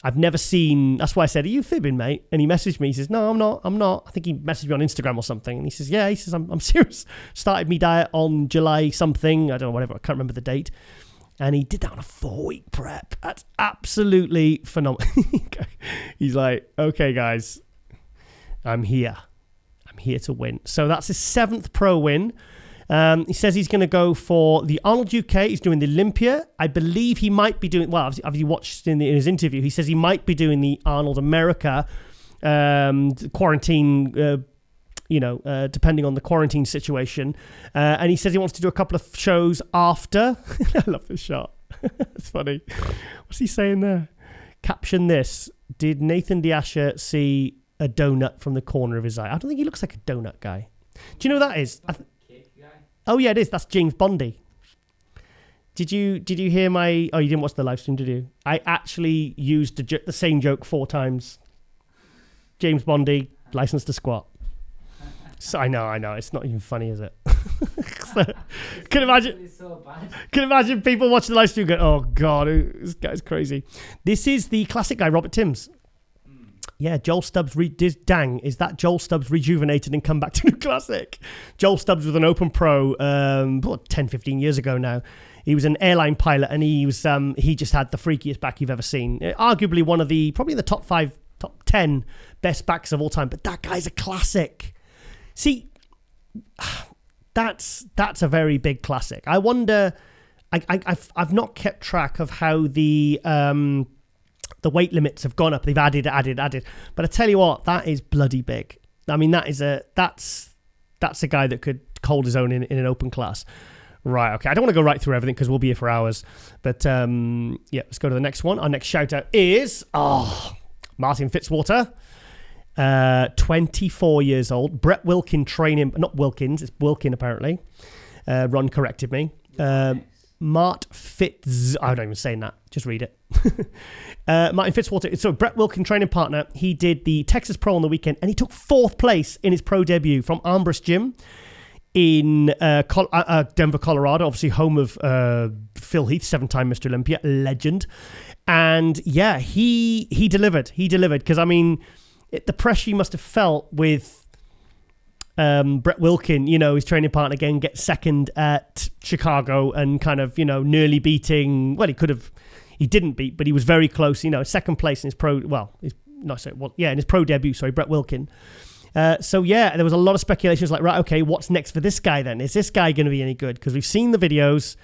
I've never seen. That's why I said, "Are you fibbing, mate?" And he messaged me. He says, "No, I'm not. I think he messaged me on Instagram or something." And he says, "Yeah." He says, "I'm serious. Started me diet on July something. I don't know, whatever. I can't remember the date." And he did that on a 4-week prep. That's absolutely phenomenal. He's like, "Okay, guys, I'm here. I'm here to win." So that's his 7th pro win. He says he's going to go for the Arnold UK. He's doing the Olympia. I believe he might be doing, well, have you watched in his interview? He says he might be doing the Arnold America quarantine, depending on the quarantine situation. And he says he wants to do a couple of shows after. I love this shot. It's funny. What's he saying there? Caption this. Did Nathan De Asha see a donut from the corner of his eye? I don't think he looks like a donut guy. Do you know who that is? Oh yeah, it is. That's James Bondy. Did you hear my? Oh, you didn't watch the live stream, did you? I actually used the same joke 4 times. James Bondy, license to squat. So I know. It's not even funny, is it? Can imagine people watching the live stream going, "Oh God, this guy's crazy." This is the classic guy, Robert Timms. Yeah, Joel Stubbs, is that Joel Stubbs rejuvenated and come back to the classic? Joel Stubbs was an open pro 10, 15 years ago now. He was an airline pilot and he just had the freakiest back you've ever seen. Arguably probably the top 10 best backs of all time, but that guy's a classic. See, that's a very big classic. I wonder, I've not kept track of how the weight limits have gone up. They've added. But I tell you what, that is bloody big. I mean, that's a guy that could hold his own in an open class. Right, okay. I don't want to go right through everything because we'll be here for hours. But let's go to the next one. Our next shout out is Martin Fitzwater, 24 years old. Brett Wilkin training, not Wilkins, it's Wilkin apparently. Ron corrected me. Mart Fitz, I'm not even saying that, just read it. Martin Fitzwater, so Brett Wilkin training partner, he did the Texas Pro on the weekend and he took 4th place in his pro debut from Armbrust Gym in Denver, Colorado, obviously home of Phil Heath, 7-time Mr Olympia, legend. And yeah, he delivered because I mean, the pressure he must have felt with Brett Wilkin, his training partner again, gets second at Chicago and kind of, nearly beating, well, he didn't beat, but he was very close, second place in his pro, in his pro debut, Brett Wilkin. So yeah, there was a lot of speculations like, right, okay, what's next for this guy then? Is this guy going to be any good? Because we've seen the videos.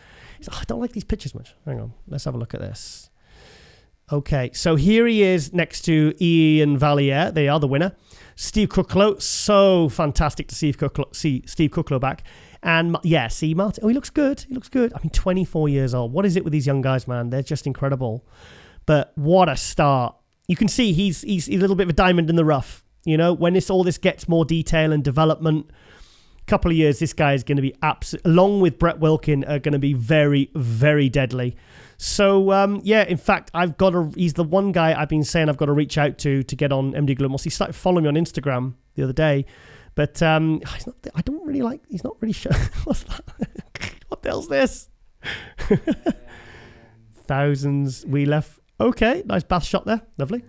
I don't like these pictures much. Hang on, let's have a look at this. Okay, so here he is next to Ian Valliere. They are the winner. Steve Kucklow, so fantastic to see Steve Kucklow back. And yeah, see Martin. Oh, he looks good. I mean, 24 years old. What is it with these young guys, man? They're just incredible. But what a start. You can see he's a little bit of a diamond in the rough. When all this gets more detail and development, couple of years, this guy is going to be along with Brett Wilkin, are going to be very, very deadly. So, in fact, he's the one guy I've been saying I've got to reach out to get on MD Glumos. He started following me on Instagram the other day, but he's not really sure. What's that? What the hell's this? Thousands we left. Okay, nice bath shot there. Lovely.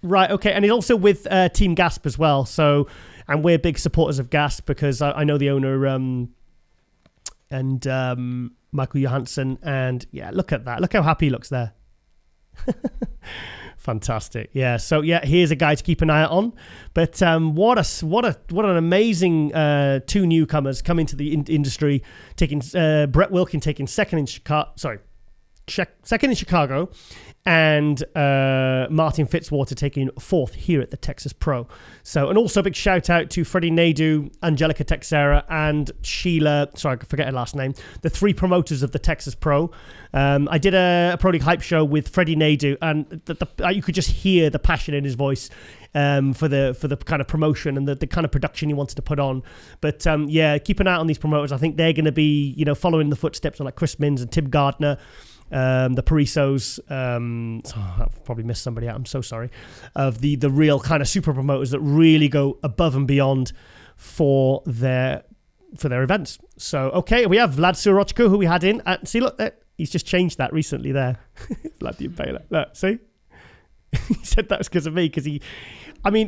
Right, okay, and he's also with Team Gasp as well. So, and we're big supporters of Gasp because I know the owner and Michael Johansson, and yeah, look at that. Look how happy he looks there. Fantastic. Yeah. So yeah, here's a guy to keep an eye on. But what an amazing 2 newcomers coming to the industry, taking Brett Wilkin taking second in Chicago, and Martin Fitzwater taking 4th here at the Texas Pro. So, and also a big shout out to Freddie Nadeau, Angelica Texera, and Sheila, sorry, I forget her last name, the 3 promoters of the Texas Pro. I did a Pro League hype show with Freddie Nadeau, and you could just hear the passion in his voice for the kind of promotion and the kind of production he wanted to put on. But keep an eye on these promoters. I think they're going to be, following the footsteps of like Chris Mins and Tim Gardner, the Parisos. I've probably missed somebody out. I'm so sorry. Of the real kind of super promoters that really go above and beyond for their events. So, okay, we have Vlad Suhoruchko, who we had in. See, look, he's just changed that recently there. Vlad the Impaler. Look, see? He said that was because of me, because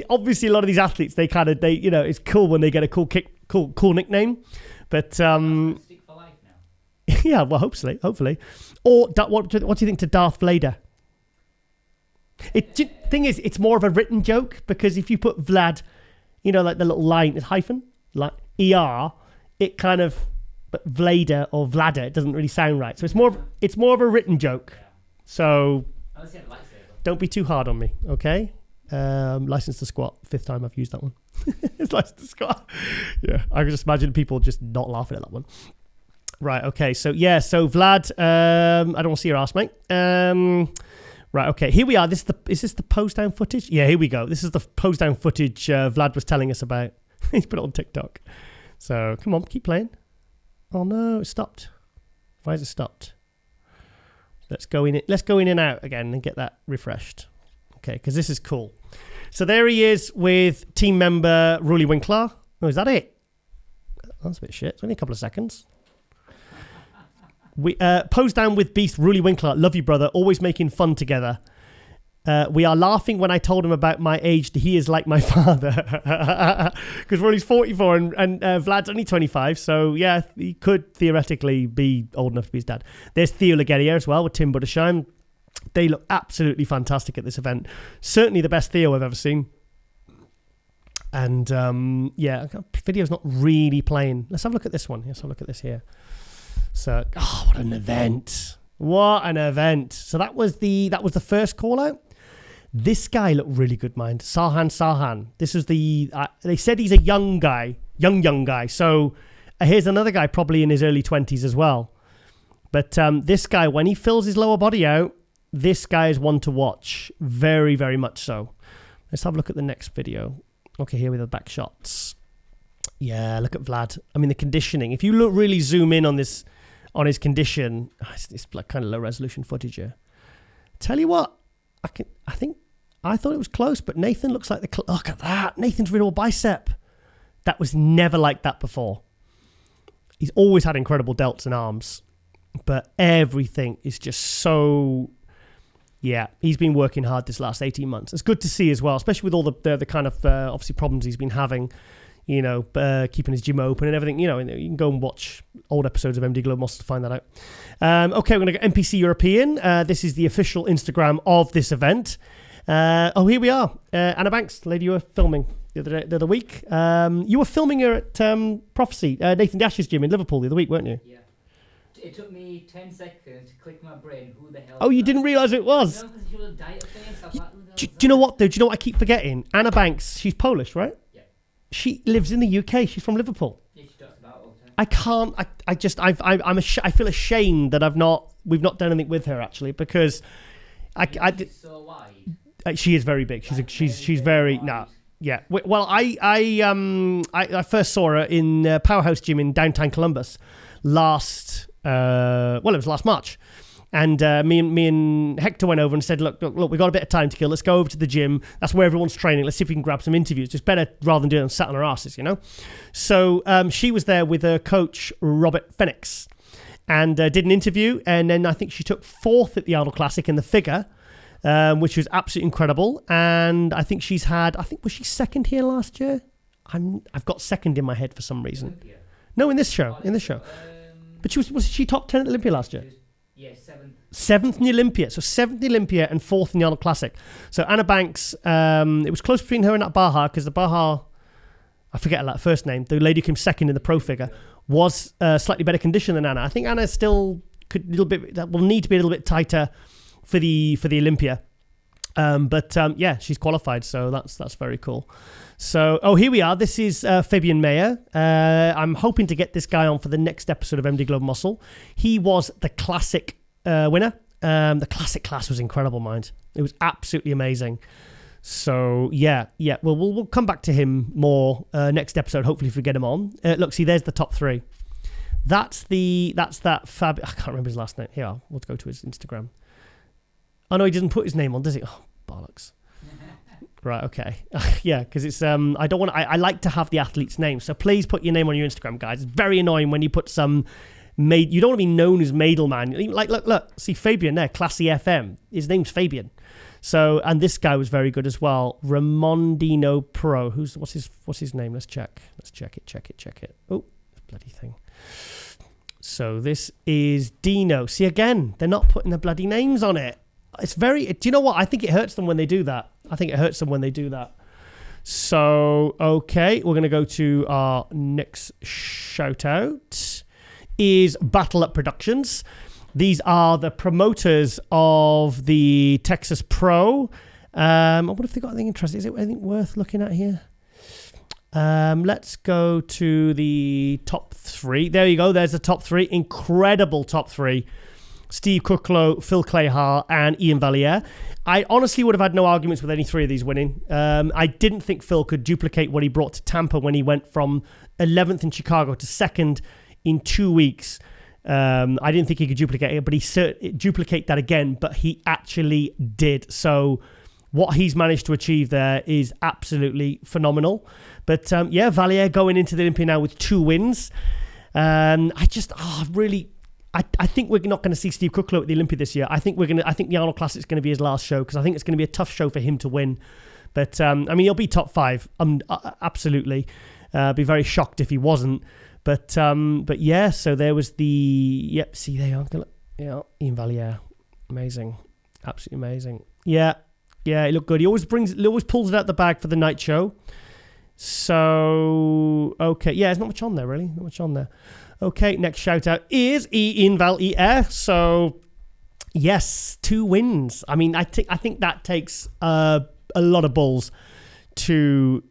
obviously a lot of these athletes, they it's cool when they get a cool nickname. But, Stick for life now. yeah, well, hopefully. Or, what do you think to Darth Vader? Thing is, it's more of a written joke, because if you put Vlad, like the little line, it's hyphen, like ER, it kind of, but Vlader or Vlada, it doesn't really sound right. So it's more of a written joke. Yeah. So Unless you had a lightsaber. don't be too hard on me, okay? License to Squat, 5th time I've used that one. It's License to Squat. Yeah, I can just imagine people just not laughing at that one. Right, okay, so Vlad, I don't want to see your ass, mate. Right, okay, here we are. Is this the pose down footage? Yeah, here we go. This is the pose down footage Vlad was telling us about. He's put it on TikTok. So, come on, keep playing. Oh no, it stopped. Why has it stopped? Let's go in and out again and get that refreshed. Okay, because this is cool. So there he is with team member Ruli Winkler. Oh, is that it? That's a bit shit. It's only a couple of seconds. We pose down with Beast Ruli Winkler. Love you, brother. Always making fun together. We are laughing when I told him about my age. He is like my father. Because Ruli's 44 and Vlad's only 25. So, yeah, he could theoretically be old enough to be his dad. There's Theo Legeria as well with Tim Buttersheim. They look absolutely fantastic at this event. Certainly the best Theo I've ever seen. And, video's not really playing. Let's have a look at this one. Let's have a look at this here. So, what an event. What an event. So that was the first call out. This guy looked really good, mind. Sarhan. This is they said he's a young guy. So here's another guy probably in his early 20s as well. But this guy, when he fills his lower body out, this guy is one to watch. Very, very much so. Let's have a look at the next video. Okay, here with the back shots. Yeah, look at Vlad. The conditioning. If you really zoom in on this, on his condition, it's like kind of low resolution footage here. Tell you what, I thought it was close, but Nathan looks like look at that. Nathan's real bicep. That was never like that before. He's always had incredible delts and arms, but everything is just so. Yeah, he's been working hard this last 18 months. It's good to see as well, especially with all the kind of obviously problems he's been having. Keeping his gym open and everything. You can go and watch old episodes of MD Globe Muscle to find that out. Okay, we're going to go NPC European. This is the official Instagram of this event. Here we are. Anna Banks, the lady you were filming the other week. You were filming her at Prophecy, Nathan De Asha's gym in Liverpool the other week, weren't you? Yeah. It took me 10 seconds to click my brain who the hell. Oh, you didn't realise it was? No, because she was a diet face. Do you know what, though? Do you know what I keep forgetting? Anna Banks, she's Polish, right? Yeah. She lives in the UK. She's from Liverpool. Yeah, she talks about it all the time. I can't. I feel ashamed that we've not done anything with her actually, because She's so wide. She is very big. She's very wide. Yeah. Well, I first saw her in Powerhouse Gym in downtown Columbus last. It was last March. And me and Hector went over and said, look, we got a bit of time to kill. Let's go over to the gym. That's where everyone's training. Let's see if we can grab some interviews. Just better rather than doing it sat on our asses, So she was there with her coach, Robert Phoenix, and did an interview. And then I think she took 4th at the Arnold Classic in the figure, which was absolutely incredible. And I think was she 2nd here last year? I've got 2nd in my head for some reason. Olympia. No, in this show. But was she top 10 at Olympia last year? Yeah, 7th. 7th in the Olympia. So 7th in the Olympia and 4th in the Arnold Classic. So Anna Banks, it was close between her and that Baha, because the Baha, I forget that first name, the lady who came 2nd in the pro figure, was slightly better condition than Anna. I think Anna still will need to be a little bit tighter for the Olympia. But yeah, she's qualified, so that's very cool. So, here we are. This is Fabian Mayer. I'm hoping to get this guy on for the next episode of MD Global Muscle. He was the classic winner. The classic class was incredible, mind. It was absolutely amazing. So, yeah. Well, we'll come back to him more next episode, hopefully, if we get him on. Look, see, there's the top 3. That's that Fab... I can't remember his last name. Here, we'll go to his Instagram. Oh, no, he doesn't put his name on, does he? Oh, bollocks. Right, okay. Yeah, because it's... I don't want... I like to have the athlete's name, so please put your name on your Instagram, guys. It's very annoying when you put some... You don't want to be known as Madelman. Like, look. See, Fabian there, Classy FM. His name's Fabian. So, and this guy was very good as well. Ramondino Pro. What's his name? Let's check. Let's check it. Oh, bloody thing. So this is Dino. See, again, they're not putting the bloody names on it. It's very... Do you know what? I think it hurts them when they do that. So, okay, we're going to go to our next shout out. Is Battle Up Productions. These are the promoters of the Texas Pro. I wonder if they've got anything interesting. Is it anything worth looking at here? Let's go to the top 3. There you go. There's the top 3. Incredible top 3. Steve Kucklow, Phil Clayhar, and Ian Valliere. I honestly would have had no arguments with any 3 of these winning. I didn't think Phil could duplicate what he brought to Tampa when he went from 11th in Chicago to 2nd in 2 weeks. I didn't think he could duplicate it, but duplicate that again, but he actually did. So what he's managed to achieve there is absolutely phenomenal. But yeah, Valliere going into the Olympia now with 2 wins. I think we're not going to see Steve Kucklow at the Olympia this year. I think the Arnold Classic is going to be his last show because I think it's going to be a tough show for him to win. But I mean, he'll be top 5. Absolutely. Be very shocked if he wasn't. But yeah. So there was the See, there you are. Yeah, Ian Valliere, amazing, absolutely amazing. Yeah. He looked good. He always pulls it out the bag for the night show. So okay, yeah, there's not much on there really. Not much on there. Okay, next shout out is Ian Valliere. So yes, 2 wins. I mean, I think that takes a lot of balls to,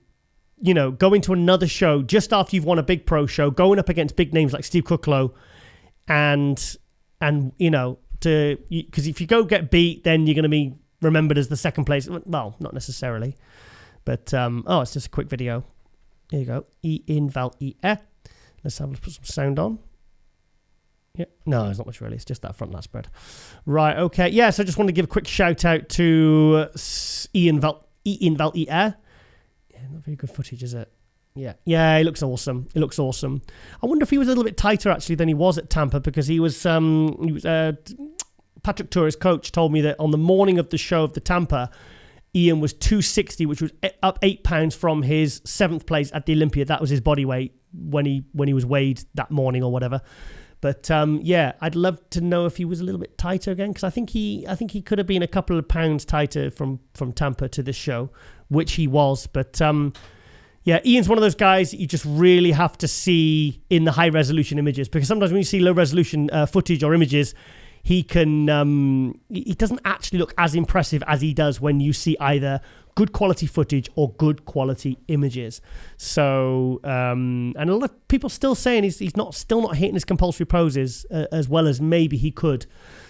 go into another show just after you've won a big pro show, going up against big names like Steve Kucklow, and because if you go get beat, then you're going to be remembered as the second place. Well, not necessarily, but it's just a quick video. Here you go, Ian Valliere. Let's put some sound on. Yeah, no, there's not much really. It's just that front lat spread. Right, okay. Yeah, so I just want to give a quick shout out to Ian Valliere. Yeah, not very good footage, is it? Yeah, he looks awesome. I wonder if he was a little bit tighter actually than he was at Tampa because he was Patrick Tour, his coach, told me that on the morning of the show of the Tampa, Ian was 260, which was up 8 pounds from his 7th place at the Olympia. That was his body weight when he was weighed that morning or whatever. But yeah, I'd love to know if he was a little bit tighter again because I think he could have been a couple of pounds tighter from Tampa to this show, which he was. But yeah, Ian's one of those guys that you just really have to see in the high resolution images because sometimes when you see low resolution footage or images, he doesn't actually look as impressive as he does when you see either good quality footage or good quality images. So, and a lot of people still saying he's still not hitting his compulsory poses as well as maybe he could.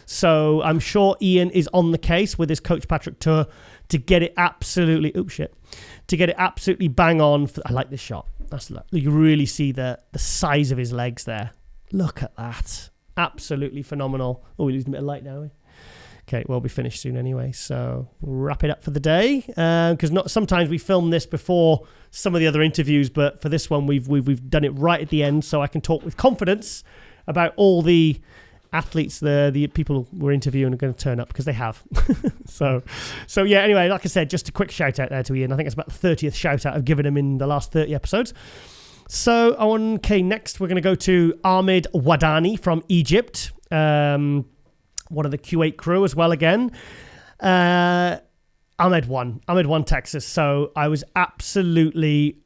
So I'm sure Ian is on the case with his coach Patrick Tour to get it absolutely, bang on. I like this shot. You really see the size of his legs there. Look at that. Absolutely phenomenal. Oh, we're losing a bit of light now. Okay, we'll be finished soon anyway. So wrap it up for the day. Because sometimes we film this before some of the other interviews, but for this one we've done it right at the end, so I can talk with confidence about all the athletes the people we're interviewing are going to turn up because they have. so yeah. Anyway, like I said, just a quick shout out there to Ian. I think it's about the 30th shout out I've given him in the last 30 episodes. So, next we're going to go to Ahmed Wadani from Egypt, one of the Q8 crew as well again. Ahmed won Texas. So, I was absolutely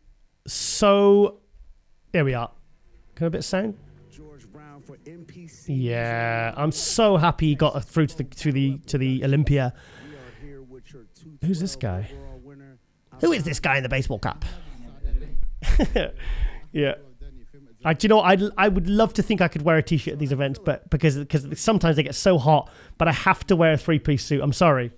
so... Here we are. Can I have a bit of sound? Yeah, I'm so happy he got through to the Olympia. Who's this guy? Who is this guy in the baseball cap? Yeah. Do you know, I would love to think I could wear a t-shirt at these events, but because sometimes they get so hot, but I have to wear a 3-piece suit. I'm sorry.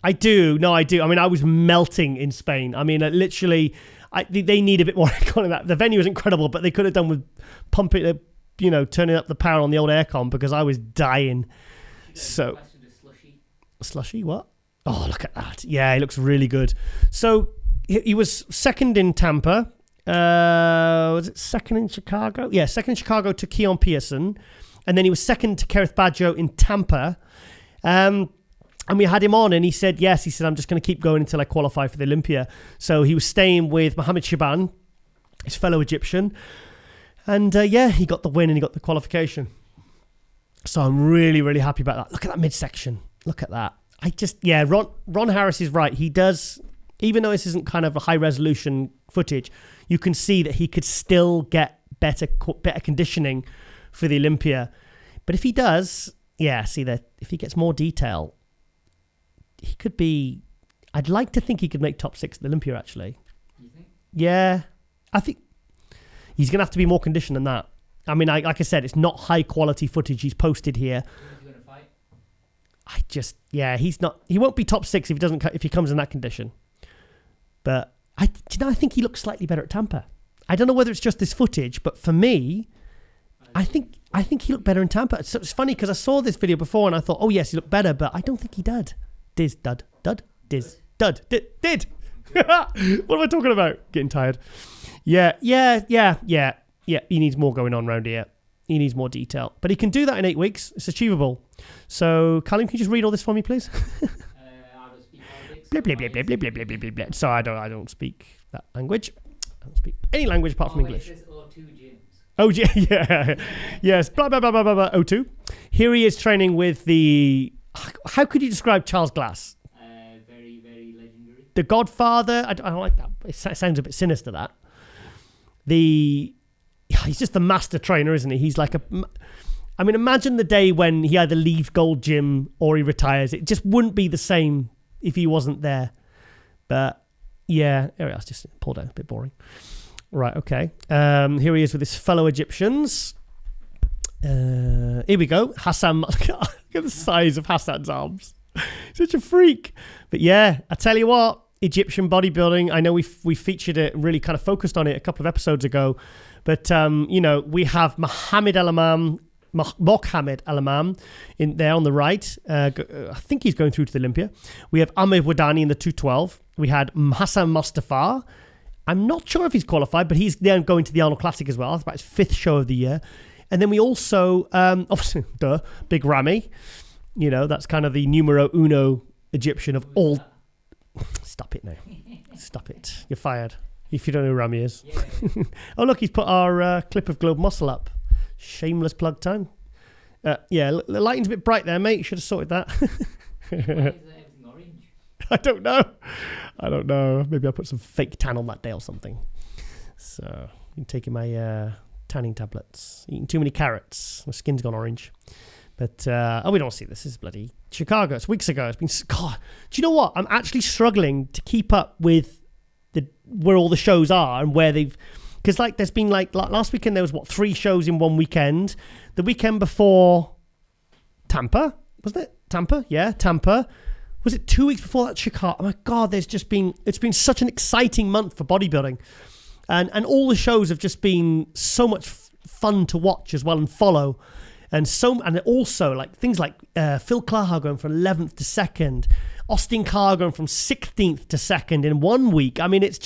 I do. No, I do. I mean, I was melting in Spain. I mean, literally, they need a bit more aircon in that. The venue was incredible, but they could have done with pumping, turning up the power on the old aircon because I was dying. So, slushy, what? Oh, look at that. Yeah, he looks really good. So, he was second in Tampa. Was it second in Chicago? Yeah, second in Chicago to Keon Pearson. And then he was second to Kerith Badjo in Tampa. And we had him on and he said, yes, I'm just going to keep going until I qualify for the Olympia. So he was staying with Mohamed Shaban, his fellow Egyptian. And he got the win and he got the qualification. So I'm really, really happy about that. Look at that midsection. Look at that. Ron Harris is right. He does, even though this isn't kind of a high resolution footage, you can see that he could still get better conditioning for the Olympia. But if he does, if he gets more detail, he could be, I'd like to think he could make top 6 at the Olympia, actually. You think? Yeah. I think he's going to have to be more conditioned than that. I mean, like I said, it's not high quality footage he's posted here. Who's going to fight? He won't be top 6 if he comes in that condition. But I think he looks slightly better at Tampa. I don't know whether it's just this footage, but for me, I think he looked better in Tampa. It's funny because I saw this video before and I thought, oh yes, he looked better, but I don't think he did. Did. What am I talking about? Getting tired. Yeah. He needs more going on around here. He needs more detail, but he can do that in 8 weeks. It's achievable. So, Callum, can you just read all this for me, please? I don't speak Arabic. Blah, blah, blah, blah, blah, blah, blah, blah, blah. So I don't speak that language. I don't speak any language apart from English. It says O2 gyms. Oh, yeah. Yes. Blah, blah, blah, blah, blah, blah. O2. Here he is training with the... How could you describe Charles Glass? Very, very legendary. The Godfather. I don't like that. It sounds a bit sinister, that. He's just the master trainer, isn't he? He's like I mean, imagine the day when he either leaves Gold Gym or he retires. It just wouldn't be the same if he wasn't there. But, yeah. There we are. It's just pulled down. A bit boring. Right, okay. Here he is with his fellow Egyptians. Here we go. Hassan. Look at the size of Hassan's arms. Such a freak. But yeah, I tell you what, Egyptian bodybuilding, I know we featured it, really kind of focused on it a couple of episodes ago. But, we have Mohamed El Imam in there on the right. I think he's going through to the Olympia. We have Amir Wadani in the 212. We had Hassan Mustafa. I'm not sure if he's qualified, but he's then going to the Arnold Classic as well. That's about his 5th show of the year. And then we also, obviously, Big Ramy. That's kind of the numero uno Egyptian of all. Stop it now. Stop it. You're fired. If you don't know who Ramy is. Yeah. Oh, look, he's put our clip of Globe Muscle up. Shameless plug time. The lighting's a bit bright there, mate. You should have sorted that. Why is everything orange? I don't know. Maybe I'll put some fake tan on that day or something. So, I'm taking my tanning tablets. Eating too many carrots. My skin's gone orange. But, we don't see this. This is bloody Chicago. It's weeks ago. It's been, God. Do you know what? I'm actually struggling to keep up with where all the shows are and where they've... Because, there's been, last weekend there was, 3 shows in one weekend. The weekend before Tampa, wasn't it? Tampa? Yeah, Tampa. Was it 2 weeks before that, Chicago? Oh, my God, it's been such an exciting month for bodybuilding. And all the shows have just been so much fun to watch as well and follow. And also things like Phil Claha going from 11th to 2nd, Austin Carr going from 16th to 2nd in 1 week. I mean, it's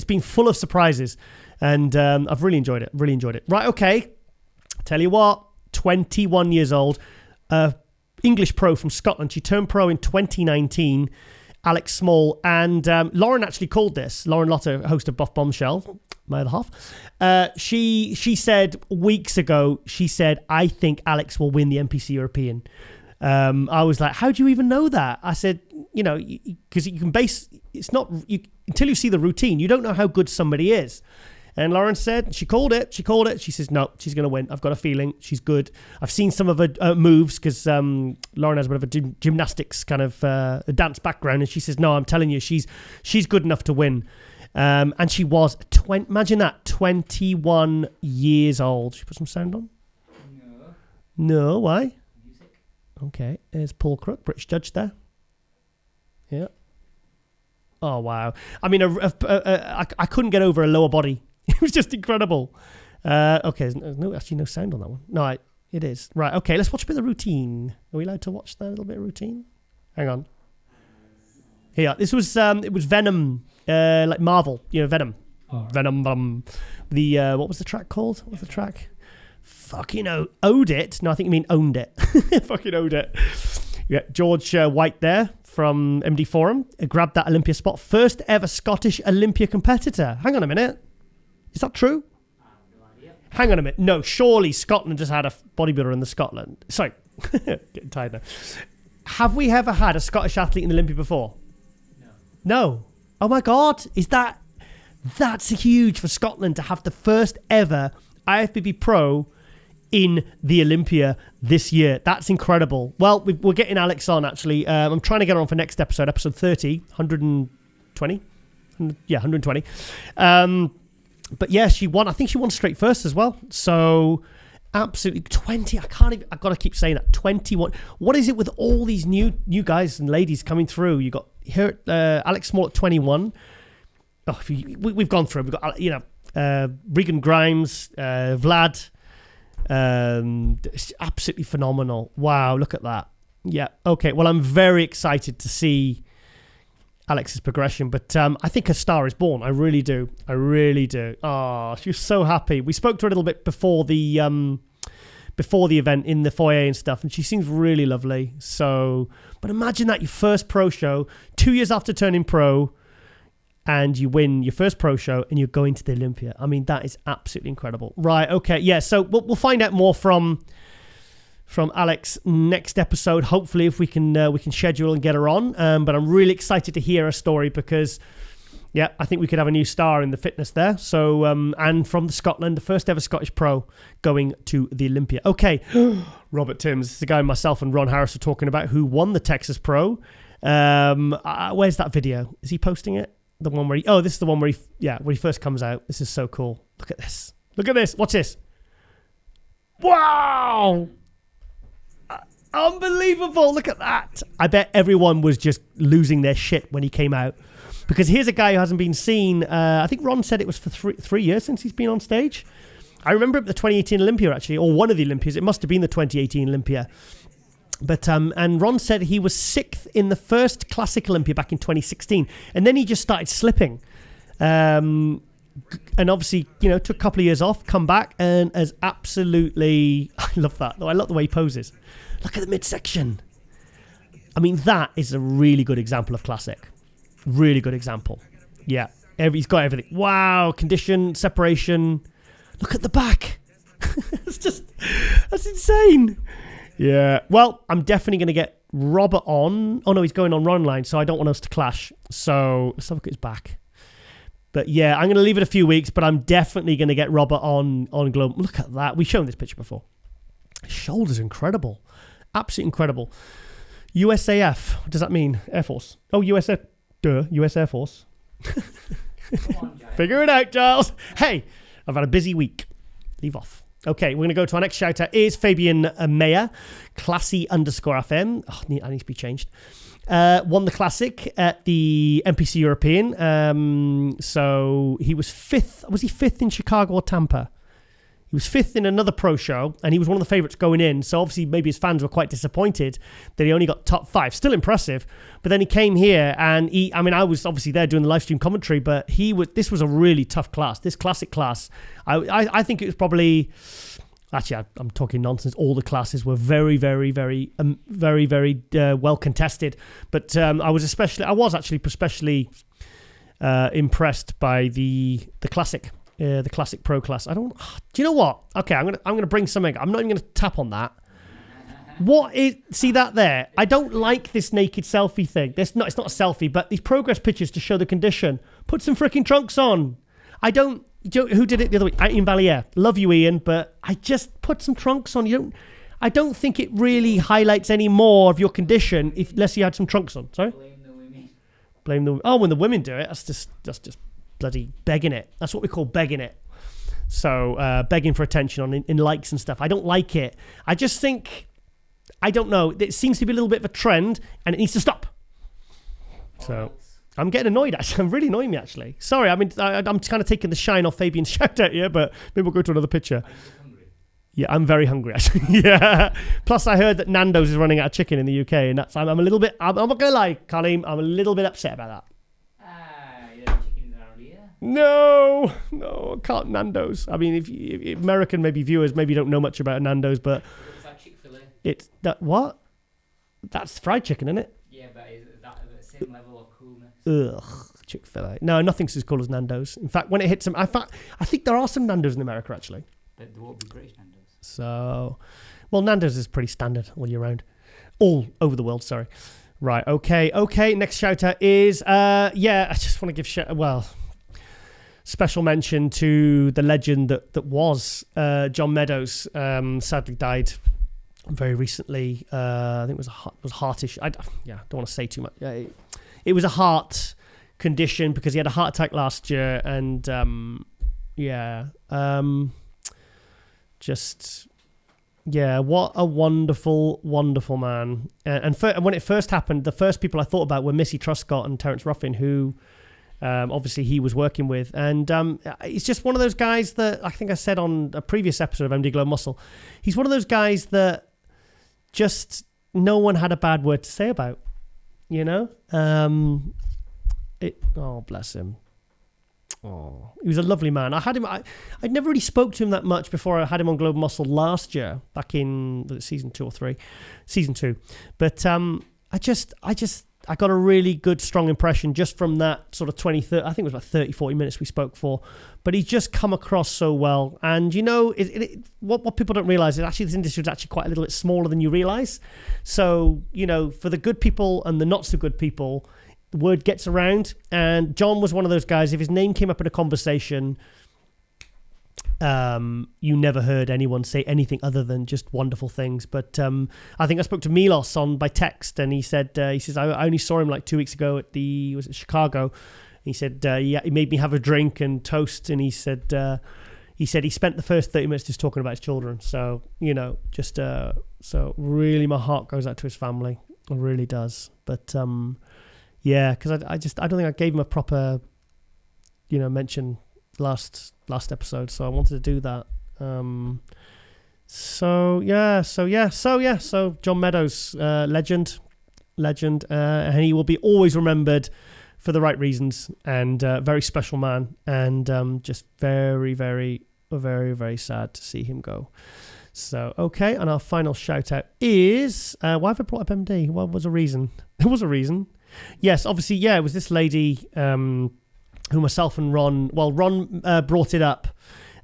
been full of surprises, and I've really enjoyed it. Right, okay. Tell you what, 21 years old, English pro from Scotland. She turned pro in 2019. Alex Small and Lauren actually called this. Lauren Lotter, host of Buff Bombshell, my other half. She said weeks ago, I think Alex will win the NPC European. I was like, how do you even know that? I said, because you can base, it's not, until you see the routine, you don't know how good somebody is. And Lauren said, she called it. She says, no, she's going to win. I've got a feeling she's good. I've seen some of her moves because Lauren has a bit of a gymnastics kind of a dance background. And she says, no, I'm telling you, she's good enough to win. And she was, imagine that, 21 years old. Should we put some sound on? No, why? Music. Okay, there's Paul Crook, British judge there. Yeah. Oh, wow. I mean, I couldn't get over a lower body. It was just incredible. Okay, there's actually no sound on that one. No, it is. Right, okay, let's watch a bit of the routine. Are we allowed to watch that little bit of routine? Hang on. Here, this was, it was Venom, like Marvel, Venom. Oh. Venom, what was the track called? What was the track? Fucking owed it. No, I think you mean owned it. Fucking owed it. Yeah, George White there from MD Forum grabbed that Olympia spot. First ever Scottish Olympia competitor. Hang on a minute. Is that true? I have no idea. Hang on a minute. No, surely Scotland just had a bodybuilder in the Scotland. Sorry. Getting tired now. Have we ever had a Scottish athlete in the Olympia before? No. Oh my God. That's huge for Scotland to have the first ever IFBB Pro in the Olympia this year. That's incredible. Well, we're getting Alex on, actually. I'm trying to get her on for next episode 30, 120. Yeah, 120. But yeah, she won. I think she won straight first as well. So absolutely 20. I've got to keep saying that. 21. What is it with all these new guys and ladies coming through? You got here, Alex Small at 21. Oh, we've gone through. We've got, Regan Grimes, Vlad. It's absolutely phenomenal. Wow, look at that. Yeah, okay. Well, I'm very excited to see Alex's progression, but I think her star is born. I really do. Oh, she was so happy. We spoke to her a little bit before the event in the foyer and stuff, and she seems really lovely. So, but imagine that, your first pro show, 2 years after turning pro, and you win your first pro show and you're going to the Olympia. I mean, that is absolutely incredible. Right, okay, yeah, so we'll find out more from Alex next episode, hopefully, if we can schedule and get her on. But I'm really excited to hear her story because, yeah, I think we could have a new star in the fitness there. So, and from Scotland, the first ever Scottish pro going to the Olympia. Okay, Robert Timms, this is the guy myself and Ron Harris are talking about who won the Texas Pro. Where's that video? Is he posting it? The one where this is the one where he first comes out. This is so cool. Look at this. Watch this. Wow. Unbelievable. Look at that. I bet everyone was just losing their shit when he came out. Because here's a guy who hasn't been seen. I think Ron said it was for three years since he's been on stage. I remember at the 2018 Olympia, actually, or one of the Olympias. It must have been the 2018 Olympia. But and Ron said he was 6th in the first Classic Olympia back in 2016. And then he just started slipping. And obviously, took a couple of years off, come back, and has absolutely... I love that. I love the way he poses. Look at the midsection. I mean, that is a really good example of Classic. Really good example. Yeah. He's got everything. Wow. Condition, separation. Look at the back. That's insane. Yeah. Well, I'm definitely going to get Robert on. Oh, no, he's going on Ron line, so I don't want us to clash. So let's have a look at his back. But yeah, I'm going to leave it a few weeks, but I'm definitely going to get Robert on Globe. Look at that. We've shown this picture before. His shoulders are incredible. Absolutely incredible. USAF. What does that mean? Air Force. Oh, USAF. Duh. US Air Force. Figure it out, Giles. Hey, I've had a busy week. Leave off. Okay, we're going to go to our next shout out. Is Fabian Mayer, classy_FM. Oh, I need to be changed. Won the Classic at the NPC European. So he was 5th. Was he 5th in Chicago or Tampa? He was 5th in another pro show, and he was one of the favourites going in. So obviously maybe his fans were quite disappointed that he only got top 5. Still impressive. But then he came here, and I was obviously there doing the live stream commentary, but this was a really tough class. This Classic class, I think it was probably... Actually, I'm talking nonsense. All the classes were very, very, very, very well contested. But I was especially impressed by the Classic. The Classic Pro class. Do you know what? Okay, I'm gonna bring something. I'm not even gonna tap on that. See that there? I don't like this naked selfie thing. It's not a selfie, but these progress pictures to show the condition. Put some freaking trunks on. I don't who did it the other week? Ian Valier. Love you, Ian, but I just put some trunks on. I don't think it really highlights any more of your condition unless you had some trunks on. Sorry? Blame the women. Oh, when the women do it, that's just bloody begging it. That's what we call begging it. So begging for attention in likes and stuff. I don't like it. I just think, I don't know, it seems to be a little bit of a trend and it needs to stop. So I'm getting annoyed, actually. I'm really annoying me, actually. Sorry, I'm kind of taking the shine off Fabian's shout out here, but maybe we'll go to another picture. Yeah, I'm very hungry, actually. Yeah. Plus, I heard that Nando's is running out of chicken in the UK, and I'm a little bit, I'm not going to lie, Kaleem, I'm a little bit upset about that. You don't have chickens around here? No, I can't Nando's. I mean, if American maybe viewers maybe don't know much about Nando's, but It's like Chick-fil-A. it's that what? That's fried chicken, isn't it? Yeah, but is that at the same level of coolness? Ugh, Chick-fil-A. No, nothing's as cool as Nando's. In fact, when it hits them, I think there are some Nando's in America, actually. But there won't be British Nando's. So, well, Nando's is pretty standard all year round. All over the world, sorry. Right, okay. Next shout out is, I just want to give special mention to the legend that was John Meadows. Sadly died very recently. I think it was heart issue. I don't want to say too much. It was a heart condition because he had a heart attack last year, and what a wonderful, wonderful man. And when it first happened, the first people I thought about were Missy Truscott and Terence Ruffin, who obviously he was working with. And he's just one of those guys that I think I said on a previous episode of MD Glow Muscle. He's one of those guys that just no one had a bad word to say about, you know? Oh, bless him. Oh, he was a lovely man. I had him. I'd never really spoke to him that much before I had him on Global Muscle last year, back in season 2 or 3, season 2. But I got a really good, strong impression just from that sort of 20, 30, I think it was about 30, 40 minutes we spoke for. But he's just come across so well. And you know, what people don't realize is actually this industry is actually quite a little bit smaller than you realize. So, you know, for the good people and the not so good people, the word gets around, and John was one of those guys. If his name came up in a conversation, you never heard anyone say anything other than just wonderful things. But I think I spoke to Milos by text, and he says I only saw him like 2 weeks ago at Chicago. He said he made me have a drink and toast, and he said he spent the first 30 minutes just talking about his children. So you know, just so really, my heart goes out to his family. It really does. But yeah, because I don't think I gave him a proper, you know, mention last episode, so I wanted to do that. So John Meadows, legend, and he will be always remembered for the right reasons, and very special man, and just very, very, very, very sad to see him go. So, okay, and our final shout out is, why have I brought up MD? What was a reason? There was a reason. Yes, obviously, it was this lady who myself and Ron brought it up.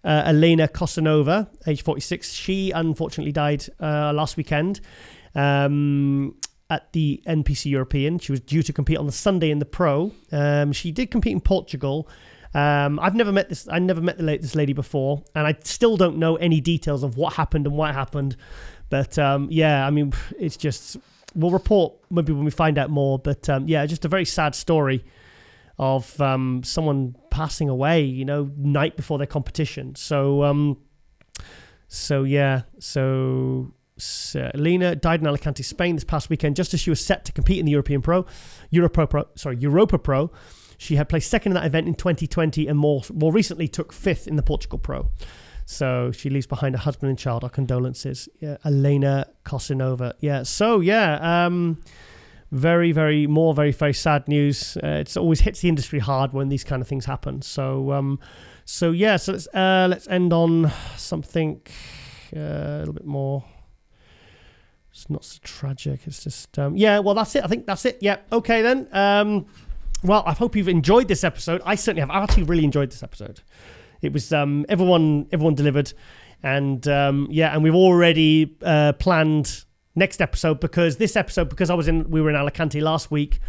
Elena Kosanova, age 46. She unfortunately died last weekend at the NPC European. She was due to compete on the Sunday in the Pro. She did compete in Portugal. I never met this lady before, and I still don't know any details of what happened and why it happened. But I mean, it's just, we'll report maybe when we find out more. But just a very sad story of someone passing away, you know, night before their competition. So Lena died in Alicante, Spain this past weekend, just as she was set to compete in the Europa Pro. She had placed second in that event in 2020 and more recently took fifth in the Portugal Pro. So she leaves behind a husband and child. Our condolences. Yeah, Elena Kosanova. Yeah. So very, very, very, very sad news. It always hits the industry hard when these kind of things happen. So let's end on something a little bit more. It's not so tragic. It's just that's it. I think that's it. Yeah. Okay then. Well, I hope you've enjoyed this episode. I certainly have. I actually really enjoyed this episode. It was everyone delivered, and we've already planned next episode because we were in Alicante last week.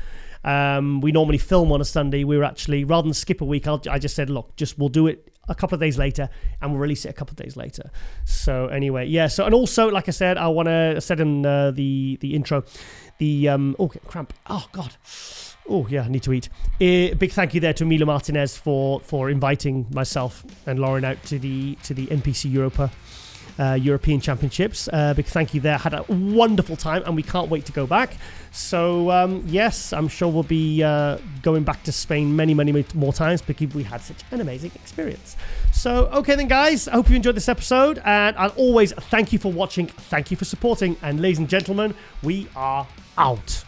We normally film on a Sunday. We were actually, rather than skip a week, I just said, look, we'll do it a couple of days later, and we'll release it a couple of days later. So anyway, yeah. So, and also, like I said, I said in the intro, cramp. Oh God. Oh yeah, I need to eat. Big thank you there to Emilio Martinez for inviting myself and Lauren out to the NPC Europa European Championships. Big thank you there. Had a wonderful time, and we can't wait to go back. So yes, I'm sure we'll be going back to Spain many more times because we had such an amazing experience. So okay then, guys, I hope you enjoyed this episode, and I'll always thank you for watching, thank you for supporting, and ladies and gentlemen, we are out.